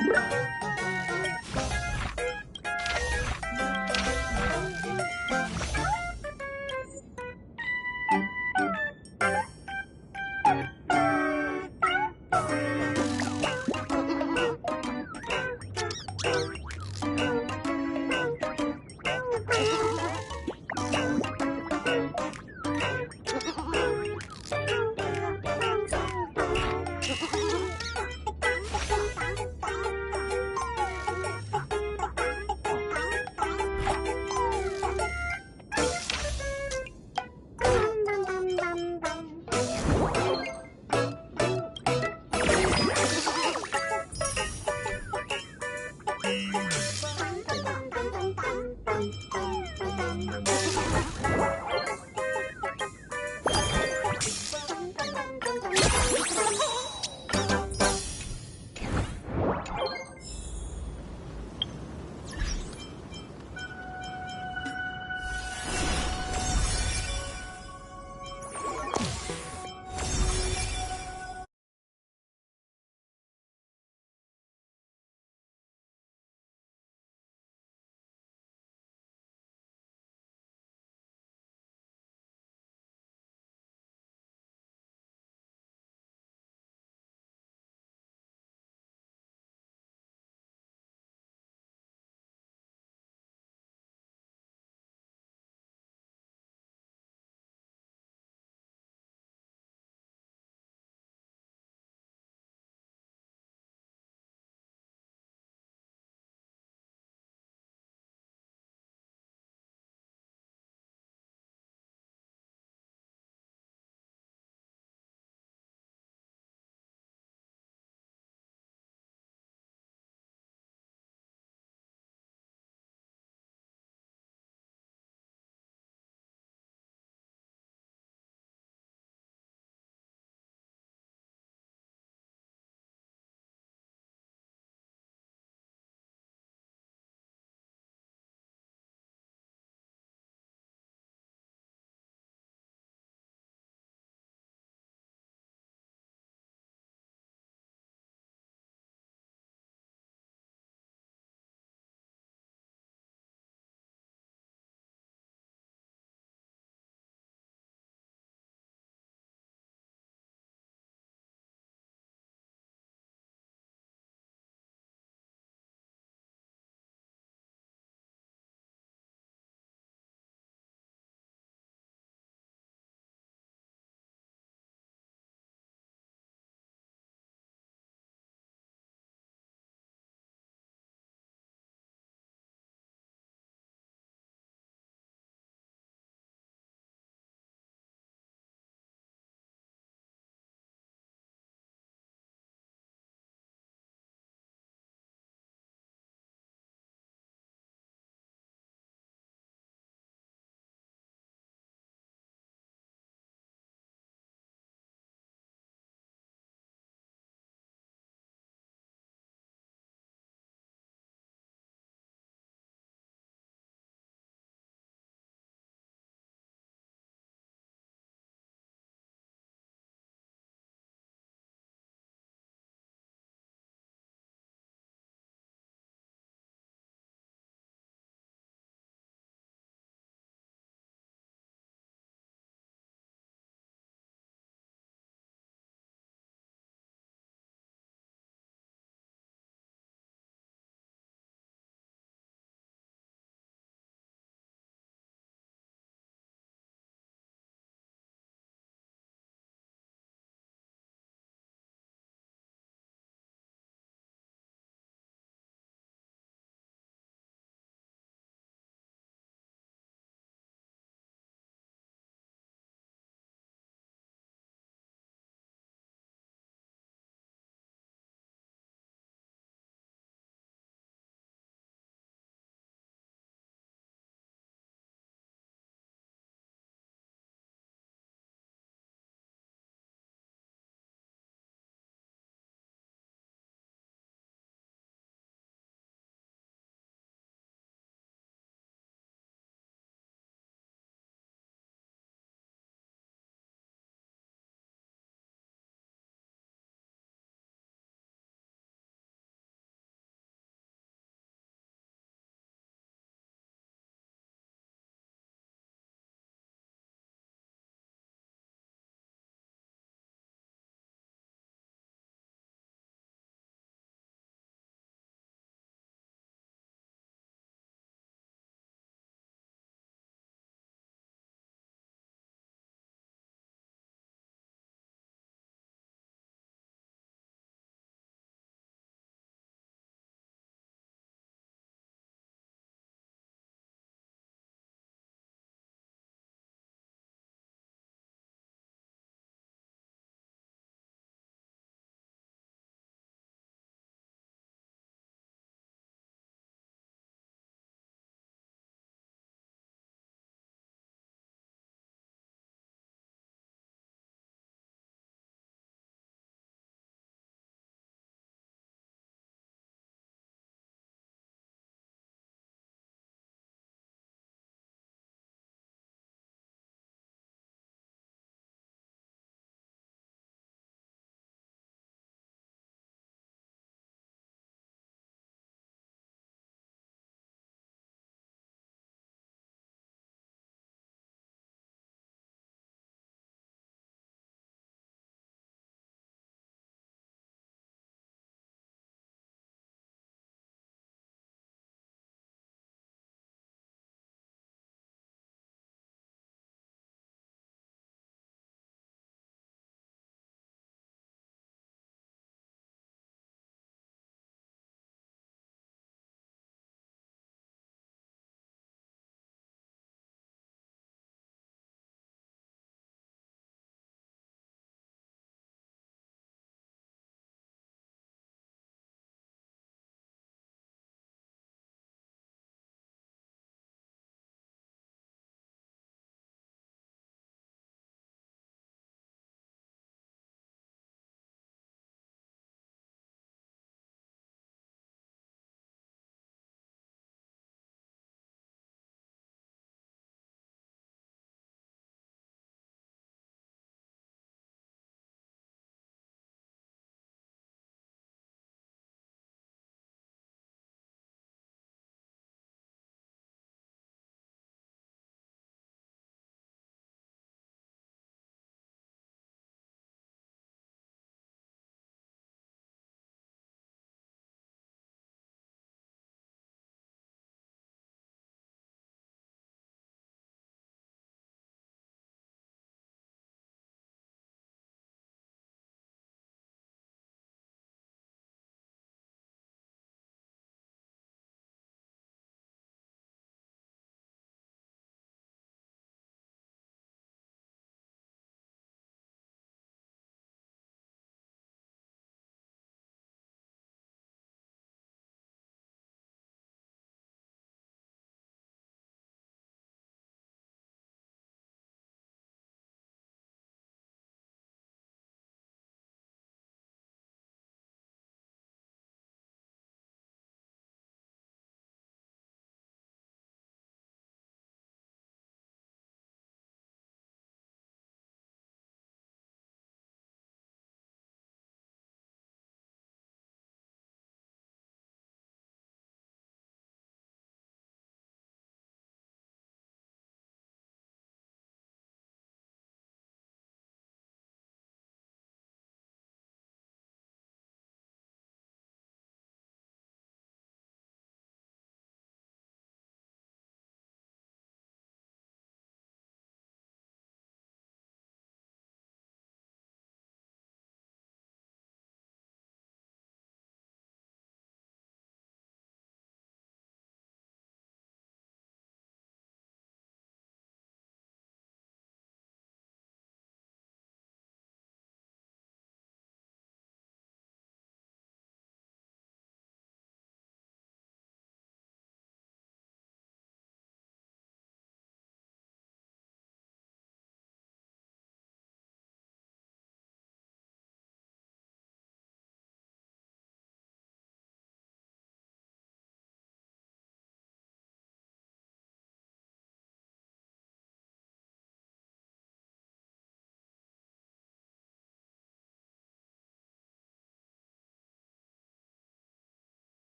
You